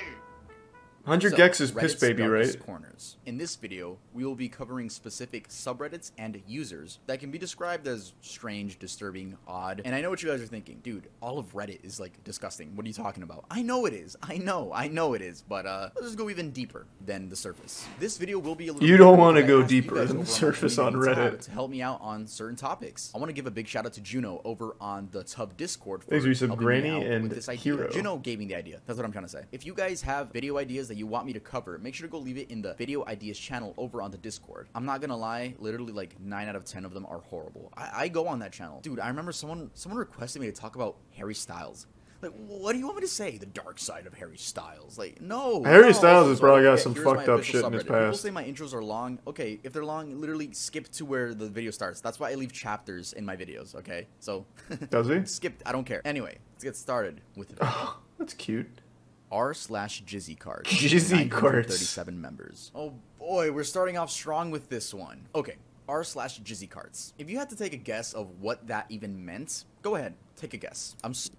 100 Gex is Piss Baby, right? Corners. In this video, we will be covering specific subreddits and users that can be described as strange, disturbing, odd. And I know what you guys are thinking. Dude, all of Reddit is like disgusting. What are you talking about? I know it is. I know it is. But let's just go even deeper than the surface. This video will be a little You don't want to go deeper than the surface on Reddit. To help me out on certain topics. I want to give a big shout out to Juno over on the Tub Discord for Thanks for some Granny and this idea. Hero. Juno gave me the idea. That's what I'm trying to say. If you guys have video ideas that you want me to cover, make sure to go leave it in the video ideas channel over on the Discord. I'm not gonna lie, literally like 9 out of 10 of them are horrible. I go on that channel. Dude, I remember someone requested me to talk about Harry Styles. Like, what do you want me to say? The dark side of Harry Styles. Like, no. Harry Styles has probably got some fucked up shit in his past. People say my intros are long. Okay, if they're long, literally skip to where the video starts. That's why I leave chapters in my videos, okay? So, does he? Skip, I don't care. Anyway, let's get started with the video. Oh, that's cute. r/Jizzy Cards. Jizzy Cards. 37 members. Oh boy, we're starting off strong with this one. Okay, r/Jizzy Cards. If you had to take a guess of what that even meant, go ahead, take a guess.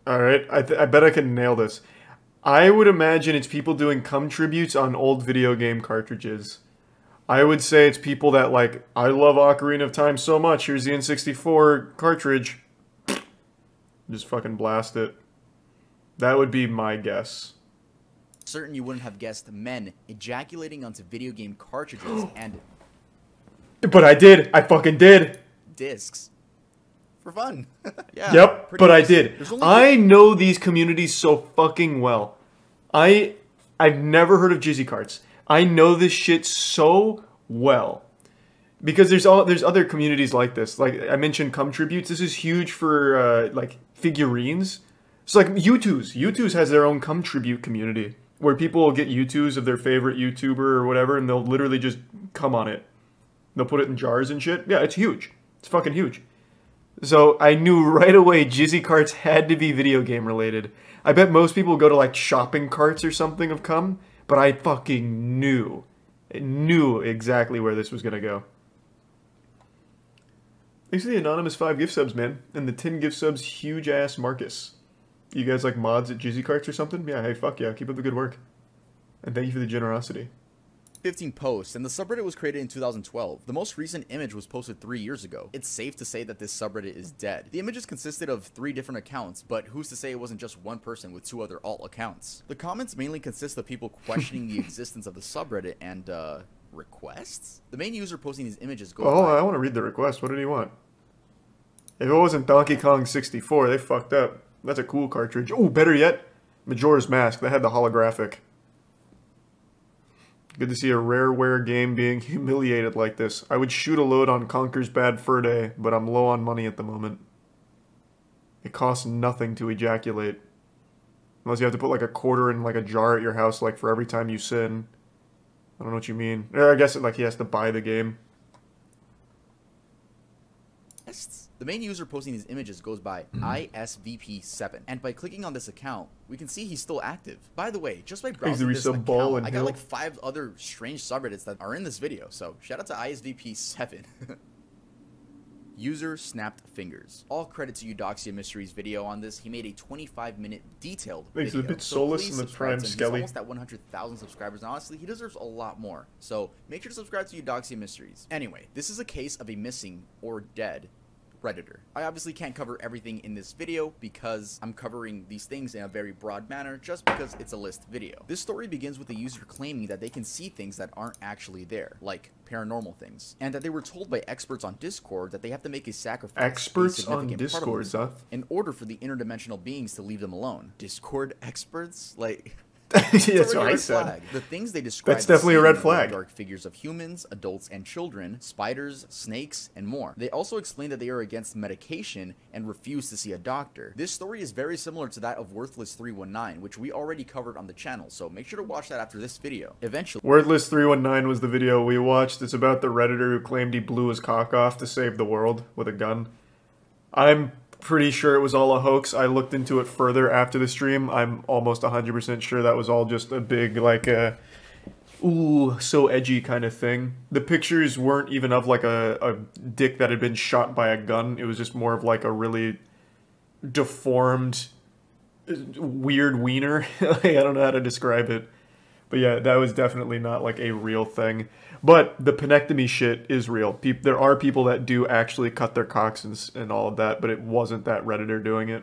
Alright, I bet I can nail this. I would imagine it's people doing cum tributes on old video game cartridges. I would say it's people that like, I love Ocarina of Time so much, here's the N64 cartridge. Just fucking blast it. That would be my guess. Certain you wouldn't have guessed men ejaculating onto video game cartridges and... But I did. I fucking did. Discs. For fun. Yeah. Yep, but I did. I know these communities so fucking well. I've never heard of Jizzy Carts. I know this shit so well. Because there's other communities like this. Like I mentioned cum tributes. This is huge for like figurines. It's like U2's. U2's has their own cum tribute community where people will get U2's of their favorite YouTuber or whatever and they'll literally just cum on it. They'll put it in jars and shit. Yeah, it's huge. It's fucking huge. So I knew right away Jizzy carts had to be video game related. I bet most people go to like shopping carts or something have come, but I fucking knew. I knew exactly where this was gonna go. Thanks to the anonymous 5 gift subs, man. And the 10 gift subs, huge ass Marcus. You guys like mods at Jizzy carts or something? Yeah, hey, fuck yeah. Keep up the good work. And thank you for the generosity. 15 posts, and the subreddit was created in 2012. The most recent image was posted 3 years ago. It's safe to say that this subreddit is dead. The images consisted of 3 different accounts, but who's to say it wasn't just one person with 2 other alt accounts? The comments mainly consist of people questioning the existence of the subreddit and, requests? The main user posting these images goes Oh, I want to read the request. What did he want? If it wasn't Donkey Kong 64, they fucked up. That's a cool cartridge. Oh, better yet, Majora's Mask. That had the holographic. Good to see a rareware game being humiliated like this. I would shoot a load on Conker's Bad Fur Day, but I'm low on money at the moment. It costs nothing to ejaculate. Unless you have to put like a quarter in like a jar at your house like for every time you sin. I don't know what you mean. I guess like he has to buy the game. The main user posting these images goes by ISVP7, and by clicking on this account, we can see he's still active. By the way, just by browsing this account, I got like 5 other strange subreddits that are in this video, so shout out to ISVP7. User snapped fingers. All credit to Eudoxia Mysteries video on this. He made a 25-minute detailed Makes video. it a bit soulless in the prime Skelly. He's almost at 100,000 subscribers, and honestly, he deserves a lot more. So make sure to subscribe to Eudoxia Mysteries. Anyway, this is a case of a missing or dead Redditor. I obviously can't cover everything in this video because I'm covering these things in a very broad manner just because it's a list video. This story begins with the user claiming that they can see things that aren't actually there, like paranormal things, and that they were told by experts on Discord that they have to make a sacrifice. Experts on Discord, huh? In order for the interdimensional beings to leave them alone. Discord experts? Like... That's what I said. The things they describe. That's definitely a red flag. Dark figures of humans, adults, and children, spiders, snakes, and more. They also explain that they are against medication and refuse to see a doctor. This story is very similar to that of Worthless 319, which we already covered on the channel, so make sure to watch that after this video. Eventually, Worthless 319 was the video we watched. It's about the Redditor who claimed he blew his cock off to save the world with a gun. I'm pretty sure it was all a hoax. I looked into it further after the stream. I'm almost 100% sure that was all just a big, like, ooh, so edgy kind of thing. The pictures weren't even of, like, a dick that had been shot by a gun. It was just more of, like, a really deformed, weird wiener. Like, I don't know how to describe it. But yeah, that was definitely not, like, a real thing. But the penectomy shit is real. There are people that do actually cut their cocks and all of that, but it wasn't that Redditor doing it.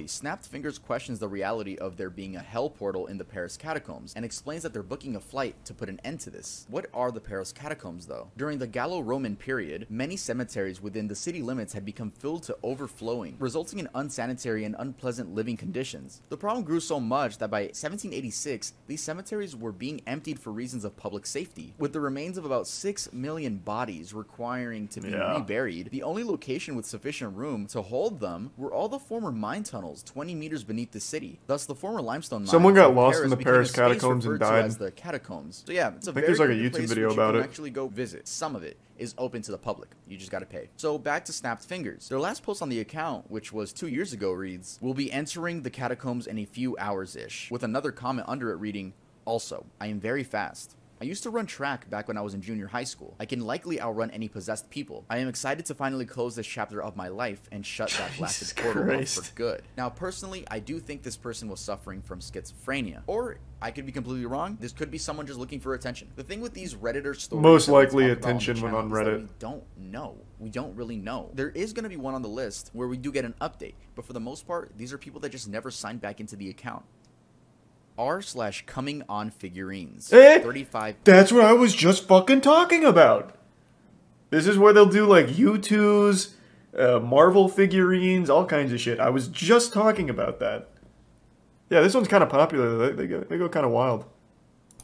Snapped Fingers questions the reality of there being a hell portal in the Paris catacombs and explains that they're booking a flight to put an end to this. What are the Paris catacombs though? During the Gallo-Roman period, many cemeteries within the city limits had become filled to overflowing, resulting in unsanitary and unpleasant living conditions. The problem grew so much that by 1786, these cemeteries were being emptied for reasons of public safety, with the remains of about 6 million bodies requiring to be reburied. The only location with sufficient room to hold them were all the former mine tunnels 20 meters beneath the city. Thus, the former limestone mines. Someone got lost in the Paris catacombs and died. As the catacombs. So yeah, it's a I think there's like a YouTube video about it. Actually, go visit. Some of it is open to the public. You just gotta pay. So back to Snapped Fingers. Their last post on the account, which was 2 years ago, reads, "We'll be entering the catacombs in a few hours-ish," with another comment under it reading, "Also, I am very fast. I used to run track back when I was in junior high school. I can likely outrun any possessed people. I am excited to finally close this chapter of my life and shut that blasted portal off for good." Now, personally, I do think this person was suffering from schizophrenia. Or, I could be completely wrong. This could be someone just looking for attention. The thing with these Redditor stories... Most likely attention when on Reddit. We don't know. We don't really know. There is going to be one on the list where we do get an update. But for the most part, these are people that just never signed back into the account. r/coming on figurines. 35. That's what I was just fucking talking about. This is where they'll do like U2s, Marvel figurines, all kinds of shit. I was just talking about that. Yeah, this one's kind of popular. They go kind of wild.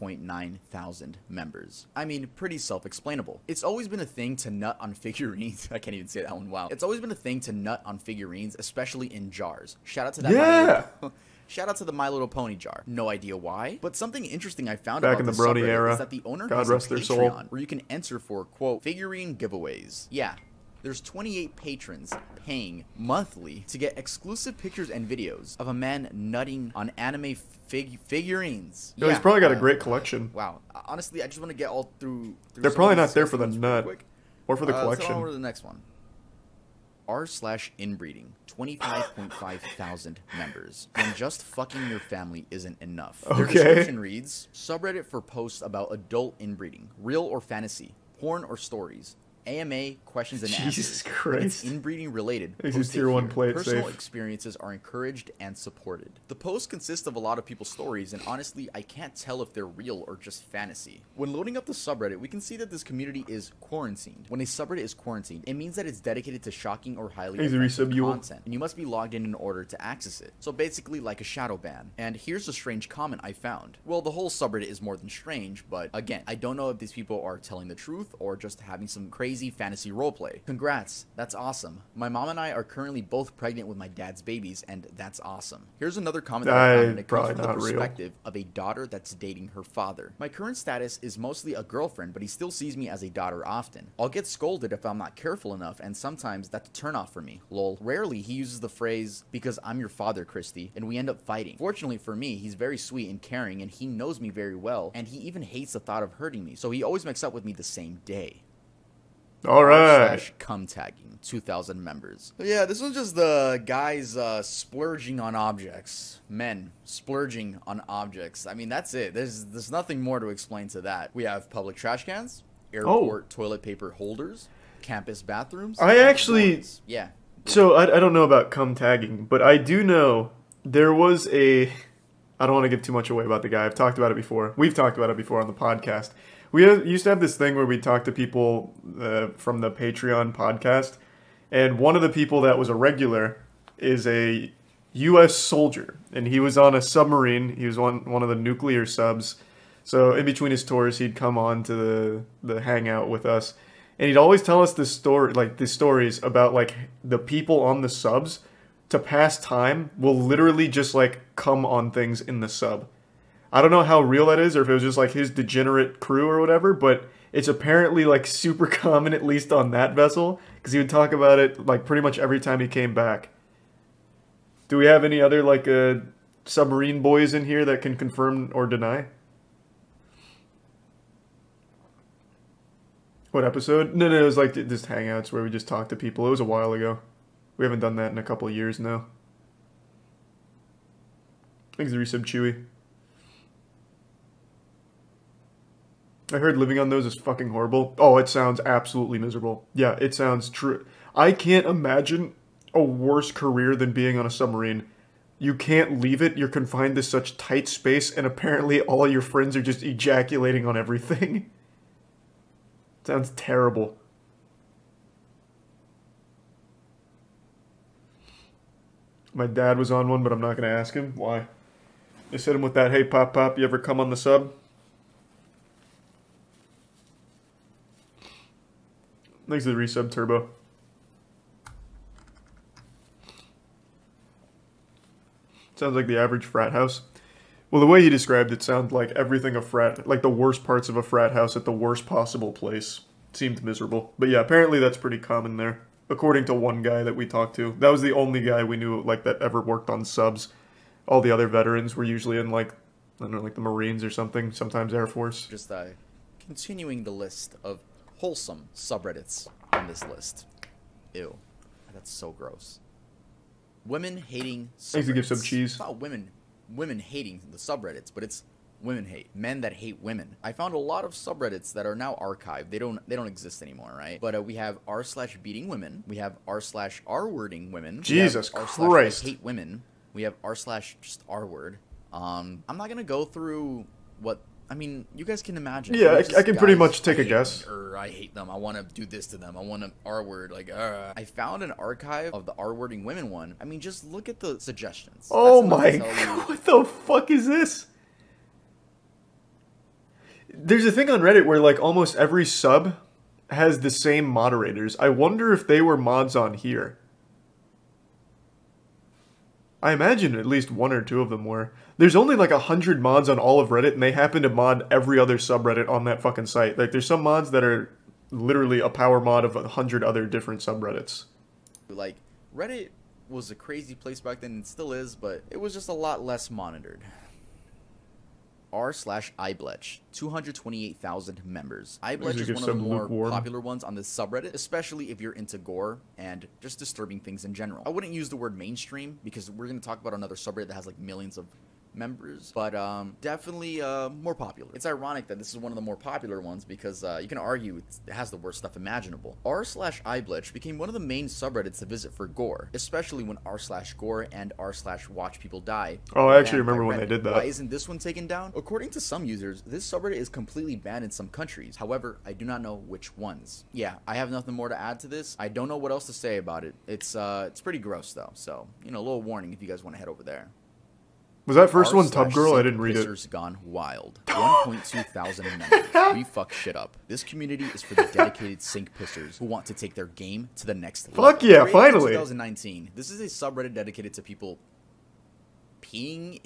9,000 members. I mean, pretty self-explainable. It's always been a thing to nut on figurines. I can't even say that one. Wow. It's always been a thing to nut on figurines, especially in jars. Shout out to that. Yeah. Shout out to the My Little Pony jar. No idea why, but something interesting I found back about in the this Brony subreddit era. Is that the owner God has rest a their soul. Patreon where you can enter for, quote, figurine giveaways. Yeah. There's 28 patrons paying monthly to get exclusive pictures and videos of a man nutting on anime figurines. Yo, he's probably got a great collection. Wow. Honestly, I just want to get all through They're probably not there for the nut or for the collection. Let's head on over to the next one. r/inbreeding, 25.5 thousand members. When just fucking your family isn't enough. Their description reads, subreddit for posts about adult inbreeding, real or fantasy, porn or stories, AMA questions and answers. Jesus Christ. It's inbreeding related. This is tier 1 play it Personal safe. experiences are encouraged and supported. The posts consist of a lot of people's stories, and honestly, I can't tell if they're real or just fantasy. When loading up the subreddit, we can see that this community is quarantined. When a subreddit is quarantined, it means that it's dedicated to shocking or highly offensive content, and you must be logged in order to access it. So basically like a shadow ban. And here's a strange comment I found. Well, the whole subreddit is more than strange, but again, I don't know if these people are telling the truth or just having some crazy fantasy roleplay. Congrats, that's awesome. My mom and I are currently both pregnant with my dad's babies, and that's awesome. Here's another comment that I found, and it comes from the perspective of a daughter that's dating her father. My current status is mostly a girlfriend, but he still sees me as a daughter often. I'll get scolded if I'm not careful enough, and sometimes that's a turn off for me. Lol. Rarely he uses the phrase, because I'm your father, Christy, and we end up fighting. Fortunately for me, he's very sweet and caring, and he knows me very well, and he even hates the thought of hurting me, so he always makes up with me the same day. Alright. Cum tagging, 2,000 members. But yeah, this was just the guys splurging on objects. Men splurging on objects. I mean, that's it. There's nothing more to explain to that. We have public trash cans, airport toilet paper holders, campus bathrooms. I actually... Yeah. So, I don't know about cum tagging, but I do know there was a... I don't want to give too much away about the guy. I've talked about it before. We've talked about it before on the podcast. We used to have this thing where we talk to people from the Patreon podcast, and one of the people that was a regular is a U.S. soldier, and he was on a submarine. He was on one of the nuclear subs, so in between his tours, he'd come on to the hangout with us, and he'd always tell us this story, like the stories about like the people on the subs to pass time will literally just like come on things in the sub. I don't know how real that is, or if it was just like his degenerate crew or whatever, but it's apparently like super common, at least on that vessel, because he would talk about it like pretty much every time he came back. Do we have any other like submarine boys in here that can confirm or deny? What episode? No, it was like just hangouts where we just talked to people. It was a while ago. We haven't done that in a couple of years now. Thanks, Resub Chewy. I heard living on those is fucking horrible. Oh, it sounds absolutely miserable. Yeah, it sounds true. I can't imagine a worse career than being on a submarine. You can't leave it, you're confined to such tight space, and apparently all your friends are just ejaculating on everything. Sounds terrible. My dad was on one, but I'm not going to ask him. Why? Just hit him with that, hey, Pop, you ever come on the sub? Thanks to the resub, Turbo. Sounds like the average frat house. Well, the way he described it sounded like everything a frat, like the worst parts of a frat house at the worst possible place. Seemed miserable. But yeah, apparently that's pretty common there. According to one guy that we talked to. That was the only guy we knew like that ever worked on subs. All the other veterans were usually in like, I don't know, like the Marines or something, sometimes Air Force. Just continuing the list of wholesome subreddits on this list. Ew. That's so gross. Women hating subreddits. Thanks to give some cheese. It's not women hating the subreddits, but it's women hate. Men that hate women. I found a lot of subreddits that are now archived. They don't exist anymore, right? But we have r/beating women. We have r/r-wording women. Jesus Christ. Hate women. We have r/just r-word. I'm not gonna go through what. I mean, you guys can imagine. Yeah, I can pretty much take a guess. Or I hate them. I want to do this to them. I want to R-word. Like, I found an archive of the R-wording women one. I mean, just look at the suggestions. Oh my god, what the fuck is this? There's a thing on Reddit where like almost every sub has the same moderators. I wonder if they were mods on here. I imagine at least one or two of them were. There's only like 100 mods on all of Reddit, and they happen to mod every other subreddit on that fucking site. Like, there's some mods that are literally a power mod of 100 other different subreddits. Like, Reddit was a crazy place back then, and still is, but it was just a lot less monitored. r/iBletch, 228,000 members. iBletch is one of the more popular ones on this subreddit, especially if you're into gore and just disturbing things in general. I wouldn't use the word mainstream because we're going to talk about another subreddit that has like millions of members, but definitely more popular. It's ironic that this is one of the more popular ones because you can argue it has the worst stuff imaginable. r/iBletch became one of the main subreddits to visit for gore, especially when r/gore and r/watch people die. Oh, I actually remember when they did that. Why isn't this one taken down? According to some users, this subreddit is completely banned in some countries. However, I do not know which ones. Yeah, I have nothing more to add to this. I don't know what else to say about it. It's pretty gross though, so you know, a little warning if you guys want to head over there. Was that first one Tub Girl? I didn't read it. Pissers Gone Wild. 1.2 thousand members. We fuck shit up. This community is for the dedicated sink pissers who want to take their game to the next level. Fuck yeah, finally. 2019. This is a subreddit dedicated to people peeing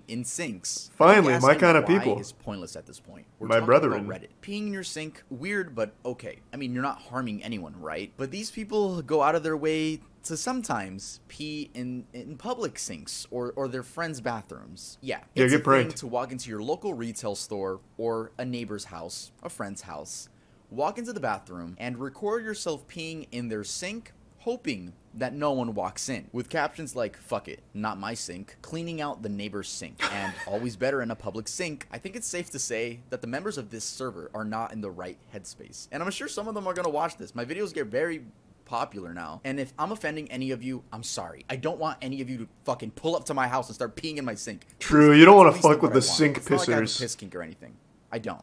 in sinks. Finally, my kind of people. Is pointless at this point. We're my brethren. Reddit. Peeing in your sink, weird, but okay. I mean, you're not harming anyone, right? But these people go out of their way to sometimes pee in public sinks or their friends' bathrooms. Yeah, it's a thing to walk into your local retail store or a neighbor's house, a friend's house, walk into the bathroom, and record yourself peeing in their sink, hoping that no one walks in, with captions like, fuck it, not my sink, cleaning out the neighbor's sink, and always better in a public sink. I think it's safe to say that the members of this server are not in the right headspace. And I'm sure some of them are gonna watch this. My videos get very popular now, and if I'm offending any of you, I'm sorry. I don't want any of you to fucking pull up to my house and start peeing in my sink. True, you don't want to fuck with the sink pissers. It's not like I have a piss kink or anything. I don't.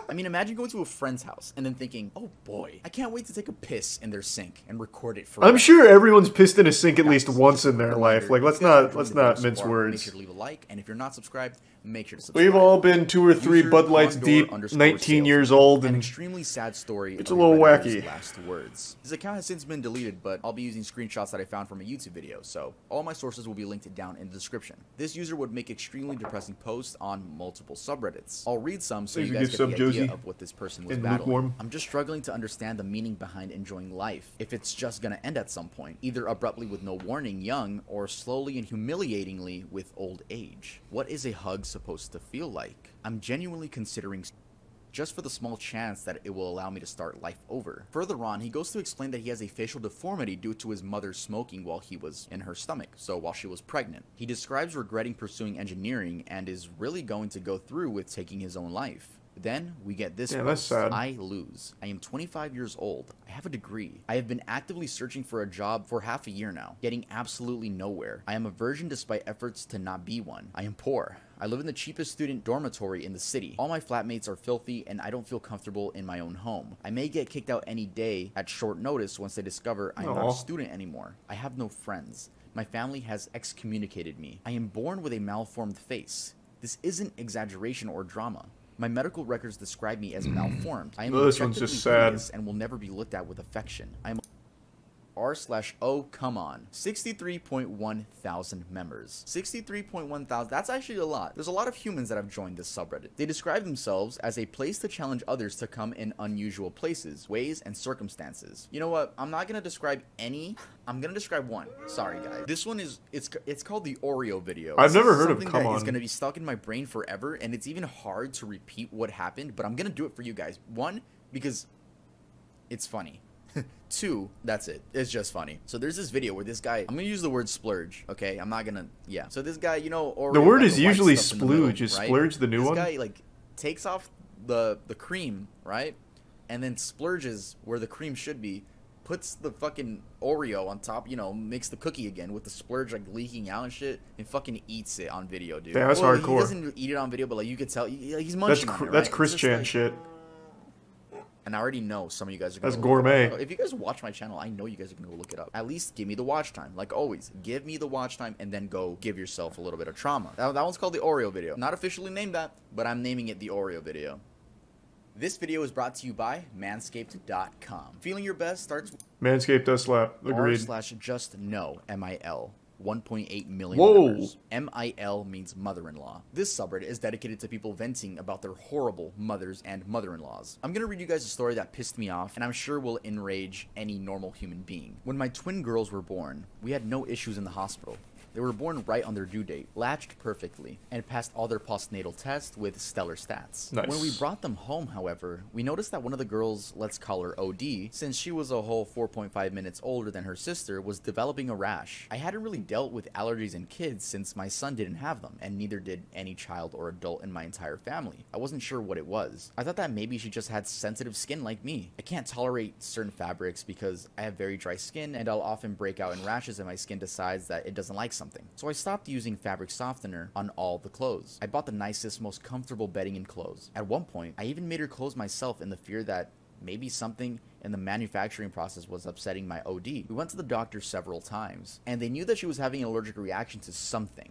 I mean, imagine going to a friend's house and then thinking, oh boy, I can't wait to take a piss in their sink and record it for I'm sure everyone's pissed in a sink at least once in their life. Like, let's not mince words. Make sure to leave a like, and if you're not subscribed, make sure to subscribe. We've all been 2 or 3 Bud Lights deep, 19 years old, and an extremely sad story. It's a little wacky. Last words. His account has since been deleted, but I'll be using screenshots that I found from a YouTube video, so all my sources will be linked down in the description. This user would make extremely depressing posts on multiple subreddits. I'll read some so you guys get the idea of what this person was battling. I'm just struggling to understand the meaning behind enjoying life. If it's just gonna end at some point, either abruptly with no warning, young, or slowly and humiliatingly with old age. What is a hug supposed to feel like? I'm genuinely considering just for the small chance that it will allow me to start life over. Further on, he goes to explain that he has a facial deformity due to his mother smoking while he was in her stomach, so while she was pregnant. He describes regretting pursuing engineering and is really going to go through with taking his own life. Then we get this that's sad. I lose. I am 25 years old. I have a degree. I have been actively searching for a job for half a year now, getting absolutely nowhere. I am a virgin despite efforts to not be one. I am poor. I live in the cheapest student dormitory in the city. All my flatmates are filthy and I don't feel comfortable in my own home. I may get kicked out any day at short notice once they discover I'm not a student anymore. I have no friends. My family has excommunicated me. I am born with a malformed face. This isn't exaggeration or drama. My medical records describe me as malformed. I am this one's just sad and will never be looked at with affection. I am r/oh come on, 63.1 thousand members. 63.1 thousand, that's actually a lot. There's a lot of humans that have joined this subreddit. They describe themselves as a place to challenge others to come in unusual places, ways, and circumstances. You know what? I'm not gonna describe any. I'm gonna describe one. Sorry, guys. This one is it's called the Oreo video. I've never heard of Come On. It's gonna be stuck in my brain forever, and it's even hard to repeat what happened. But I'm gonna do it for you guys. One, because it's funny. 2, that's it. It's just funny. So there's this video where this guy, I'm gonna use the word splurge, okay? I'm not gonna, yeah. So this guy, you know, Oreo, the word is usually splooge. Is splurge the new one? This guy like takes off the cream, right? And then splurges where the cream should be, puts the fucking Oreo on top, you know, makes the cookie again with the splurge like leaking out and shit, and fucking eats it on video, dude. Yeah, that's hardcore. He doesn't eat it on video, but like you could tell he's munching on it, right? That's Chris Chan shit. And I already know some of you guys are going to That's gourmet. If you guys watch my channel, I know you guys are going to go look it up. At least give me the watch time. Like always, give me the watch time and then go give yourself a little bit of trauma. That one's called the Oreo video. Not officially named that, but I'm naming it the Oreo video. This video is brought to you by Manscaped.com. Feeling your best starts with Manscaped does slap. Agreed. r/just know, MIL. 1.8 million Whoa. members. MIL means mother-in-law. This subreddit is dedicated to people venting about their horrible mothers and mother-in-laws. I'm gonna read you guys a story that pissed me off, and I'm sure will enrage any normal human being. When my twin girls were born, we had no issues in the hospital. They were born right on their due date, latched perfectly, and passed all their postnatal tests with stellar stats. Nice. When we brought them home, however, we noticed that one of the girls, let's call her OD, since she was a whole 4.5 minutes older than her sister, was developing a rash. I hadn't really dealt with allergies in kids since my son didn't have them, and neither did any child or adult in my entire family. I wasn't sure what it was. I thought that maybe she just had sensitive skin like me. I can't tolerate certain fabrics because I have very dry skin, and I'll often break out in rashes if my skin decides that it doesn't like something. So I stopped using fabric softener on all the clothes. I bought the nicest, most comfortable bedding and clothes. At one point, I even made her clothes myself in the fear that maybe something in the manufacturing process was upsetting my OD. We went to the doctor several times, and they knew that she was having an allergic reaction to something.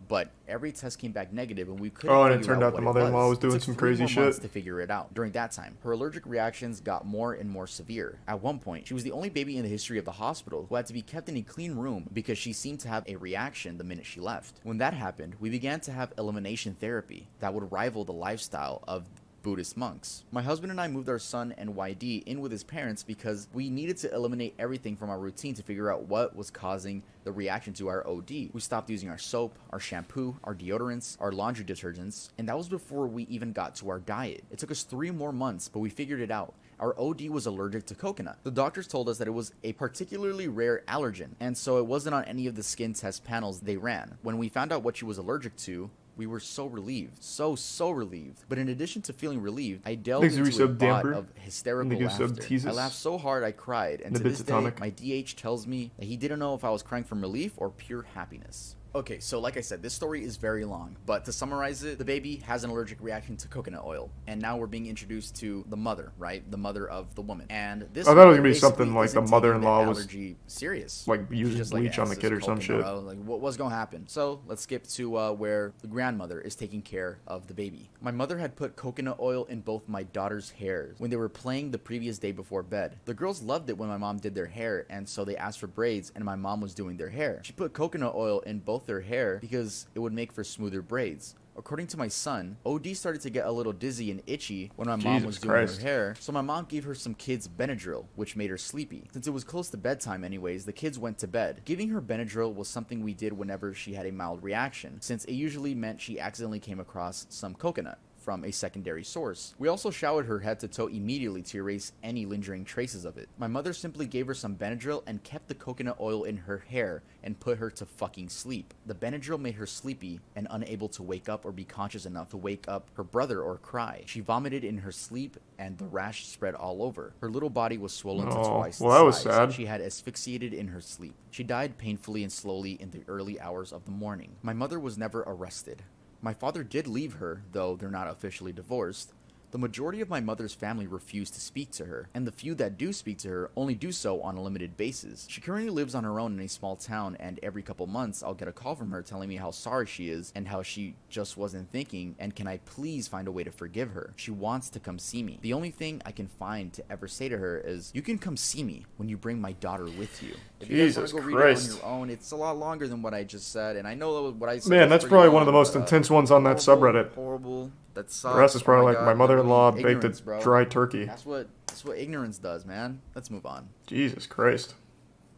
But every test came back negative, and we couldn't Oh, and figure it turned out the mother-in-law was doing some crazy shit to figure it out. During that time, her allergic reactions got more and more severe. At one point, she was the only baby in the history of the hospital who had to be kept in a clean room because she seemed to have a reaction the minute she left. When that happened, we began to have elimination therapy that would rival the lifestyle of Buddhist monks. My husband and I moved our son NYD in with his parents because we needed to eliminate everything from our routine to figure out what was causing the reaction to our OD. We stopped using our soap, our shampoo, our deodorants, our laundry detergents, and that was before we even got to our diet. It took us 3 more months, but we figured it out. Our OD was allergic to coconut. The doctors told us that it was a particularly rare allergen, and so it wasn't on any of the skin test panels they ran. When we found out what she was allergic to, we were so relieved. So relieved. But in addition to feeling relieved, I delved into a bout of hysterical laughter. I laughed so hard I cried, and to this day, my DH tells me that he didn't know if I was crying from relief or pure happiness. Okay, so like I said, this story is very long, but to summarize it, the baby has an allergic reaction to coconut oil, and now we're being introduced to the mother, right? The mother of the woman. And this I thought it was gonna be something like the mother-in-law was serious, like using bleach on the kid or some shit. Like, what was gonna happen? So let's skip to where the grandmother is taking care of the baby. My mother had put coconut oil in both my daughter's hairs when they were playing the previous day before bed. The girls loved it when my mom did their hair, and so they asked for braids, and my mom was doing their hair. She put coconut oil in both their hair because it would make for smoother braids. According to my son, OD started to get a little dizzy and itchy when my mom was doing her hair, so my mom gave her some kids Benadryl, which made her sleepy. Since it was close to bedtime anyways, the kids went to bed. Giving her Benadryl was something we did whenever she had a mild reaction, since it usually meant she accidentally came across some coconut from a secondary source. We also showered her head to toe immediately to erase any lingering traces of it. My mother simply gave her some Benadryl and kept the coconut oil in her hair and put her to fucking sleep. The Benadryl made her sleepy and unable to wake up or be conscious enough to wake up her brother or cry. She vomited in her sleep and the rash spread all over. Her little body was swollen to twice the size. That was sad. She had asphyxiated in her sleep. She died painfully and slowly in the early hours of the morning. My mother was never arrested. My father did leave her, though they're not officially divorced. The majority of my mother's family refuse to speak to her, and the few that do speak to her only do so on a limited basis. She currently lives on her own in a small town, and every couple months I'll get a call from her telling me how sorry she is and how she just wasn't thinking, and can I please find a way to forgive her. She wants to come see me. The only thing I can find to ever say to her is, you can come see me when you bring my daughter with you. If you guys want to go read it on your own, it's a lot longer than what I just said, and I know what I said. Man, that's probably one of the most intense ones on that subreddit. Horrible. That sucks. The rest is probably like my mother-in-law baked a dry turkey. That's what ignorance does, man. Let's move on. Jesus Christ.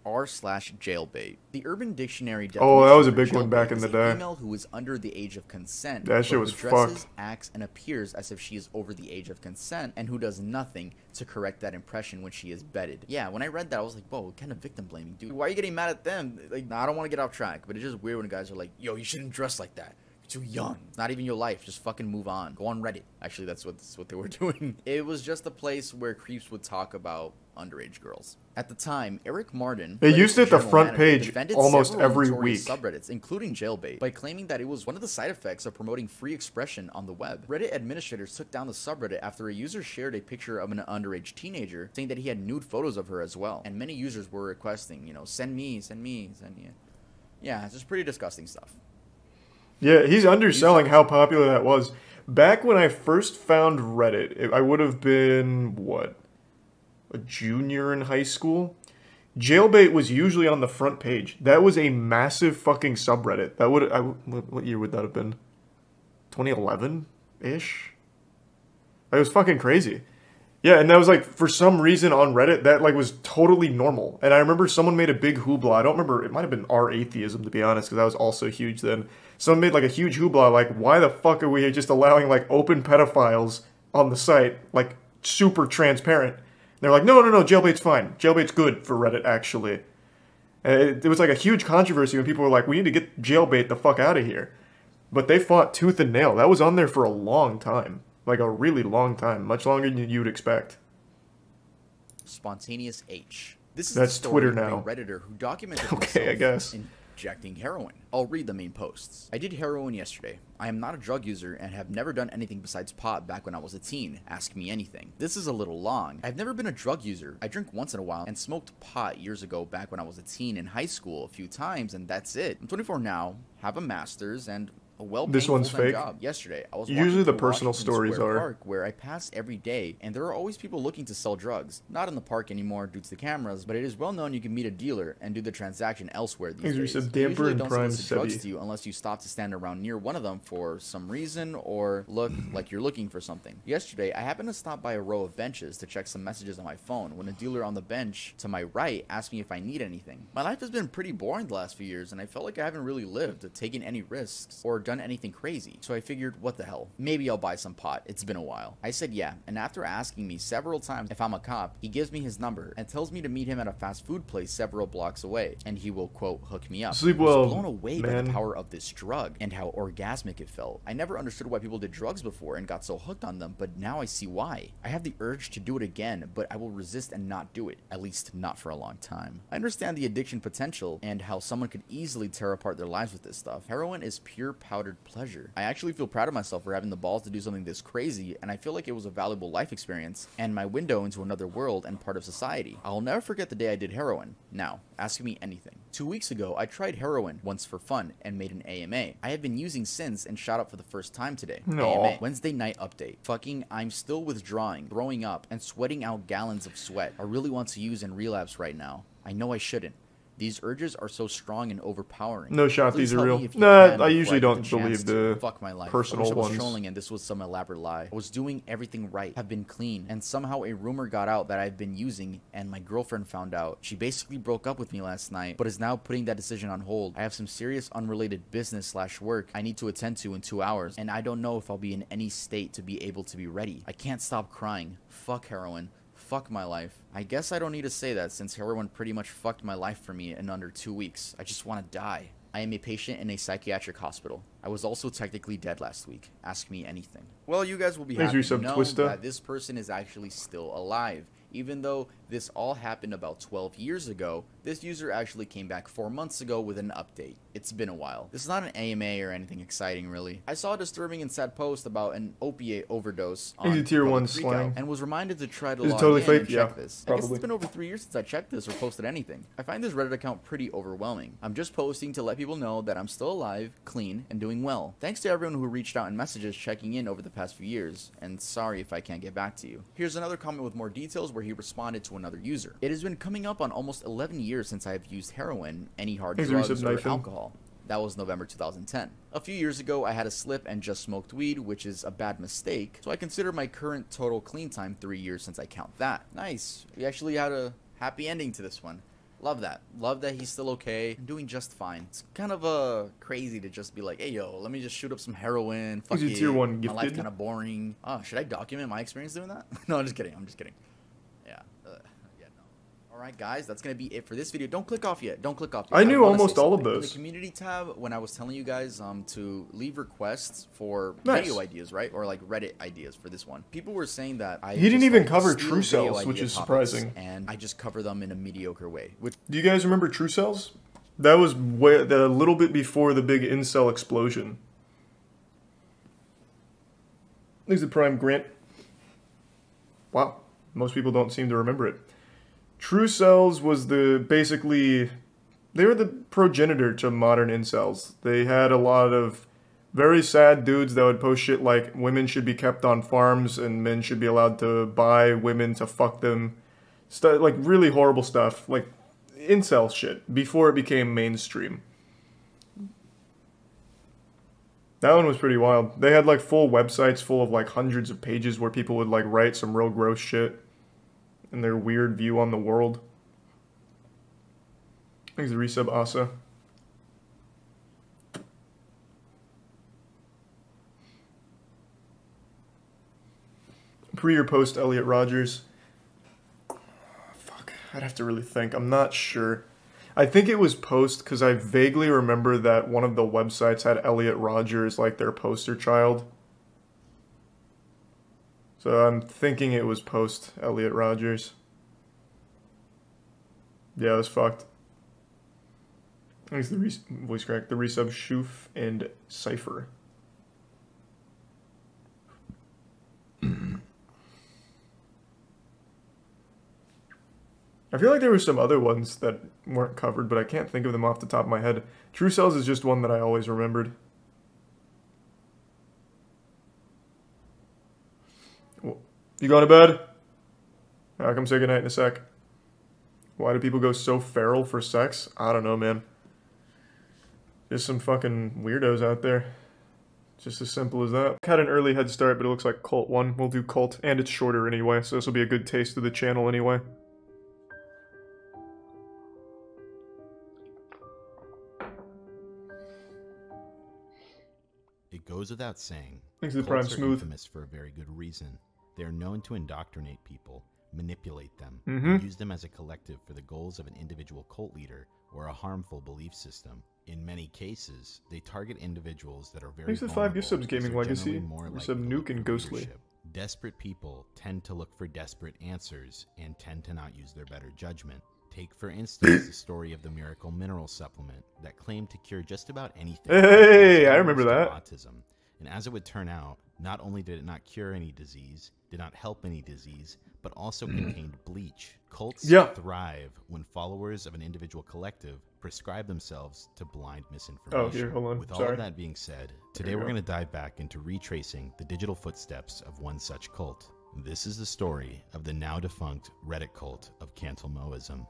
R/jailbait. The Urban Dictionary definition that was a big one back in the day. Female who is under the age of consent. That shit was dresses, fucked. acts, and appears as if she is over the age of consent, and who does nothing to correct that impression when she is bedded. Yeah, when I read that, I was like, whoa, what kind of victim blaming, dude? Why are you getting mad at them? Like, nah, I don't want to get off track, but it's just weird when guys are like, yo, you shouldn't dress like that. Too young. It's not even your life. Just fucking move on. Go on Reddit. Actually, that's what they were doing. It was just a place where creeps would talk about underage girls. At the time, Eric Martin, they used it the front page almost every week. Subreddits, including jailbait, by claiming that it was one of the side effects of promoting free expression on the web. Reddit administrators took down the subreddit after a user shared a picture of an underage teenager, saying that he had nude photos of her as well. And many users were requesting, you know, send me. Yeah, it's just pretty disgusting stuff. Yeah, he's underselling how popular that was. Back when I first found Reddit, I would have been, what, a junior in high school? Jailbait was usually on the front page. That was a massive fucking subreddit. That would, what year would that have been? 2011-ish? It was fucking crazy. Yeah, and that was like, for some reason on Reddit, that like was totally normal. And I remember someone made a big hoopla. I don't remember, it might have been our atheism, to be honest, because that was also huge then. Someone made like a huge hoopla, like, why the fuck are we just allowing like open pedophiles on the site? Like, super transparent. And they're like, no, Jailbait's fine. Jailbait's good for Reddit, actually. It was like a huge controversy when people were like, we need to get Jailbait the fuck out of here. But they fought tooth and nail. That was on there for a long time. Like a really long time. Much longer than you'd expect. Spontaneous H. This is That's the story Twitter of now. a Redditor who documented Okay, I guess. injecting heroin. I'll read the main posts. I did heroin yesterday. I am not a drug user and have never done anything besides pot back when I was a teen. Ask me anything. This is a little long. I've never been a drug user. I drink once in a while and smoked pot years ago back when I was a teen in high school a few times, and that's it. I'm 24 now, have a master's, and a well-paying This one's full-time fake. job. Yesterday, I was Usually walking the through personal Washington stories Square are. Park, where I pass every day, and there are always people looking to sell drugs. Not in the park anymore due to the cameras, but it is well known you can meet a dealer and do the transaction elsewhere these days. Said They Damper usually and don't Prime solicit drugs Sebi. to you unless you stop to stand around near one of them for some reason or look like you're looking for something. Yesterday, I happened to stop by a row of benches to check some messages on my phone when a dealer on the bench to my right asked me if I need anything. My life has been pretty boring the last few years, and I felt like I haven't really lived, taken any risks, or done anything crazy. So I figured, what the hell? Maybe I'll buy some pot. It's been a while. I said yeah, and after asking me several times if I'm a cop, he gives me his number and tells me to meet him at a fast food place several blocks away, and he will, quote, hook me up. Sleep I was well, blown away by man. the power of this drug and how orgasmic it felt. I never understood why people did drugs before and got so hooked on them, but now I see why. I have the urge to do it again, but I will resist and not do it, at least not for a long time. I understand the addiction potential and how someone could easily tear apart their lives with this stuff. Heroin is pure powdered pleasure. I actually feel proud of myself for having the balls to do something this crazy, and I feel like it was a valuable life experience and my window into another world and part of society. I'll never forget the day I did heroin. Now, ask me anything. 2 weeks ago, I tried heroin once for fun and made an AMA. I have been using since and shot up for the first time today. No. AMA. Wednesday night update. Fucking, I'm still withdrawing, throwing up, and sweating out gallons of sweat. I really want to use and relapse right now. I know I shouldn't. These urges are so strong and overpowering. No shot, Please these are help real. me if you Nah, can I before usually get don't chance believe to. the Fuck my life. personal I wish I was ones. trolling and this was some elaborate lie. I was doing everything right, have been clean, and somehow a rumor got out that I've been using, and my girlfriend found out. She basically broke up with me last night, but is now putting that decision on hold. I have some serious unrelated business/work I need to attend to in 2 hours, and I don't know if I'll be in any state to be able to be ready. I can't stop crying. Fuck heroin. Fuck my life. I guess I don't need to say that since heroin pretty much fucked my life for me in under 2 weeks. I just want to die. I am a patient in a psychiatric hospital. I was also technically dead last week. Ask me anything. Well, you guys will be Thanks, happy to Yusuf know Twista. that this person is actually still alive. Even though this all happened about 12 years ago, this user actually came back 4 months ago with an update. It's been a while. This is not an AMA or anything exciting, really. I saw a disturbing and sad post about an opiate overdose on Easy tier Public 1 Freakout slang. and was reminded to try to Is it log totally in fake? and Yeah, check this. I guess probably. it's been over 3 years since I checked this or posted anything. I find this Reddit account pretty overwhelming. I'm just posting to let people know that I'm still alive, clean, and doing well. Thanks to everyone who reached out in messages checking in over the past few years, and sorry if I can't get back to you. Here's another comment with more details where he responded to another user. It has been coming up on almost 11 years since I have used heroin, any hard Thanks, drugs, Yusuf or Knife him. alcohol. That was November 2010. A few years ago, I had a slip and just smoked weed, which is a bad mistake, so I consider my current total clean time 3 years since I count that. Nice. We actually had a happy ending to this one. Love that. Love that he's still okay and doing just fine. It's kind of crazy to just be like, hey yo, let me just shoot up some heroin. Fuck Is it it. tier 1 My life's gifted? kind of boring. Oh, should I document my experience doing that? No, I'm just kidding. I'm just kidding. Yeah. Yeah, no. Alright guys, that's gonna be it for this video. Don't click off yet. Don't click off yet. I knew wanna say almost all of something. In those. the community tab, when I was telling you guys to leave requests for Nice. video ideas, right? Or like Reddit ideas for this one. People were saying that I He didn't just, even like, cover steal True video Cells, which idea is topics, surprising. and I just cover them in a mediocre way. Which Do you guys remember True Cells? That was a little bit before the big incel explosion. Thanks to Prime Grant. Wow, most people don't seem to remember it. True Cells was basically, they were the progenitor to modern incels. They had a lot of very sad dudes that would post shit like women should be kept on farms and men should be allowed to buy women to fuck them. Like really horrible stuff. Like incel shit before it became mainstream. That one was pretty wild. They had like full websites full of like hundreds of pages where people would like write some real gross shit and their weird view on the world. Thanks to resub Asa. Pre or post Elliot Rogers? Fuck, I'd have to really think. I'm not sure. I think it was post because I vaguely remember that one of the websites had Elliot Rogers like their poster child. So I'm thinking it was post Elliot Rogers. Yeah, it was fucked. Thanks to the voice crack, the resub Shoof and Cypher. I feel like there were some other ones that weren't covered, but I can't think of them off the top of my head. True Cells is just one that I always remembered. You going to bed? I'll come say goodnight in a sec. Why do people go so feral for sex? I don't know, man. There's some fucking weirdos out there. Just as simple as that. Had an early head start, but it looks like Cult 1. We'll do Cult, and it's shorter anyway, so this will be a good taste of the channel anyway. It goes without saying, Thanks to the Prime cults are Smooth. infamous for a very good reason. They are known to indoctrinate people, manipulate them, Mhm. and use them as a collective for the goals of an individual cult leader or a harmful belief system. In many cases, they target individuals that are very Thanks to the 5 gift subs, vulnerable, Gaming because they're Legacy. generally more Resub likely Nuke and for Ghostly. leadership. Desperate people tend to look for desperate answers and tend to not use their better judgment. Take, for instance, the story of the miracle mineral supplement that claimed to cure just about anything. Hey, I remember that. Autism. And as it would turn out, not only did it not cure any disease, did not help any disease, but also contained bleach. Cults thrive when followers of an individual collective prescribe themselves to blind misinformation. Oh, here, hold on. With all Sorry. of that being said, today you we're go. going to dive back into retracing the digital footsteps of one such cult. This is the story of the now defunct Reddit cult of Cantelmoism.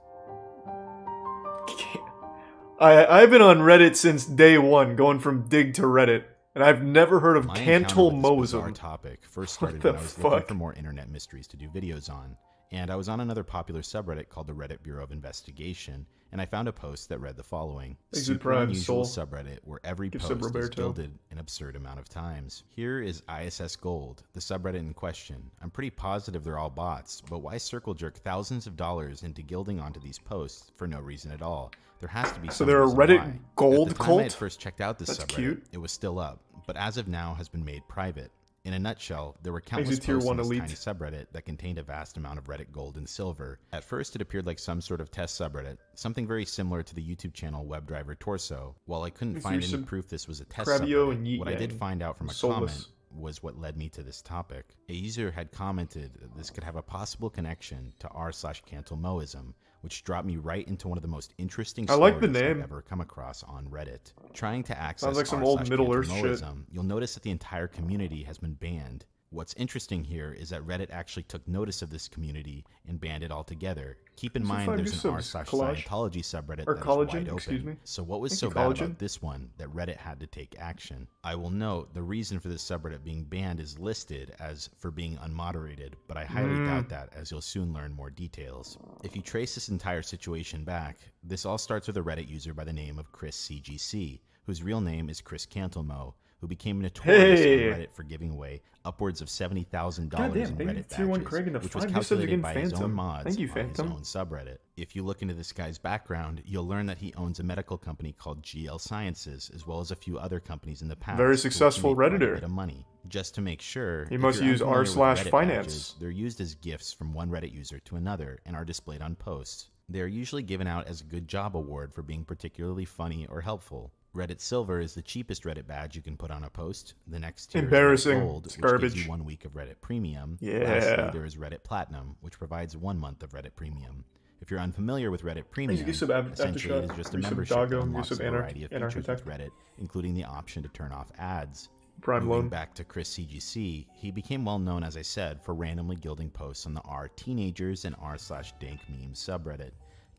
I've been on Reddit since day one, going from Dig to Reddit, and I've never heard of My encounter with this bizarre Cantelmoism. topic first What started the when I was looking fuck? for more internet mysteries to do videos on, and I was on another popular subreddit called the Reddit Bureau of Investigation, and I found a post that read the following: Thanks, super Prime unusual Soul. subreddit where every Give post sub is Roberto. gilded an absurd amount of times. Here is ISS Gold, the subreddit in question. I'm pretty positive they're all bots, but why circle jerk thousands of dollars into gilding onto these posts for no reason at all? There has to be So some they're a reason Reddit why. gold At the time I had cult? first checked out this That's subreddit, cute. it was still up, but as of now has been made private. In a nutshell, there were Thanks countless to Tier posts 1 in this Elite. tiny subreddit that contained a vast amount of Reddit gold and silver. At first, it appeared like some sort of test subreddit, something very similar to the YouTube channel WebDriver Torso. While I couldn't Thanks find to any Resub proof this was a test Crabio and subreddit, Yeet what I did Yang. find out from a Soulless. comment was what led me to this topic. A user had commented that this could have a possible connection to r/Cantelmoism, which dropped me right into one of the most interesting I stories like the name. I've ever come across on Reddit. Trying to access Sounds like some old Middle-earth shit. r/Cantelmoism, you'll notice that the entire community has been banned. What's interesting here is that Reddit actually took notice of this community and banned it altogether. Keep in These are mind 5 there's gift an subs. Collage? r/Scientology subreddit Or that is collagen, wide excuse open. me. So what was Thank so you, bad collagen. about this one that Reddit had to take action? I will note the reason for this subreddit being banned is listed as for being unmoderated, but I highly doubt that, as you'll soon learn more details. If you trace this entire situation back, this all starts with a Reddit user by the name of Chris CGC, whose real name is Chris Cantelmo, who became notorious Hey! on Reddit for giving away upwards of $70,000 Goddamn, in thank you, Reddit Tier 1 badges, Craig and the which was 5 gift subs calculated again, by his own Phantom. mods Thank you, on his Phantom. own subreddit. If you look into this guy's background, you'll learn that he owns a medical company called GL Sciences, as well as a few other companies in the past. Very for which he successful made quite a Redditor. bit of money. Just to make sure, He if must you're use unfamiliar with r/finance. Reddit badges, they're used as gifts from one Reddit user to another and are displayed on posts. They are usually given out as a good job award for being particularly funny or helpful. Reddit Silver is the cheapest Reddit badge you can put on a post. The next tier Embarrassing. is Reddit Gold, It's which gives garbage. you 1 week of Reddit Premium. Yeah. Lastly, there is Reddit Platinum, which provides 1 month of Reddit Premium. If you're unfamiliar with Reddit Premium, Thanks, Yusuf essentially it is Aftershock, just a Yusuf membership Dago, that unlocks a Yusuf variety of features with Anarchitect. Reddit, including the option to turn off ads. Prime Moving loan. back to Chris CGC, he became well known, as I said, for randomly gilding posts on the r teenagers and r/dank memes subreddit.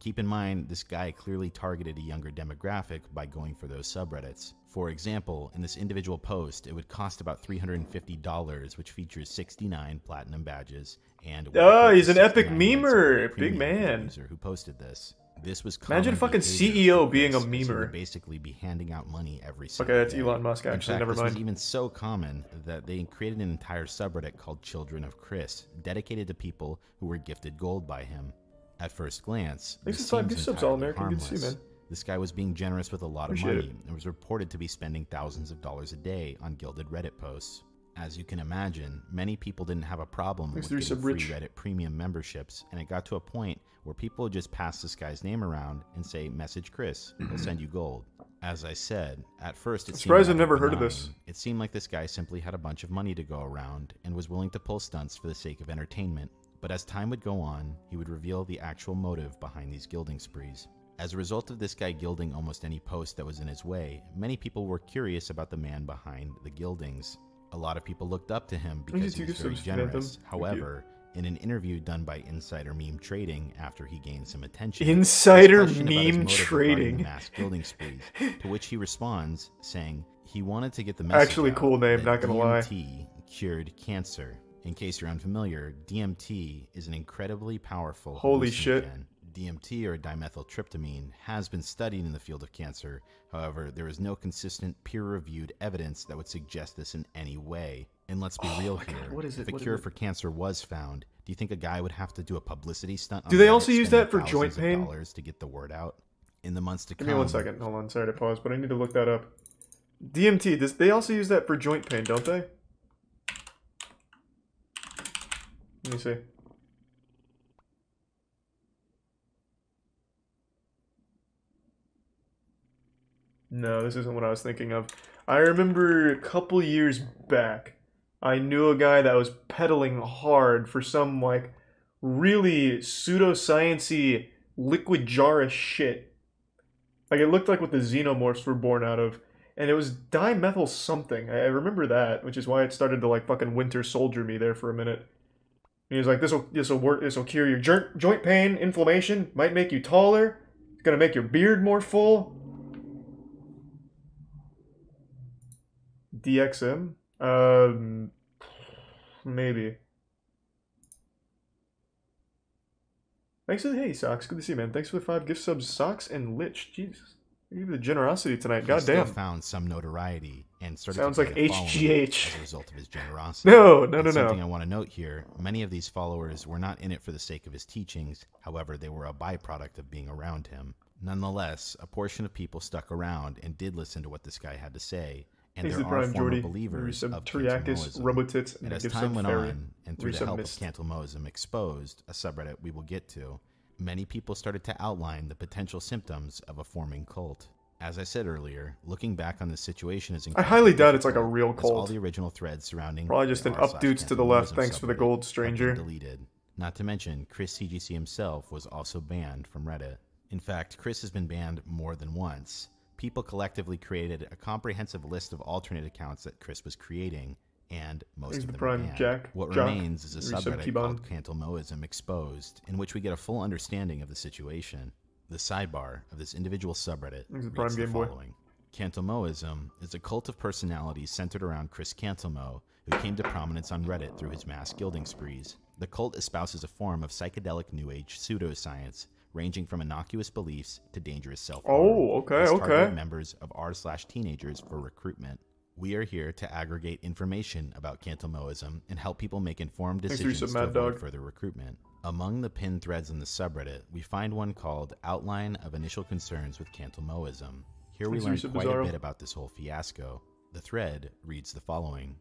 Keep in mind, this guy clearly targeted a younger demographic by going for those subreddits. For example, in this individual post, it would cost about $350, which features 69 platinum badges. And oh, he's an epic memer, big man. User who posted this. This was imagine fucking CEO being a memer. Basically, be handing out money every single Okay, that's day. Elon Musk. Actually, never mind. This was even so common that they created an entire subreddit called Children of Chris, dedicated to people who were gifted gold by him. At first glance, this seems entirely harmless. This guy was being generous with a lot of money and was reported to be spending thousands of dollars a day on gilded Reddit posts. As you can imagine, many people didn't have a problem with getting free Reddit premium memberships, and it got to a point where people would just pass this guy's name around and say, "Message Chris, he'll send you gold." As I said, at first it seemed surprised I've never heard of this. It seemed like this guy simply had a bunch of money to go around and was willing to pull stunts for the sake of entertainment. But as time would go on, he would reveal the actual motive behind these gilding sprees. As a result of this guy gilding almost any post that was in his way, many people were curious about the man behind the gildings. A lot of people looked up to him because he was very generous. However, in an interview done by Insider Meme Trading after he gained some attention, Insider Meme Trading, mass gilding sprees, to which he responds saying he wanted to get the message actually cool name, not gonna lie. DMT cured cancer. In case you're unfamiliar, DMT is an incredibly powerful hallucinogen. DMT, or dimethyltryptamine, has been studied in the field of cancer. However, there is no consistent peer-reviewed evidence that would suggest this in any way. And let's be real here. What is it? If a cure for cancer was found, do you think a guy would have to do a publicity stunt? Do they also use that for joint pain? To get the word out in the months to come. Give me 1 second. Hold on. Sorry to pause, but I need to look that up. DMT. They also use that for joint pain, don't they? Let me see. No, this isn't what I was thinking of. I remember a couple years back, I knew a guy that was peddling hard for some, like, really pseudoscience-y liquid jar-ish shit. Like, it looked like what the xenomorphs were born out of. And it was dimethyl something. I remember that, which is why it started to, like, fucking Winter Soldier me there for a minute. And he was like, this'll work, this'll cure your joint pain, inflammation, might make you taller, it's gonna make your beard more full. DXM? Maybe. Thanks for the hey, Socks. Good to see you, man. Thanks for the 5 gift subs, Socks and Lich. Jesus. Give you the generosity tonight. Goddamn. He still found some notoriety and started sounds to like get a following HGH as a result of his generosity. No. Something I want to note here, many of these followers were not in it for the sake of his teachings. However, they were a byproduct of being around him. Nonetheless, a portion of people stuck around and did listen to what this guy had to say. And there are former believers of Cantalmoism. And as time went on, and through the help of Cantalmoism Exposed, a subreddit we will get to, many people started to outline the potential symptoms of a forming cult. As I said earlier, looking back on this situation is I highly doubt it's like a real cult. All the original threads surrounding probably just an updudes to the left. Thanks for the gold, stranger. Deleted. Not to mention, Chris CGC himself was also banned from Reddit. In fact, Chris has been banned more than once. People collectively created a comprehensive list of alternate accounts that Chris was creating, and most of them are banned. What remains is a subreddit called Cantalmoism Exposed, in which we get a full understanding of the situation. The sidebar of this individual subreddit reads the following. Cantalmoism is a cult of personalities centered around Chris Cantalmo, who came to prominence on Reddit through his mass gilding sprees. The cult espouses a form of psychedelic New Age pseudoscience, ranging from innocuous beliefs to dangerous self-harm. Oh, okay. Members of r/teenagers for recruitment. We are here to aggregate information about Cantalmoism and help people make informed decisions to avoid further recruitment. Among the pinned threads in the subreddit, we find one called Outline of Initial Concerns with Cantalmoism. Here we learn quite a bit about this whole fiasco. The thread reads the following.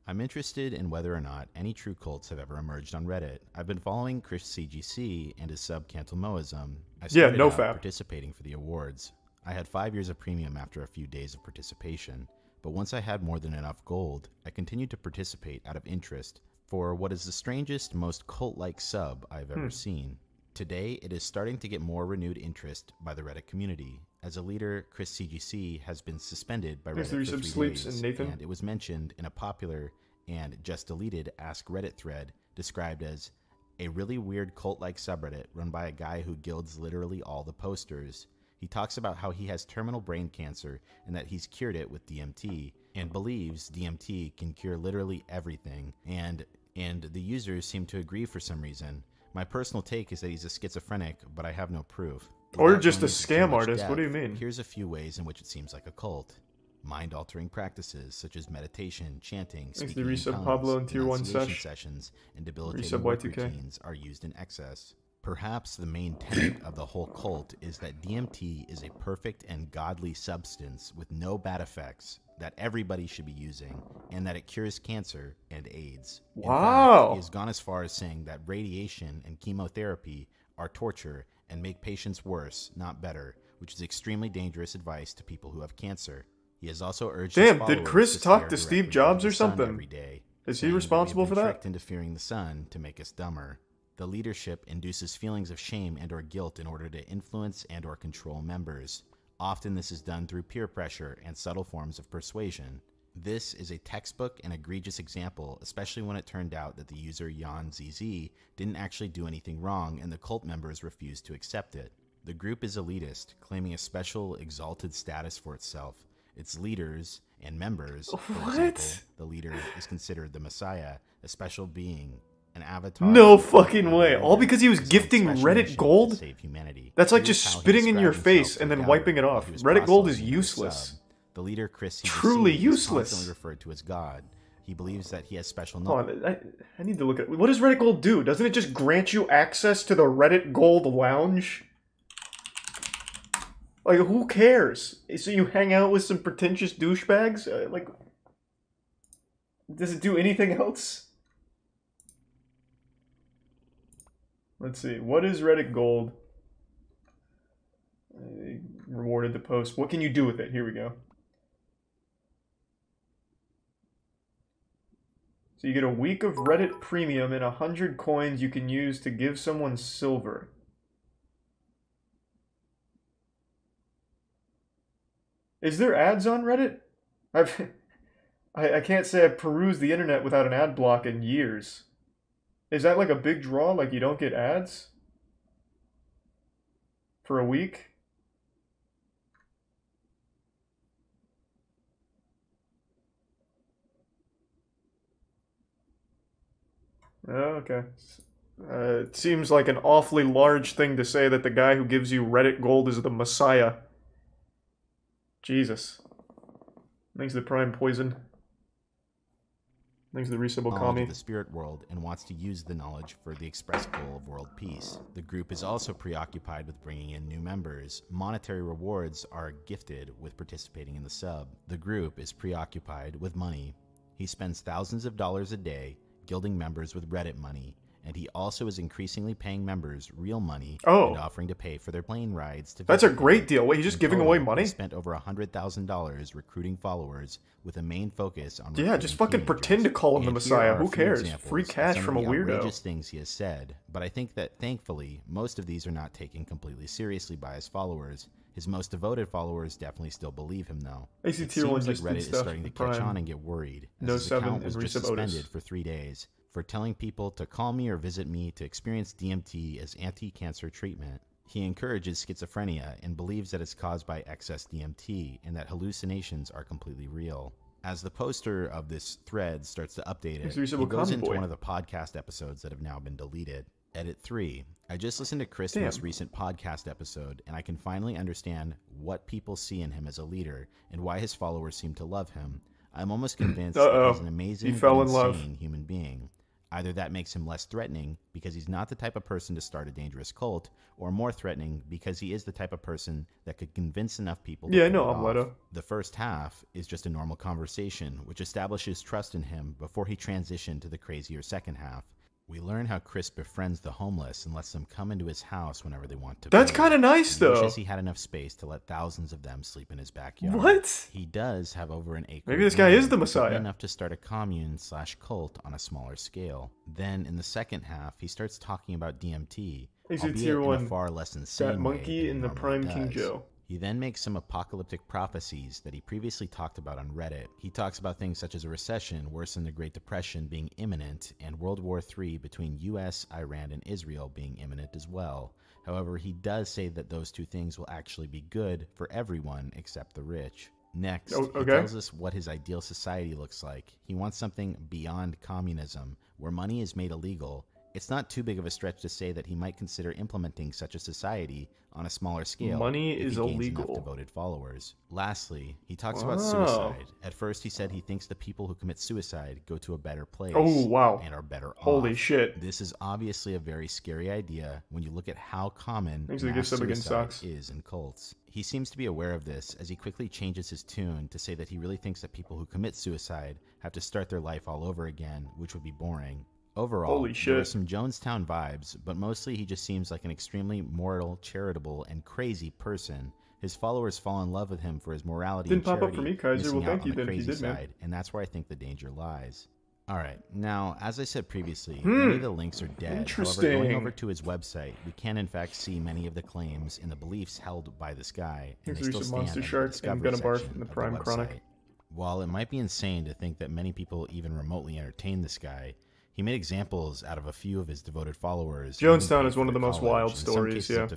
I'm interested in whether or not any true cults have ever emerged on Reddit. I've been following Chris CGC and his sub Cantalmoism. I started out participating for the awards. I had 5 years of premium after a few days of participation, but once I had more than enough gold, I continued to participate out of interest for what is the strangest, most cult-like sub I've ever seen. Today, it is starting to get more renewed interest by the Reddit community. As a leader, Chris CGC has been suspended by Reddit for 3 days, and it was mentioned in a popular and just deleted Ask Reddit thread described as a really weird cult-like subreddit run by a guy who gilds literally all the posters. He talks about how he has terminal brain cancer and that he's cured it with DMT, and believes DMT can cure literally everything, and the users seem to agree for some reason. My personal take is that he's a schizophrenic, but I have no proof. Or just a scam artist, what do you mean? Here's a few ways in which it seems like a cult. Mind-altering practices such as meditation, chanting, speaking in tongues, Pablo in Tier 1 enunciation sessions, and debilitating work routines are used in excess. Perhaps the main tenet of the whole cult is that DMT is a perfect and godly substance with no bad effects that everybody should be using, and that it cures cancer and AIDS. Wow! In fact, he has gone as far as saying that radiation and chemotherapy are torture and make patients worse, not better, which is extremely dangerous advice to people who have cancer. He has also urged his Damn, did Chris talk to Steve Jobs or something? Every day, is he responsible for that? Tricked into fearing the sun to make us dumber. The leadership induces feelings of shame and or guilt in order to influence and or control members. Often this is done through peer pressure and subtle forms of persuasion. This is a textbook and egregious example, especially when it turned out that the user YanZZ didn't actually do anything wrong and the cult members refused to accept it. The group is elitist, claiming a special, exalted status for itself. Its leaders and members, for example, the leader is considered the Messiah, a special being, an avatar. No fucking way. All because he was gifting Reddit gold? That's like just spitting in your face and then wiping it off. Reddit gold is useless. The leader, Chris, truly useless. Constantly referred to as God. He believes that he has special knowledge. I need to look at... What does Reddit gold do? Doesn't it just grant you access to the Reddit gold lounge? Like, who cares? So you hang out with some pretentious douchebags? Like, does it do anything else? Let's see. What is Reddit gold? Rewarded to post. What can you do with it? Here we go. So you get a week of Reddit Premium and 100 coins you can use to give someone silver. Is there ads on Reddit? I can't say I've perused the internet without an ad block in years. Is that like a big draw? Like you don't get ads? For a week? Oh, okay. It seems like an awfully large thing to say that the guy who gives you Reddit gold is the Messiah. Jesus. Thanks to the Prime Poison. Thanks to the Resubble Kami. The spirit world and wants to use the knowledge for the express goal of world peace. The group is also preoccupied with bringing in new members. Monetary rewards are gifted with participating in the sub. The group is preoccupied with money. He spends thousands of dollars a day gilding members with Reddit money, and he also is increasingly paying members real money and offering to pay for their plane rides to That's a great deal. Wait, he's just giving away money? He spent over $100,000 recruiting followers with a main focus on just fucking pretend to call him the Messiah. Who cares? Free cash from a weirdo. Outrageous things he has said, but I think that thankfully most of these are not taken completely seriously by his followers. His most devoted followers definitely still believe him, though. It seems like Reddit is starting to catch on and get worried, as his account was just suspended for 3 days for telling people to call me or visit me to experience DMT as anti-cancer treatment. He encourages schizophrenia and believes that it's caused by excess DMT and that hallucinations are completely real. As the poster of this thread starts to update it, he goes into one of the podcast episodes that have now been deleted. Edit 3. I just listened to Chris' most recent podcast episode, and I can finally understand what people see in him as a leader and why his followers seem to love him. I'm almost convinced that he's an amazing and insane human being. Either that makes him less threatening because he's not the type of person to start a dangerous cult, or more threatening because he is the type of person that could convince enough people to pull it off. The first half is just a normal conversation, which establishes trust in him before he transitioned to the crazier second half. We learn how Chris befriends the homeless and lets them come into his house whenever they want to. That's kind of nice, though. He wishes he had enough space to let thousands of them sleep in his backyard. What? He does have over an acre. Maybe this guy is the Messiah. Enough to start a commune/cult on a smaller scale. Then, in the second half, he starts talking about DMT, albeit in a far less insane that monkey way in the Prime King Joe. He then makes some apocalyptic prophecies that he previously talked about on Reddit. He talks about things such as a recession worse than the Great Depression being imminent, and World War III between US, Iran, and Israel being imminent as well. However, he does say that those two things will actually be good for everyone except the rich. Next, he tells us what his ideal society looks like. He wants something beyond communism, where money is made illegal. It's not too big of a stretch to say that he might consider implementing such a society on a smaller scale. Money if is he gains illegal. Enough devoted followers. Lastly, he talks about suicide. At first, he said he thinks the people who commit suicide go to a better place. Oh, wow. And are better off. Holy shit. This is obviously a very scary idea when you look at how common Thanks for the mass gift sub again, suicide Socks. is in cults. He seems to be aware of this as he quickly changes his tune to say that he really thinks that people who commit suicide have to start their life all over again, which would be boring. Overall, Holy there are shit. some Jonestown vibes, but mostly he just seems like an extremely moral, charitable, and crazy person. His followers fall in love with him for his morality Didn't and pop up charity, for me, Kaiser. missing Well, out thank on you the then if you crazy did, man. side, and that's where I think the danger lies. Alright, now, as I said previously, many of the links are dead. However, Interesting. going over to his website, we can in fact see many of the claims and the beliefs held by this guy, and Thanks they for still some stand Monster under the Shark and discovery Gonna Barf section in the of Prime website. Chronic. While it might be insane to think that many people even remotely entertain this guy, he made examples out of a few of his devoted followers. Jonestown is one of the most wild stories, some cases yeah. up to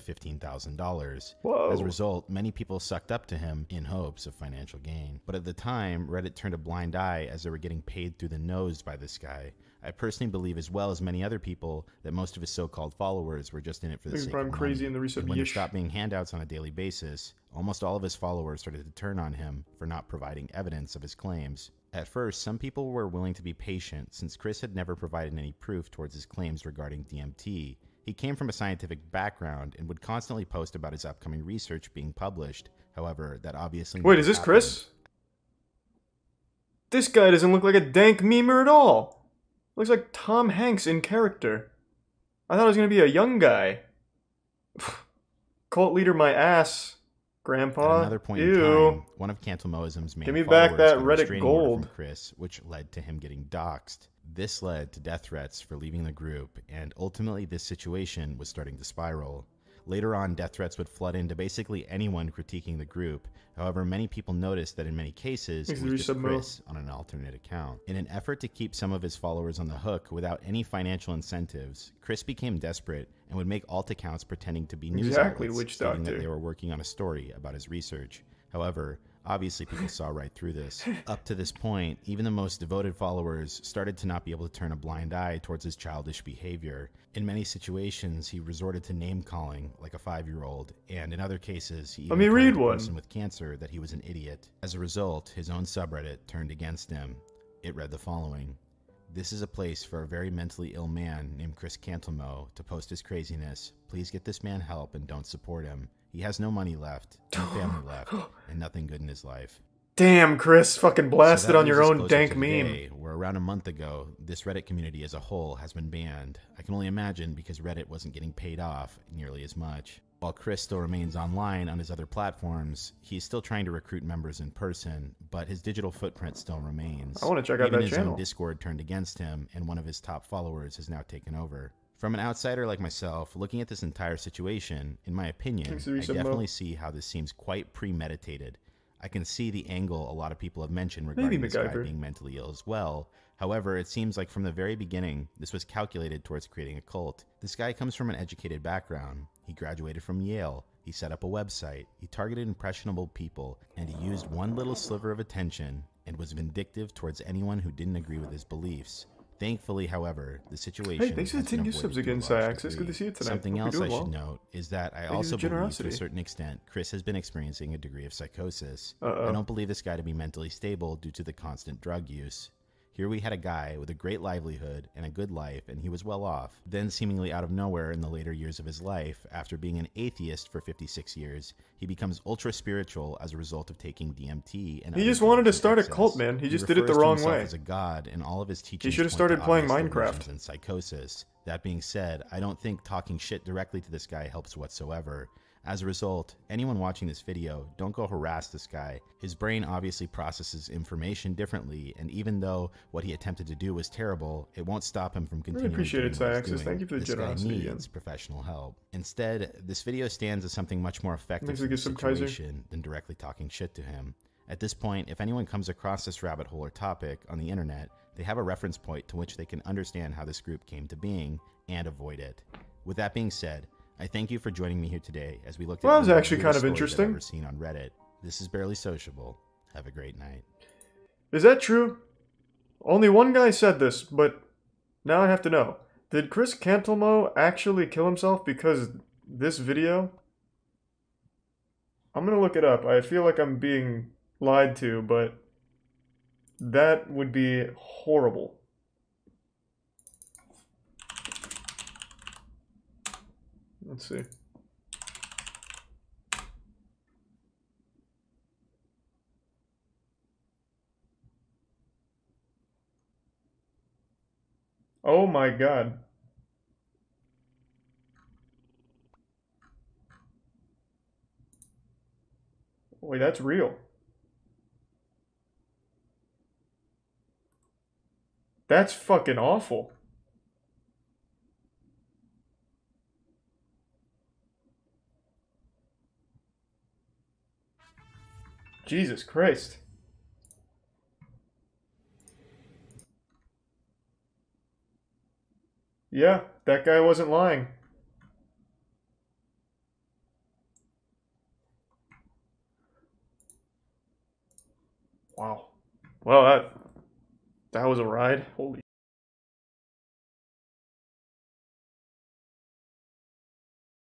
$15,000. Whoa. As a result, many people sucked up to him in hopes of financial gain. But at the time, Reddit turned a blind eye as they were getting paid through the nose by this guy. I personally believe, as well as many other people, that most of his so-called followers were just in it for the Thanks sake for of I'm money. crazy in the resub And when there yish. stopped being handouts on a daily basis, almost all of his followers started to turn on him for not providing evidence of his claims. At first, some people were willing to be patient since Chris had never provided any proof towards his claims regarding DMT. He came from a scientific background and would constantly post about his upcoming research being published. However, that obviously Wait, never is this happened. Chris? This guy doesn't look like a dank memer at all. Looks like Tom Hanks in character. I thought it was gonna be a young guy. Cult leader my ass, Grandpa. At another point Ew. in time, one of Cantalmoism's main Give me back followers that got a Reddit restraining order gold. from Chris, which led to him getting doxxed. This led to death threats for leaving the group, and ultimately this situation was starting to spiral. Later on, death threats would flood into basically anyone critiquing the group. However, many people noticed that in many cases, it was just Chris on an alternate account. In an effort to keep some of his followers on the hook without any financial incentives, Chris became desperate and would make alt accounts pretending to be news Exactly, outlets, witch stating that doctor. they were working on a story about his research. However, obviously people saw right through this. Up to this point, even the most devoted followers started to not be able to turn a blind eye towards his childish behavior. In many situations, he resorted to name-calling, like a 5-year-old, and in other cases, he Let me even read told a one. person with cancer that he was an idiot. As a result, his own subreddit turned against him. It read the following: "This is a place for a very mentally ill man named Chris Cantalmo to post his craziness. Please get this man help and don't support him. He has no money left, no family left, and nothing good in his life." Damn, Chris, fucking blasted So that on your leads us own closer dank to meme. today, where around a month ago, this Reddit community as a whole has been banned. I can only imagine because Reddit wasn't getting paid off nearly as much. While Chris still remains online on his other platforms, he's still trying to recruit members in person, but his digital footprint still remains. I wanna check out Even that his channel. own Discord turned against him, and one of his top followers has now taken over. From an outsider like myself, looking at this entire situation, in my opinion, Thanks for the I resub, Mo. definitely see how this seems quite premeditated. I can see the angle a lot of people have mentioned regarding this guy MacGyver. being mentally ill as well. However, it seems like from the very beginning, this was calculated towards creating a cult. This guy comes from an educated background. He graduated from Yale. He set up a website. He targeted impressionable people, and he used one little sliver of attention and was vindictive towards anyone who didn't agree with his beliefs. Thankfully, however, the situation Hey, thanks for the has been 10 new avoided subs to a again, large Cyax. It's good degree. to see you tonight. Something Hope else you're I doing should well. note is that I Thank you also for the believe to a generosity. certain extent Chris has been experiencing a degree of psychosis. Uh-oh. I don't believe this guy to be mentally stable due to the constant drug use. Here we had a guy with a great livelihood and a good life, and he was well off. Then, seemingly out of nowhere in the later years of his life, after being an atheist for 56 years, he becomes ultra-spiritual as a result of taking DMT and He other just wanted to drugs in start a excess. cult, man. He just did it the refers to wrong himself way. as a god, and all of his teachings should have point started to playing obvious Minecraft. delusions and psychosis. That being said, I don't think talking shit directly to this guy helps whatsoever. As a result, anyone watching this video, don't go harass this guy. His brain obviously processes information differently, and even though what he attempted to do was terrible, it won't stop him from continuing appreciate it, doing what he's Cyaxis. Thank you for the This guy generosity needs again. professional help. Instead, this video stands as something much more effective Thanks for the again, some Kaiser. situation than directly talking shit to him. At this point, if anyone comes across this rabbit hole or topic on the internet, they have a reference point to which they can understand how this group came to being and avoid it. With that being said, I thank you for joining me here today as we looked at Well, that was the actually kind of weirdest stories I've interesting. ever seen on Reddit. This is Barely Sociable. Have a great night. Is that true? Only one guy said this, but now I have to know. Did Chris Cantelmo actually kill himself because this video? I'm gonna look it up. I feel like I'm being lied to, but that would be horrible. Let's see. Oh my god. Wait, that's real. That's fucking awful. Jesus Christ. Yeah, that guy wasn't lying. Wow. Well, that was a ride. Holy